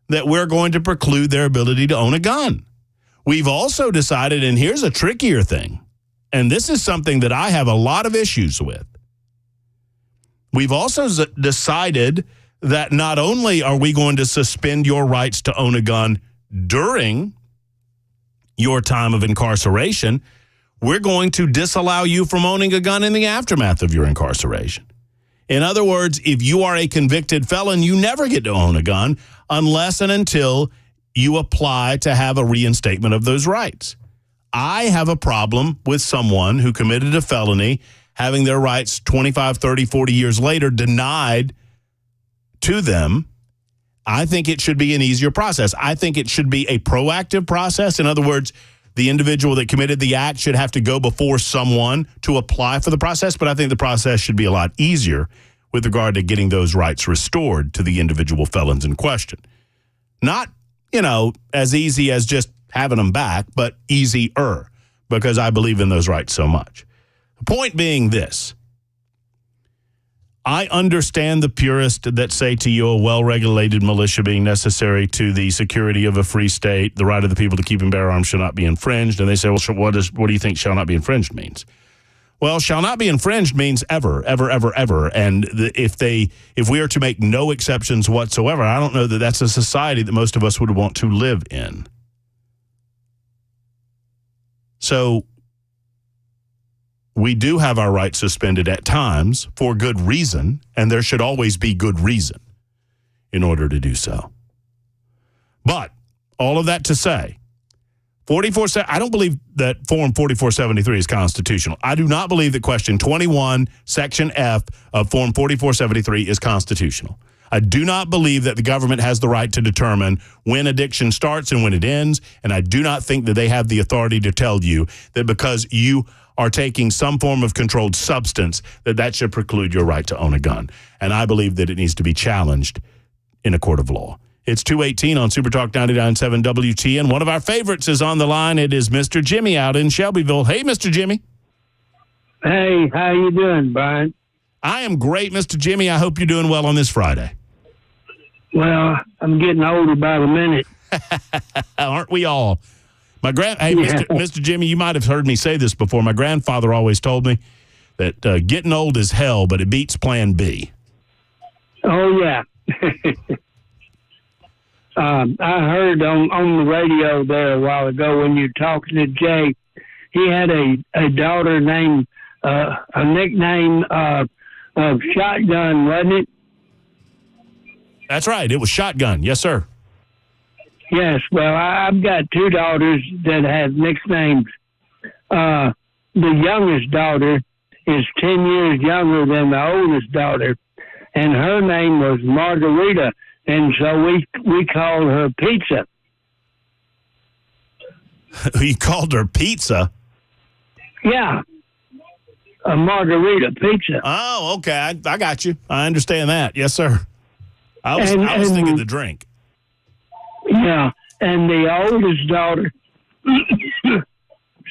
that we're going to preclude their ability to own a gun. We've also decided, and here's a trickier thing, and this is something that I have a lot of issues with. We've also decided that not only are we going to suspend your rights to own a gun during your time of incarceration, we're going to disallow you from owning a gun in the aftermath of your incarceration. In other words, if you are a convicted felon, you never get to own a gun unless and until you apply to have a reinstatement of those rights. I have a problem with someone who committed a felony having their rights 25, 30, 40 years later denied to them. I think it should be an easier process. I think it should be a proactive process. In other words, the individual that committed the act should have to go before someone to apply for the process, but I think the process should be a lot easier with regard to getting those rights restored to the individual felons in question. Not, as easy as just having them back, but easier, because I believe in those rights so much. The point being this: I understand the purists that say to you a well-regulated militia being necessary to the security of a free state, the right of the people to keep and bear arms shall not be infringed. And they say, well, what do you think shall not be infringed means? Well, shall not be infringed means ever, ever, ever, ever. And if we are to make no exceptions whatsoever, I don't know that that's a society that most of us would want to live in. So we do have our rights suspended at times for good reason, and there should always be good reason in order to do so. But all of that to say, I don't believe that Form 4473 is constitutional. I do not believe that Question 21, Section F of Form 4473 is constitutional. I do not believe that the government has the right to determine when addiction starts and when it ends, and I do not think that they have the authority to tell you that because you are taking some form of controlled substance, that should preclude your right to own a gun. And I believe that it needs to be challenged in a court of law. It's 2:18 on Super Talk 99.7 WTN. One of our favorites is on the line. It is Mr. Jimmy out in Shelbyville. Hey, Mr. Jimmy. Hey, how you doing, Brian? I am great, Mr. Jimmy. I hope you're doing well on this Friday. Well, I'm getting older by the minute. Aren't we all? Mr. Jimmy, you might have heard me say this before. My grandfather always told me that getting old is hell, but it beats Plan B. Oh, yeah. I heard on the radio there a while ago when you were talking to Jay, he had a daughter named, a nickname of Shotgun, wasn't it? That's right. It was Shotgun. Yes, sir. Yes. Well, I've got two daughters that have nicknames. The youngest daughter is 10 years younger than the oldest daughter, and her name was Margarita. And so we called her Pizza. You called her Pizza? Yeah. A Margarita Pizza. Oh, okay. I got you. I understand that. Yes, sir. I was thinking the drink. Yeah, and the oldest daughter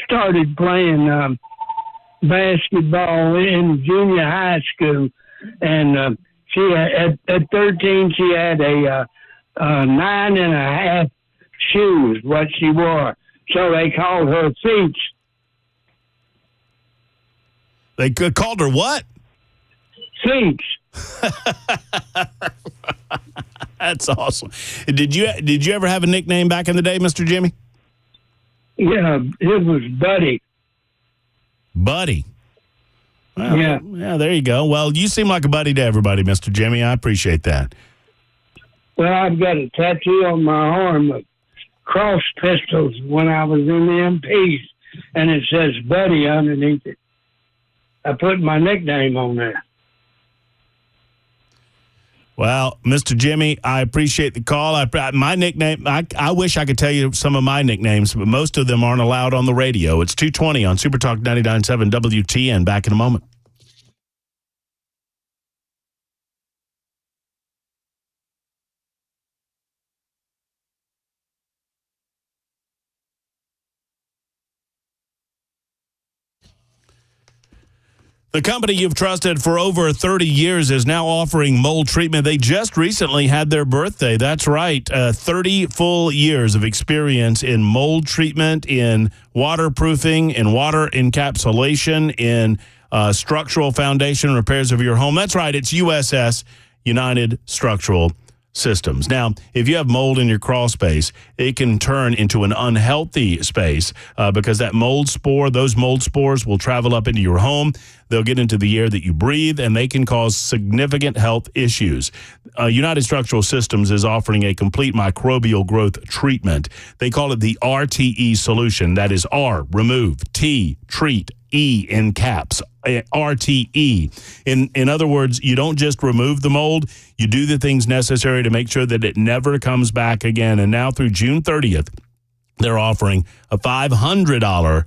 started playing basketball in junior high school, and she at 13 she had a 9.5 shoes what she wore, so they called her Feet. They called her what? Feet. That's awesome. Did you ever have a nickname back in the day, Mr. Jimmy? Yeah, it was Buddy. Buddy. Well, yeah, there you go. Well, you seem like a buddy to everybody, Mr. Jimmy. I appreciate that. Well, I've got a tattoo on my arm of cross pistols when I was in the MPs, and it says Buddy underneath it. I put my nickname on there. Well, Mr. Jimmy, I appreciate the call. My nickname, I wish I could tell you some of my nicknames, but most of them aren't allowed on the radio. It's 2:20 on Super Talk 99.7 WTN. Back in a moment. The company you've trusted for over 30 years is now offering mold treatment. They just recently had their birthday. That's right. 30 full years of experience in mold treatment, in waterproofing, in water encapsulation, in structural foundation repairs of your home. That's right. It's USS, United Structural Systems. Now, if you have mold in your crawl space, it can turn into an unhealthy space because those mold spores will travel up into your home. They'll get into the air that you breathe, and they can cause significant health issues. United Structural Systems is offering a complete microbial growth treatment. They call it the RTE solution. That is R, remove, T, treat, E in caps, RTE. In other words, you don't just remove the mold, you do the things necessary to make sure that it never comes back again. And now through June 30th, they're offering a $500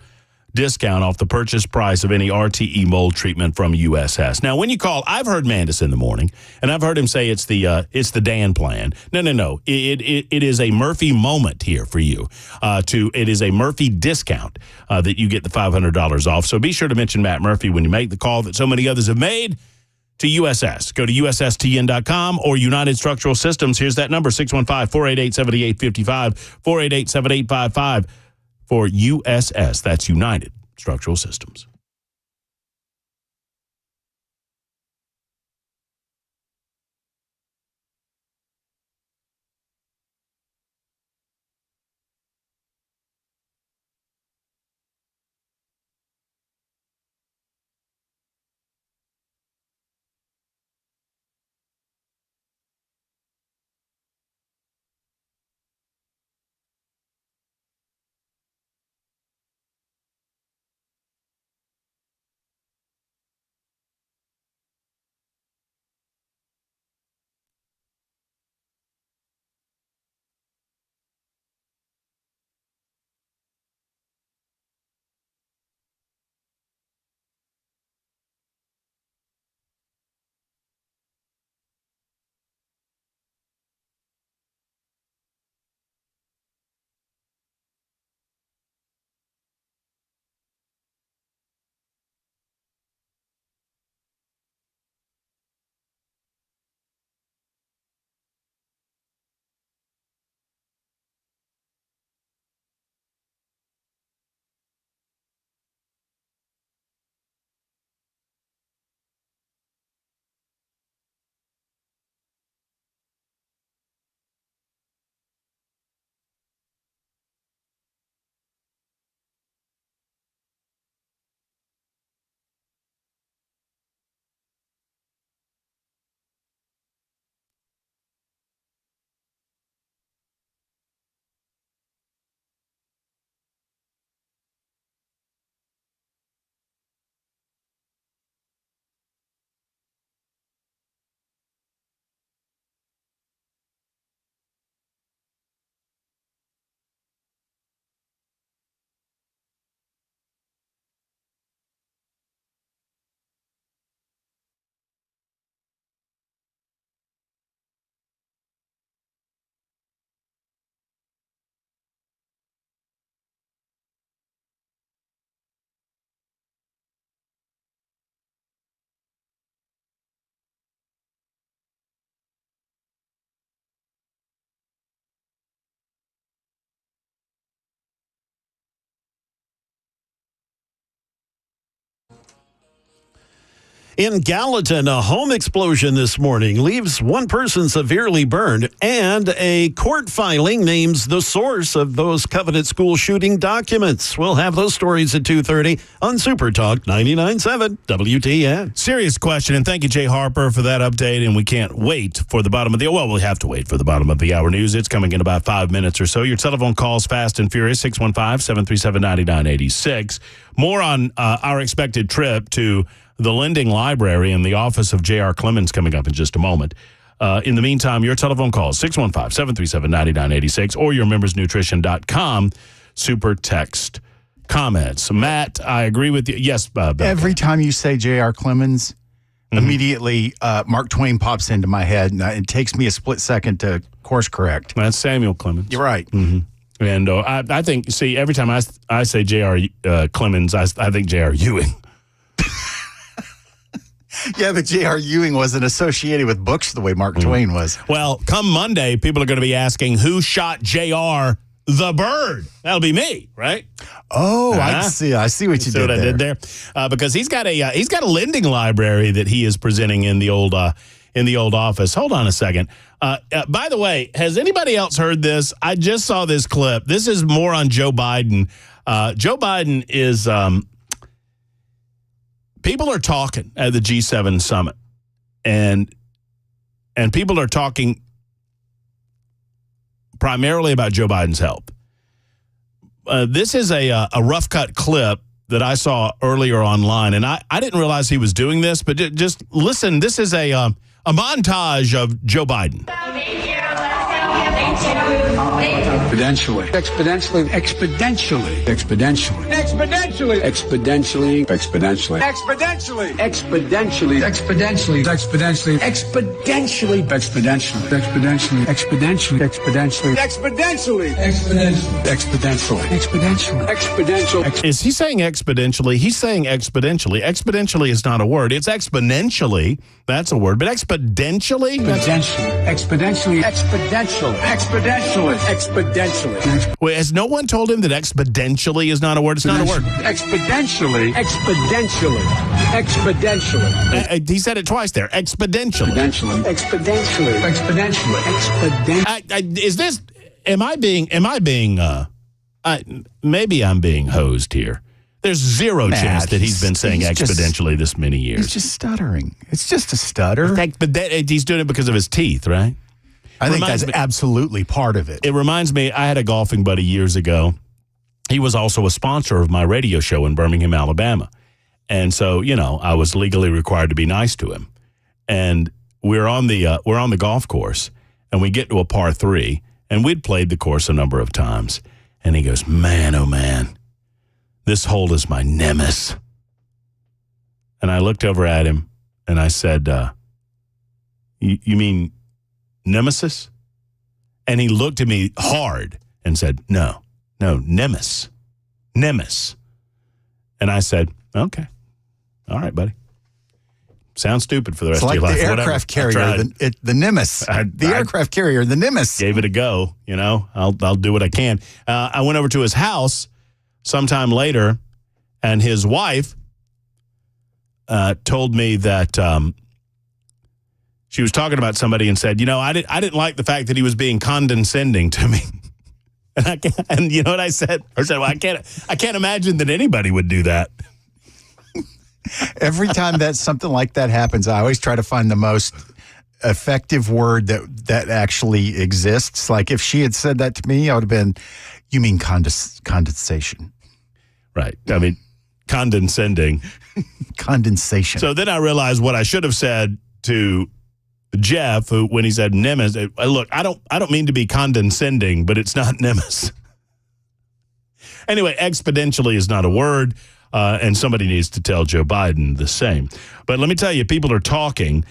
discount off the purchase price of any RTE mold treatment from USS. Now, when you call, I've heard Mandis in the morning, and I've heard him say it's the Dan plan. No. It is a Murphy moment here for you. It is a Murphy discount that you get the $500 off. So be sure to mention Matt Murphy when you make the call that so many others have made to USS. Go to USSTN.com or United Structural Systems. Here's that number, 615-488-7855, 488-7855. For USS, that's United Structural Systems. In Gallatin, a home explosion this morning leaves one person severely burned, and a court filing names the source of those Covenant school shooting documents. We'll have those stories at 2:30 on Super Talk 99.7 WTN. Serious question, and thank you, Jay Harper, for that update. And we can't wait for the bottom of the we have to wait for the bottom of the hour news. It's coming in about 5 minutes or so. Your telephone calls fast and furious, 615-737-9986. More on our expected trip to the Lending Library in the office of J.R. Clemens coming up in just a moment. In the meantime, your telephone calls, 615-737-9986, or your membersnutrition.com super text comments. Matt, I agree with you. Yes, every time you say J.R. Clemens, immediately Mark Twain pops into my head, and it takes me a split second to course correct. That's Samuel Clemens. You're right. And I think, see, every time I say J.R. Clemens, I think J.R. Ewing. Yeah, but J.R. Ewing wasn't associated with books the way Mark Twain was. Well, come Monday, people are going to be asking, who shot J.R. the bird? That'll be me, right? Oh, I see what you did I did there. Because he's got a lending library that he is presenting in the old office. Hold on a second. By the way, has anybody else heard this? I just saw this clip. This is more on Joe Biden. Joe Biden is people are talking at the G7 summit, and people are talking primarily about Joe Biden's health. This is a rough cut clip that I saw earlier online, and I didn't realize he was doing this, but just listen. This is a montage of Joe Biden. Exponentially. Exponentially. Exponentially. Exponentially. Exponentially. Exponentially. Exponentially. Exponentially. Exponentially. Exponentially. Exponentially. Exponentially. Exponentially. Exponentially. Exponentially. Exponentially. Exponentially. Exponentially. Exponentially. Exponential. Is he saying exponentially? He's saying exponentially. Exponentially is not a word. It's exponentially. That's a word. But exponentially? Exponentially. Exponential. Exponentially. Exponentially. Wait, has no one told him that exponentially is not a word? It's not a word. Exponentially. Exponentially. Exponentially. He said it twice there. Exponentially. Exponentially. Exponentially. Exponentially. Exponentially. Is this? Am I being? Maybe I'm being hosed here. There's zero chance that he's been saying exponentially this many years. He's just stuttering. It's just a stutter. But he's doing it because of his teeth, right? I think that's absolutely part of it. It reminds me, I had a golfing buddy years ago. He was also a sponsor of my radio show in Birmingham, Alabama. And so, I was legally required to be nice to him. And we're on the golf course, and we get to a par 3, and we'd played the course a number of times. And he goes, man, oh man, this hole is my nemesis. And I looked over at him, and I said, you mean nemesis? And he looked at me hard and said, no, nemesis. Nemesis. And I said, okay. All right, buddy. Sounds stupid for the rest of your life. It's like the aircraft carrier, the Nimitz. The aircraft carrier, the Nimitz. Gave it a go, I'll do what I can. I went over to his house sometime later, and his wife told me that she was talking about somebody and said, I didn't like the fact that he was being condescending to me. And you know what I said? I said, well, I can't imagine that anybody would do that. Every time that something like that happens, I always try to find the most effective word that actually exists. Like if she had said that to me, I would have been, you mean condensation. Right. I mean, condescending. Condensation. So then I realized what I should have said to Jeff, who, when he said nemesis, look, I don't mean to be condescending, but it's not nemesis. Anyway, exponentially is not a word. And somebody needs to tell Joe Biden the same. But let me tell you, people are talking.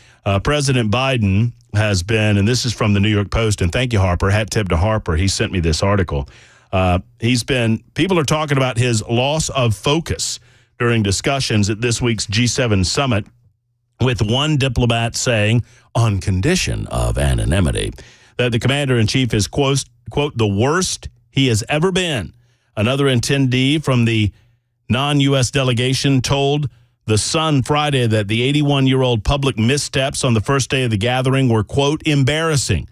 President Biden has been, and this is from the New York Post, and thank you, Harper. Hat tip to Harper. He sent me this article. People are talking about his loss of focus during discussions at this week's G7 summit, with one diplomat saying, on condition of anonymity, that the commander-in-chief is, quote, the worst he has ever been. Another attendee from the non-U.S. delegation told The Sun Friday that the 81-year-old public missteps on the first day of the gathering were, quote, embarrassing.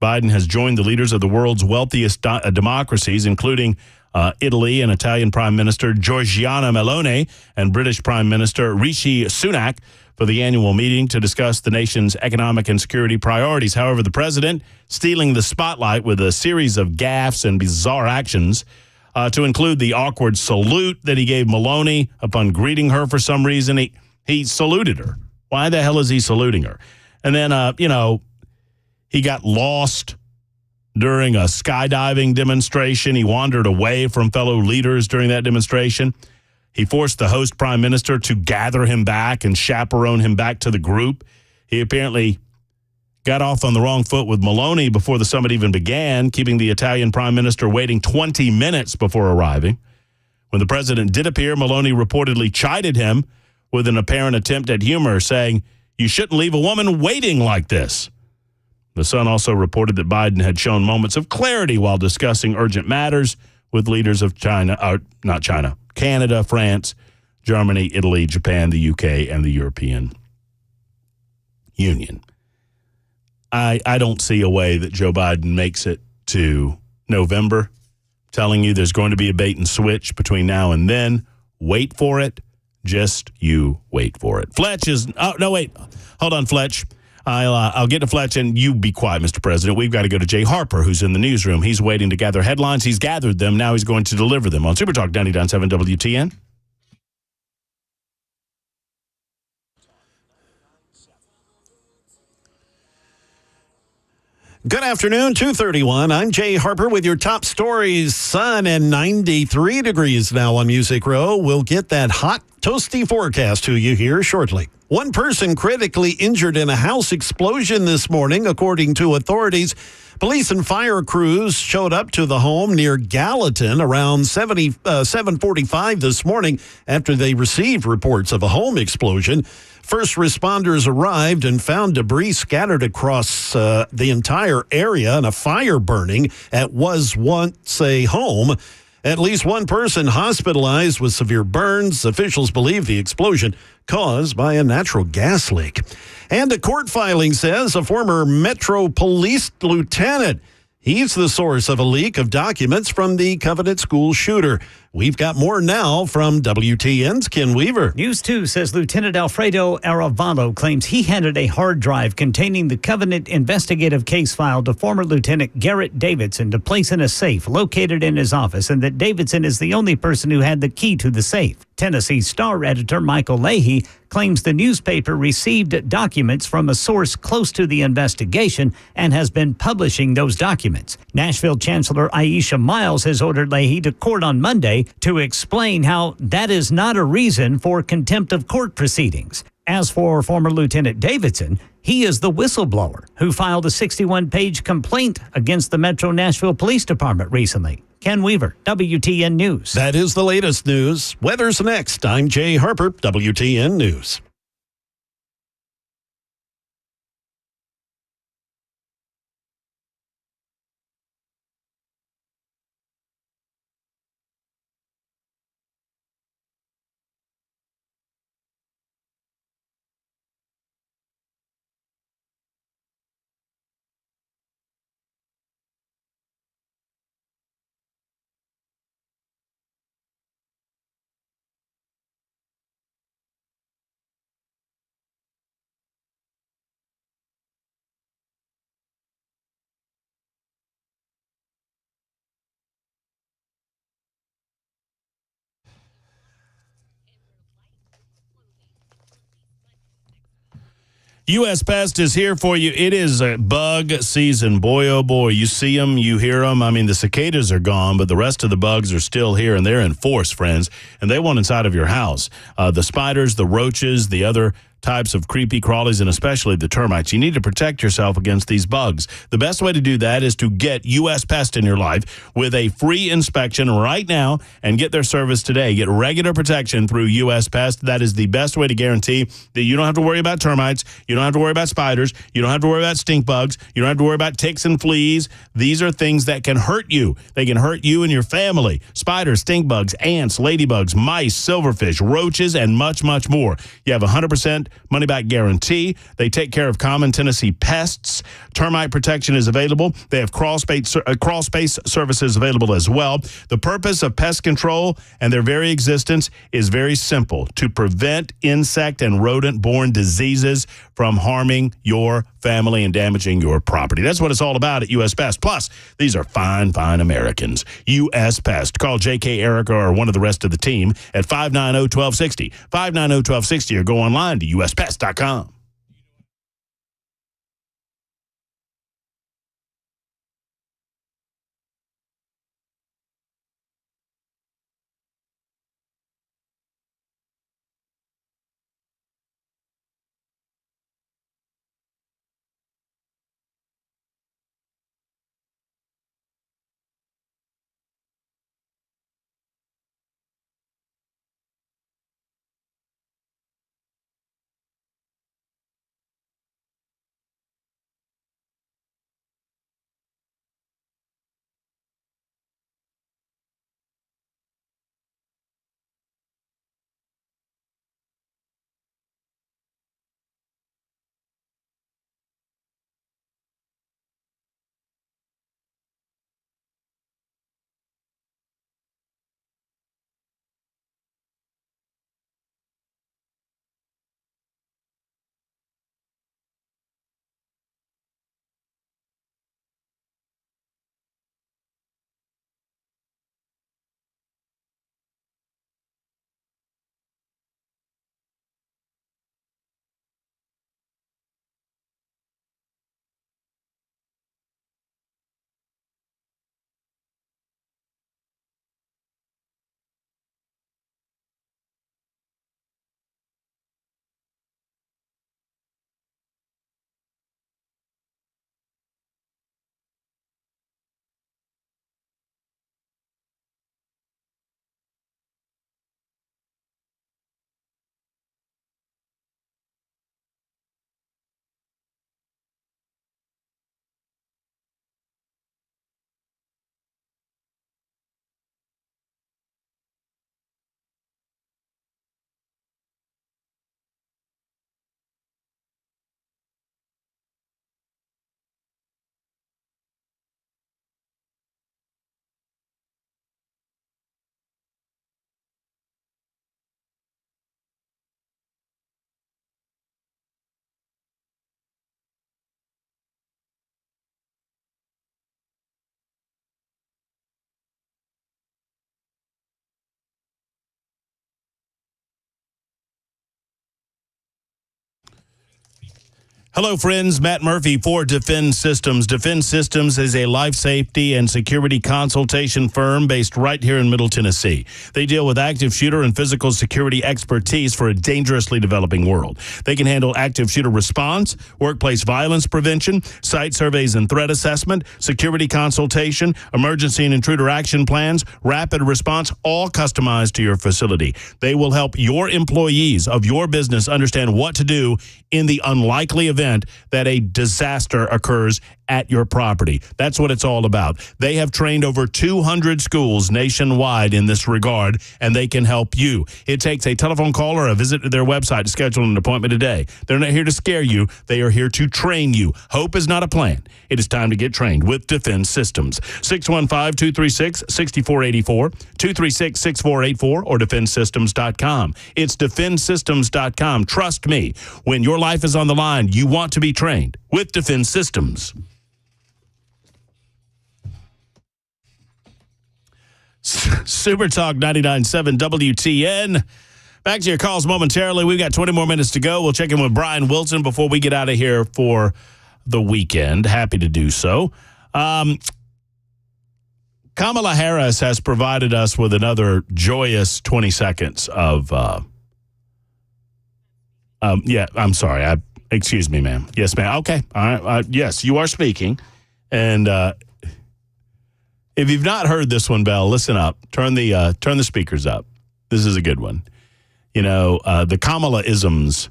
Biden has joined the leaders of the world's wealthiest democracies, including Italy and Italian Prime Minister Giorgia Meloni and British Prime Minister Rishi Sunak for the annual meeting to discuss the nation's economic and security priorities. However, the president stealing the spotlight with a series of gaffes and bizarre actions, to include the awkward salute that he gave Meloni upon greeting her for some reason. He saluted her. Why the hell is he saluting her? And then, he got lost during a skydiving demonstration. He wandered away from fellow leaders during that demonstration. He forced the host prime minister to gather him back and chaperone him back to the group. He apparently got off on the wrong foot with Meloni before the summit even began, keeping the Italian prime minister waiting 20 minutes before arriving. When the president did appear, Meloni reportedly chided him with an apparent attempt at humor, saying, "You shouldn't leave a woman waiting like this." The Sun also reported that Biden had shown moments of clarity while discussing urgent matters with leaders of Canada, France, Germany, Italy, Japan, the UK, and the European Union. I don't see a way that Joe Biden makes it to November. Telling you there's going to be a bait and switch between now and then. Wait for it. Just you wait for it. Fletch is... Oh, no, wait. Hold on, Fletch. I'll get to Fletch, and you be quiet, Mr. President. We've got to go to Jay Harper, who's in the newsroom. He's waiting to gather headlines. He's gathered them. Now he's going to deliver them on Super Talk 99.7 WTN. Good afternoon, 2:31. I'm Jay Harper with your top stories. Sun and 93 degrees now on Music Row. We'll get that hot, toasty forecast to you here shortly. One person critically injured in a house explosion this morning, according to authorities. Police and fire crews showed up to the home near Gallatin around 7:45 this morning after they received reports of a home explosion. First responders arrived and found debris scattered across the entire area and a fire burning at was once a home. At least one person hospitalized with severe burns. Officials believe the explosion caused by a natural gas leak. And a court filing says a former Metro Police lieutenant, he's the source of a leak of documents from the Covenant school shooter. We've got more now from WTN's Ken Weaver. News 2 says Lieutenant Alfredo Arevalo claims he handed a hard drive containing the Covenant investigative case file to former Lieutenant Garrett Davidson to place in a safe located in his office, and that Davidson is the only person who had the key to the safe. Tennessee Star editor Michael Leahy claims the newspaper received documents from a source close to the investigation and has been publishing those documents. Nashville Chancellor Aisha Miles has ordered Leahy to court on Monday to explain how that is not a reason for contempt of court proceedings. As for former Lieutenant Davidson, he is the whistleblower who filed a 61-page complaint against the Metro Nashville Police Department recently. Ken Weaver, WTN News. That is the latest news. Weather's next. I'm Jay Harper, WTN News. U.S. Pest is here for you. It is a bug season. Boy, oh boy, you see them, you hear them. I mean, the cicadas are gone, but the rest of the bugs are still here, and they're in force, friends, and they want inside of your house. The spiders, the roaches, the other types of creepy crawlies and especially the termites. You need to protect yourself against these bugs. The best way to do that is to get U.S. Pest in your life with a free inspection right now and get their service today. Get regular protection through U.S. Pest. That is the best way to guarantee that you don't have to worry about termites. You don't have to worry about spiders. You don't have to worry about stink bugs. You don't have to worry about ticks and fleas. These are things that can hurt you. They can hurt you and your family. Spiders, stink bugs, ants, ladybugs, mice, silverfish, roaches, and much, much more. You have a 100% money-back guarantee. They take care of common Tennessee pests. Termite protection is available. They have crawl space services available as well. The purpose of pest control and their very existence is very simple: to prevent insect and rodent-borne diseases from harming your family and damaging your property. That's what it's all about at U.S. Pest. Plus, these are fine, fine Americans. U.S. Pest. Call J.K. Erica or one of the rest of the team at 590-1260. 590-1260 or go online to uspest.com. Hello, friends. Matt Murphy for Defend Systems. Defend Systems is a life safety and security consultation firm based right here in Middle Tennessee. They deal with active shooter and physical security expertise for a dangerously developing world. They can handle active shooter response, workplace violence prevention, site surveys and threat assessment, security consultation, emergency and intruder action plans, rapid response, all customized to your facility. They will help your employees of your business understand what to do in the unlikely event that a disaster occurs at your property. That's what it's all about. They have trained over 200 schools nationwide in this regard, and they can help you. It takes a telephone call or a visit to their website to schedule an appointment today. They're not here to scare you. They are here to train you. Hope is not a plan. It is time to get trained with Defend Systems. 615-236-6484, 236-6484, or defendsystems.com. It's defendsystems.com. Trust me, when your life is on the line, you want to be trained with Defend Systems. Super Talk 99.7 WTN. Back to your calls momentarily. We've got 20 more minutes to go. We'll check in with Brian Wilson before we get out of here for the weekend. Happy to do so. Kamala Harris has provided us with another joyous 20 seconds of Yeah, I'm sorry. Excuse me, ma'am. Yes, ma'am. Okay. All right. Yes, you are speaking. And if you've not heard this one, Belle, listen up. Turn the speakers up. This is a good one. You know, the Kamala-isms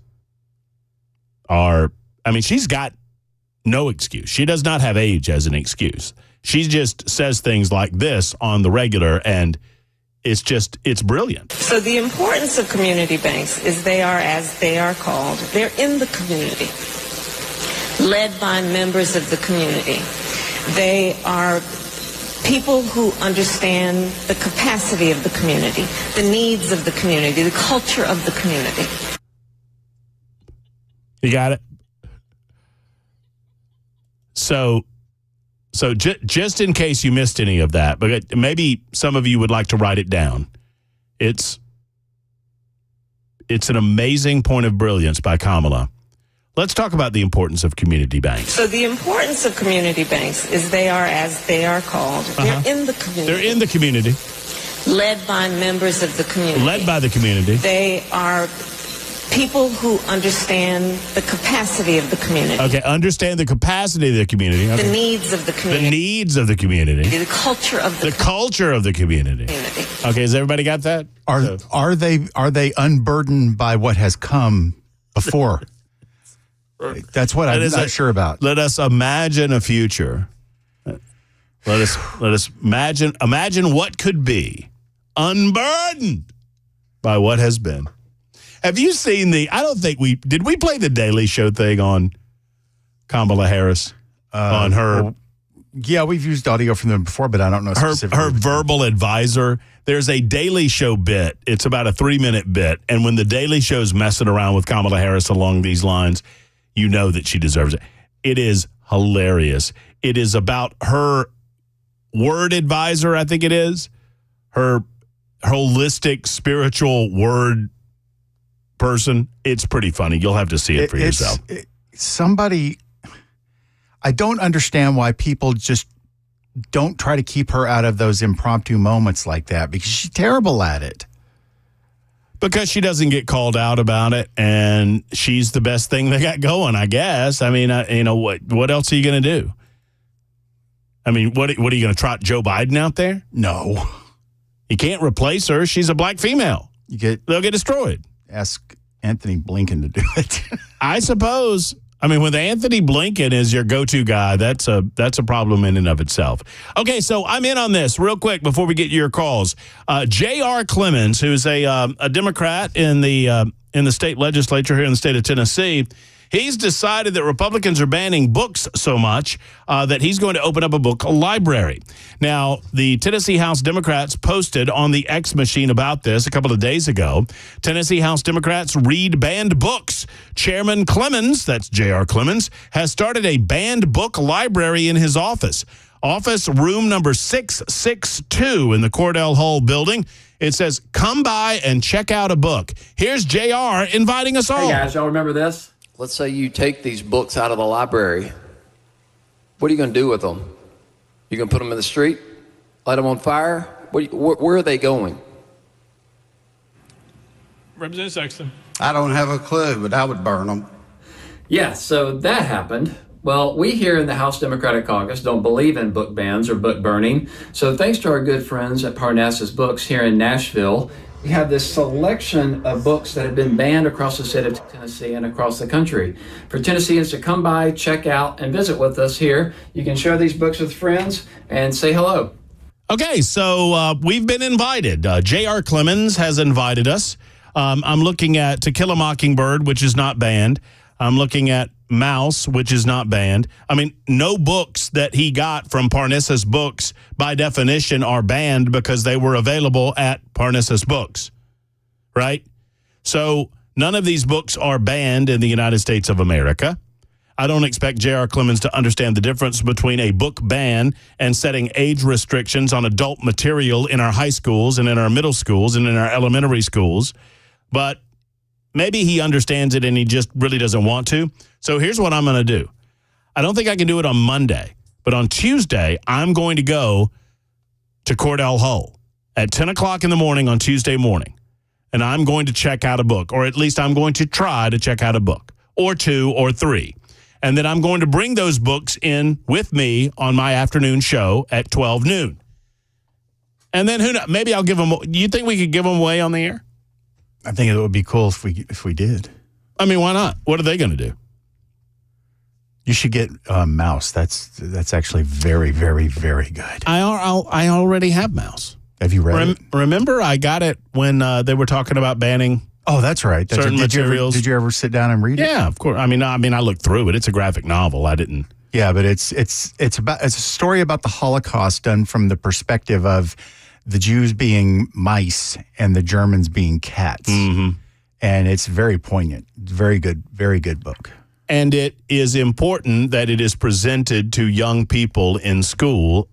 are, I mean, she's got no excuse. She does not have age as an excuse. She just says things like this on the regular, and it's brilliant. So the importance of community banks is they are, as they are called, they're in the community, led by members of the community. They are people who understand the capacity of the community, the needs of the community, the culture of the community. You got it? So just in case you missed any of that, but maybe some of you would like to write it down. It's an amazing point of brilliance by Kamala. Let's talk about the importance of community banks. So the importance of community banks is they are, as they are called, they're in the community. They're in the community. Led by members of the community. Led by the community. They are people who understand the capacity of the community. Okay, understand the capacity of the community. Okay. The needs of the community. The needs of the community. The culture of the culture of the community. Okay, has everybody got that? Are they unburdened by what has come before? That's what I'm not sure about. Let us imagine a future. Let us imagine what could be unburdened by what has been. Have you seen did we play the Daily Show thing on Kamala Harris? On her? Well, yeah, we've used audio from them before, but I don't know specifically. Her verbal advisor. There's a Daily Show bit. It's about a 3-minute bit. And when the Daily Show's messing around with Kamala Harris along these lines, you know that she deserves it. It is hilarious. It is about her word advisor, I think it is. Her holistic spiritual word person. It's pretty funny. You'll have to see it for yourself. I don't understand why people just don't try to keep her out of those impromptu moments like that, because she's terrible at it. Because she doesn't get called out about it, and she's the best thing they got going, I guess. I mean, what else are you going to do? I mean, what are you going to trot Joe Biden out there? No. You can't replace her. She's a black female. They'll get destroyed. Ask Anthony Blinken to do it. I suppose. I mean, when Anthony Blinken is your go-to guy, that's a problem in and of itself. Okay, so I'm in on this real quick before we get your calls. J.R. Clemens, who's a Democrat in the state legislature here in the state of Tennessee, he's decided that Republicans are banning books so much that he's going to open up a book library. Now, the Tennessee House Democrats posted on the X machine about this a couple of days ago. Tennessee House Democrats read banned books. Chairman Clemens, that's J.R. Clemens, has started a banned book library in his office. Office room number 662 in the Cordell Hull building. It says, come by and check out a book. Here's J.R. inviting us all. Hey, guys, y'all remember this? Let's say you take these books out of the library. What are you going to do with them? You going to put them in the street? Light them on fire? Where are they going? Representative Sexton. I don't have a clue, but I would burn them. Yeah, so that happened. Well, we here in the House Democratic Caucus don't believe in book bans or book burning. So thanks to our good friends at Parnassus Books here in Nashville, we have this selection of books that have been banned across the state of Tennessee and across the country. For Tennesseans to come by, check out, and visit with us here, you can share these books with friends and say hello. Okay, so we've been invited. J.R. Clemens has invited us. I'm looking at To Kill a Mockingbird, which is not banned. I'm looking at Mouse, which is not banned. I mean, no books that he got from Parnassus Books, by definition, are banned because they were available at Parnassus Books, right? So none of these books are banned in the United States of America. I don't expect J.R. Clemens to understand the difference between a book ban and setting age restrictions on adult material in our high schools and in our middle schools and in our elementary schools. But maybe he understands it and he just really doesn't want to. So here's what I'm going to do. I don't think I can do it on Monday, but on Tuesday, I'm going to go to Cordell Hull at 10 o'clock in the morning on Tuesday morning. and I'm going to check out a book, or at least I'm going to try to check out a book, or 2 or 3. And then I'm going to bring those books in with me on my afternoon show at 12 noon. And then who knows, maybe I'll give them, you think we could give them away on the air? I think it would be cool if we did. I mean, why not? What are they going to do? You should get Mouse. That's actually very, very, very good. I already have Mouse. Have you read it? Remember, I got it when they were talking about banning. Oh, that's right. Certain materials. Did you ever sit down and read it? Yeah, of course. I mean, I looked through it. It's a graphic novel. I didn't. Yeah, but it's a story about the Holocaust done from the perspective of the Jews being mice and the Germans being cats. Mm-hmm. And it's very poignant. Very good book. And it is important that it is presented to young people in school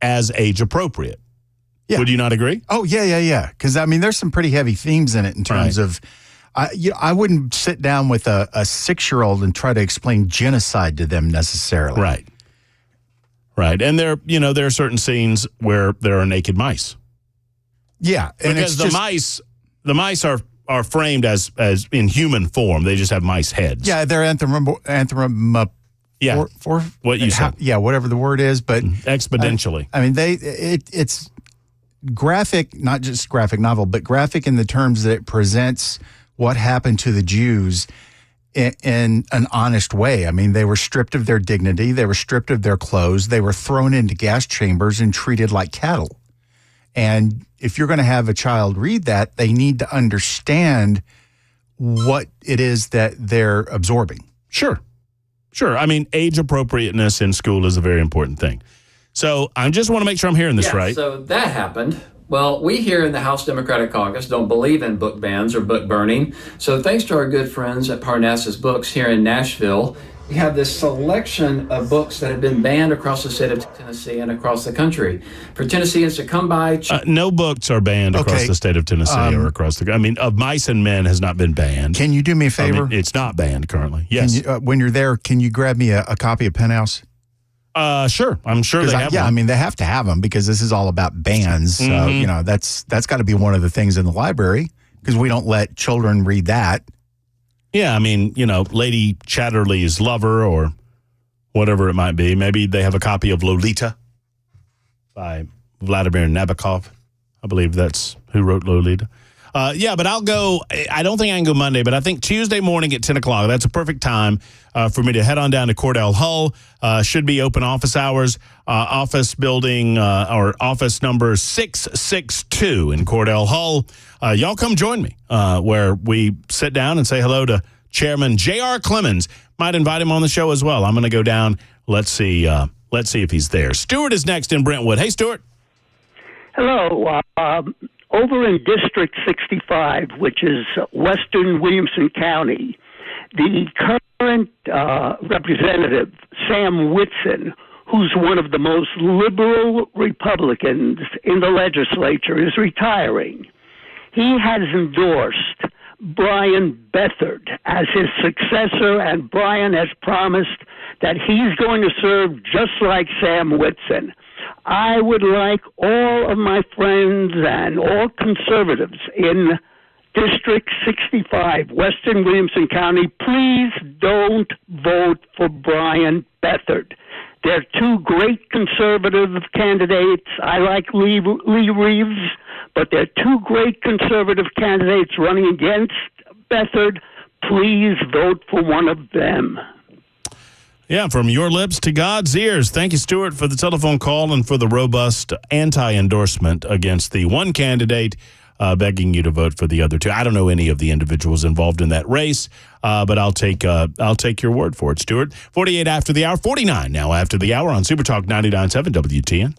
as age appropriate. Yeah. Would you not agree? Oh, yeah. Because, I mean, there's some pretty heavy themes in it in terms of, I wouldn't sit down with a 6-year-old and try to explain genocide to them necessarily. Right. And there are certain scenes where there are naked mice. Yeah. And because the mice are framed as in human form. They just have mice heads. Yeah, they're yeah. What you said. Yeah, whatever the word is, but exponentially. I mean, it's graphic, not just graphic novel, but graphic in the terms that it presents what happened to the Jews in an honest way. I mean, they were stripped of their dignity, they were stripped of their clothes, they were thrown into gas chambers and treated like cattle. And if you're going to have a child read that, they need to understand what it is that they're absorbing. Sure. I mean, age appropriateness in school is a very important thing. So I just want to make sure I'm hearing this right. So that happened. Well, we here in the House Democratic Caucus don't believe in book bans or book burning. So thanks to our good friends at Parnassus Books here in Nashville, we have this selection of books that have been banned across the state of Tennessee and across the country. For Tennesseans to come by... no books are banned across the state of Tennessee or across the... I mean, Of Mice and Men has not been banned. Can you do me a favor? It's not banned currently. Yes. When you're there, can you grab me a copy of Penthouse? Sure. I'm sure they have one. I mean, they have to have them because this is all about bans. So, that's got to be one of the things in the library because we don't let children read that. Yeah, I mean, Lady Chatterley's Lover or whatever it might be. Maybe they have a copy of Lolita by Vladimir Nabokov. I believe that's who wrote Lolita. But I'll go. I don't think I can go Monday, but I think Tuesday morning at 10 o'clock. That's a perfect time for me to head on down to Cordell Hull. Should be open office hours. Office building or office number 662 in Cordell Hull. Y'all come join me where we sit down and say hello to Chairman J.R. Clemens. Might invite him on the show as well. I'm going to go down. Let's see if he's there. Stuart is next in Brentwood. Hey, Stuart. Hello. Over in District 65, which is western Williamson County, the current representative, Sam Whitson, who's one of the most liberal Republicans in the legislature, is retiring. He has endorsed Brian Bethard as his successor, and Brian has promised that he's going to serve just like Sam Whitson. I would like all of my friends and all conservatives in District 65, Western Williamson County, please don't vote for Brian Bethard. They're two great conservative candidates. I like Lee Reeves, but they're two great conservative candidates running against Bethard. Please vote for one of them. Yeah, from your lips to God's ears. Thank you, Stuart, for the telephone call and for the robust anti-endorsement against the one candidate, begging you to vote for the other two. I don't know any of the individuals involved in that race, but I'll take your word for it, Stuart. 48 after the hour, 49 now after the hour on Super Talk 99.7 WTN.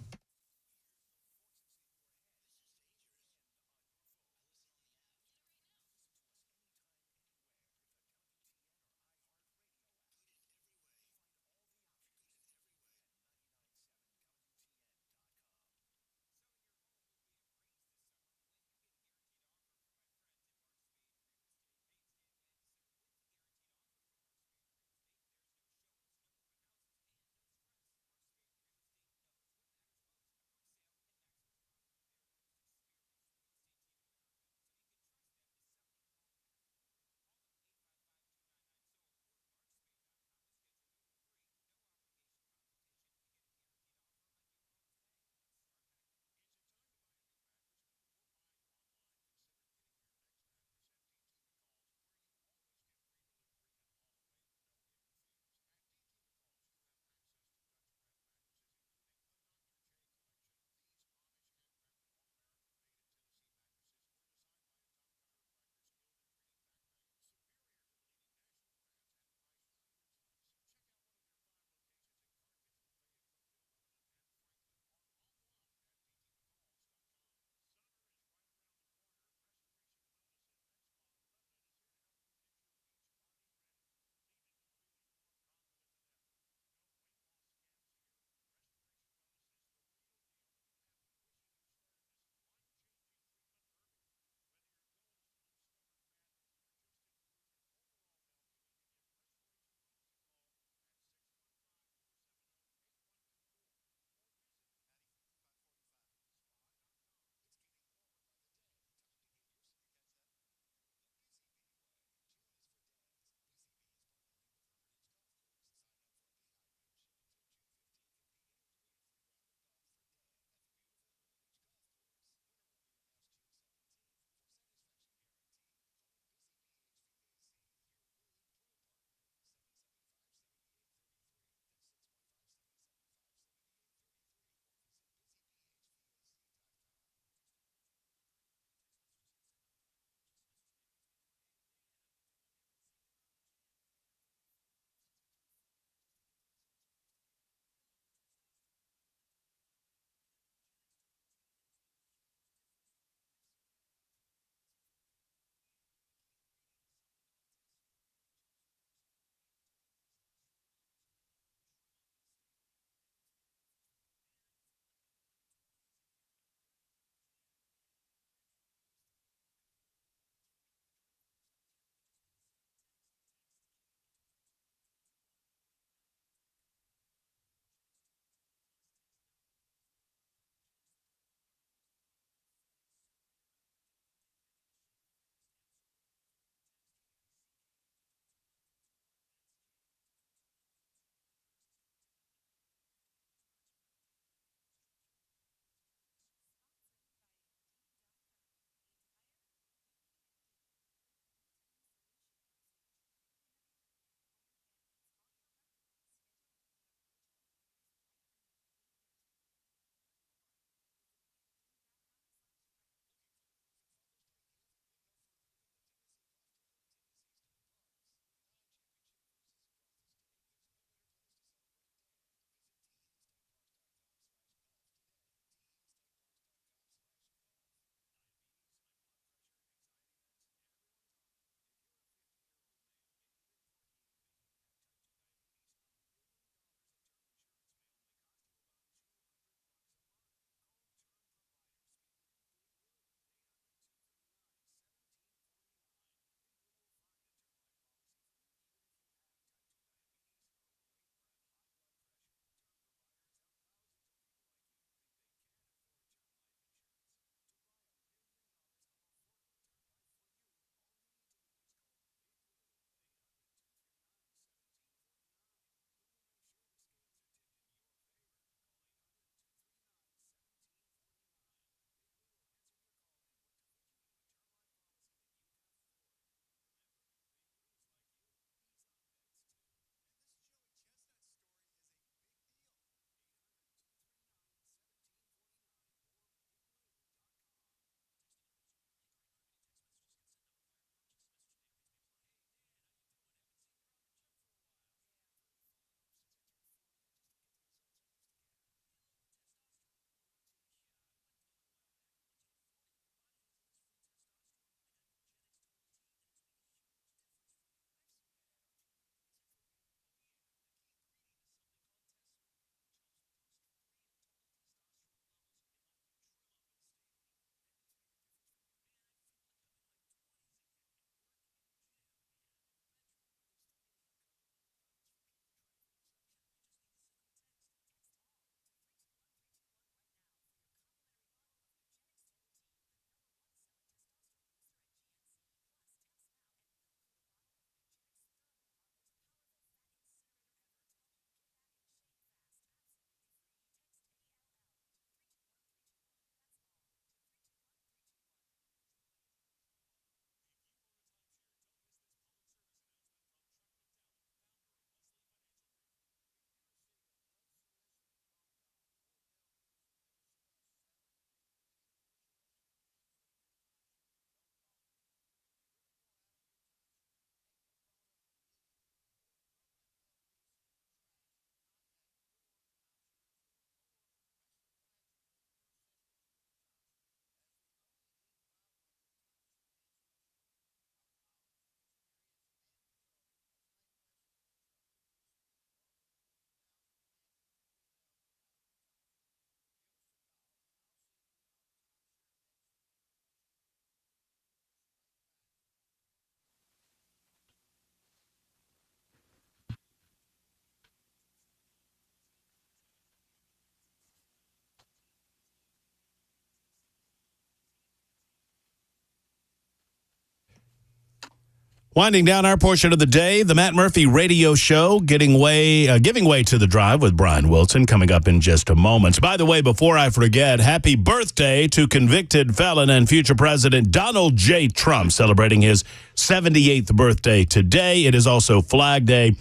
Winding down our portion of the day, the Matt Muprhy Radio Show, giving way to the drive with Brian Wilson coming up in just a moment. By the way, before I forget, happy birthday to convicted felon and future President Donald J. Trump, celebrating his 78th birthday today. It is also Flag Day.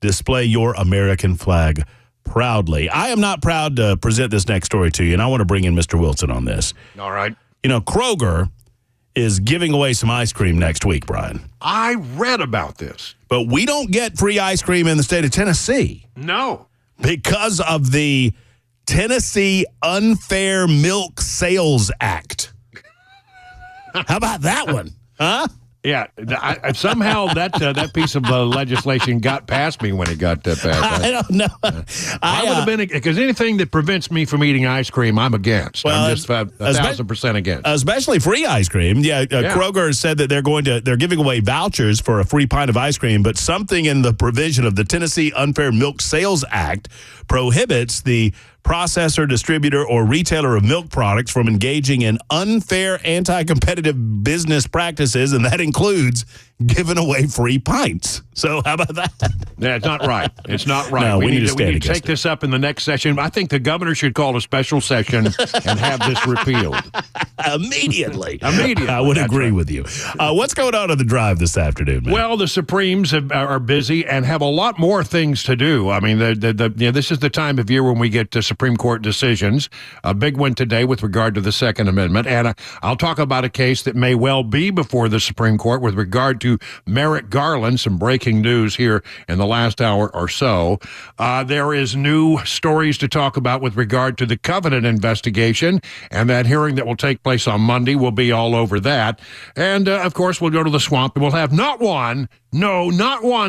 Display your American flag proudly. I am not proud to present this next story to you, and I want to bring in Mr. Wilson on this. All right. You know, Kroger is giving away some ice cream next week, Brian. I read about this. But we don't get free ice cream in the state of Tennessee. No. Because of the Tennessee Unfair Milk Sales Act. How about that one? Huh? Yeah, somehow that piece of legislation got past me when it got passed. I don't know. I would have been, because anything that prevents me from eating ice cream, I'm against. Well, I'm just 1,000% against. Especially free ice cream. Yeah, Kroger said that they're giving away vouchers for a free pint of ice cream, but something in the provision of the Tennessee Unfair Milk Sales Act prohibits the processor, distributor, or retailer of milk products from engaging in unfair, anti-competitive business practices, and that includes giving away free pints. So how about that? Yeah, it's not right. It's not right. No, we need to take this up in the next session. I think the governor should call a special session and have this repealed. Immediately. I would agree with you. What's going on the drive this afternoon, man? Well, the Supremes are busy and have a lot more things to do. I mean, this is the time of year when we get Supreme Court decisions. A big one today with regard to the Second Amendment. And I'll talk about a case that may well be before the Supreme Court with regard to Merrick Garland. Some breaking news here in the last hour or so. There is new stories to talk about with regard to the Covenant investigation, and that hearing that will take place on Monday will be all over that. And, of course, we'll go to the swamp, and we'll have not one,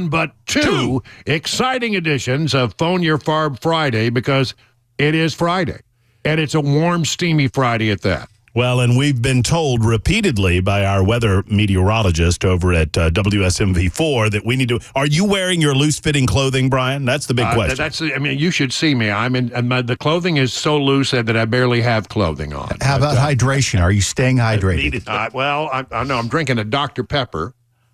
but two exciting editions of Phone Your Farb Friday, because it is Friday, and it's a warm, steamy Friday at that. Well, and we've been told repeatedly by our weather meteorologist over at WSMV4 that we need to. Are you wearing your loose-fitting clothing, Brian? That's the big question. I mean, you should see me. The clothing is so loose that I barely have clothing on. How about hydration? Are you staying hydrated? I know I'm drinking a Dr. Pepper.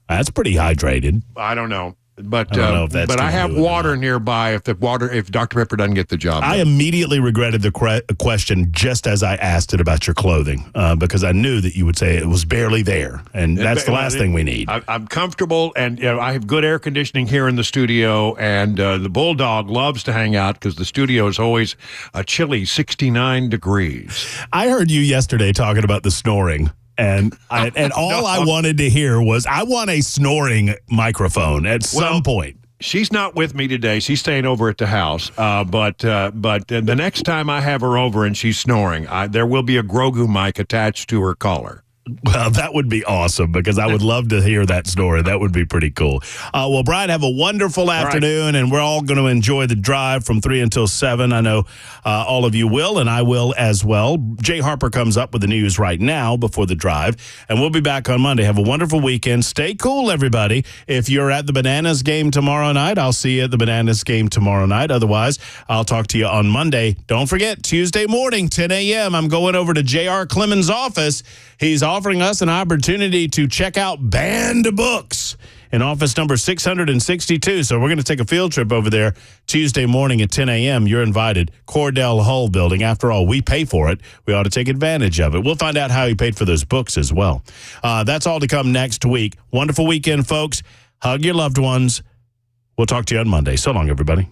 That's pretty hydrated. I don't know. But I don't know if that's I have water nearby if Dr. Pepper doesn't get the job done. I immediately regretted the question just as I asked it about your clothing because I knew that you would say it was barely there, and that's the last thing we need. I'm comfortable, and I have good air conditioning here in the studio, and the Bulldog loves to hang out because the studio is always a chilly 69 degrees. I heard you yesterday talking about the snoring. And all I wanted to hear was, I want a snoring microphone at some point. She's not with me today. She's staying over at the house. But the next time I have her over and she's snoring, there will be a Grogu mic attached to her collar. Well, that would be awesome because I would love to hear that story. That would be pretty cool. Well, Brian, have a wonderful afternoon, and we're all going to enjoy the drive from 3 until 7. I know all of you will, and I will as well. Jay Harper comes up with the news right now before the drive, and we'll be back on Monday. Have a wonderful weekend. Stay cool, everybody. If you're at the Bananas game tomorrow night, I'll see you at the Bananas game tomorrow night. Otherwise, I'll talk to you on Monday. Don't forget, Tuesday morning, 10 a.m., I'm going over to J.R. Clemens' office. He's offering us an opportunity to check out banned books in office number 662. So we're going to take a field trip over there Tuesday morning at 10 a.m. You're invited. Cordell Hull building. After all, we pay for it. We ought to take advantage of it. We'll find out how he paid for those books as well. That's all to come next week. Wonderful weekend, folks. Hug your loved ones. We'll talk to you on Monday. So long, everybody.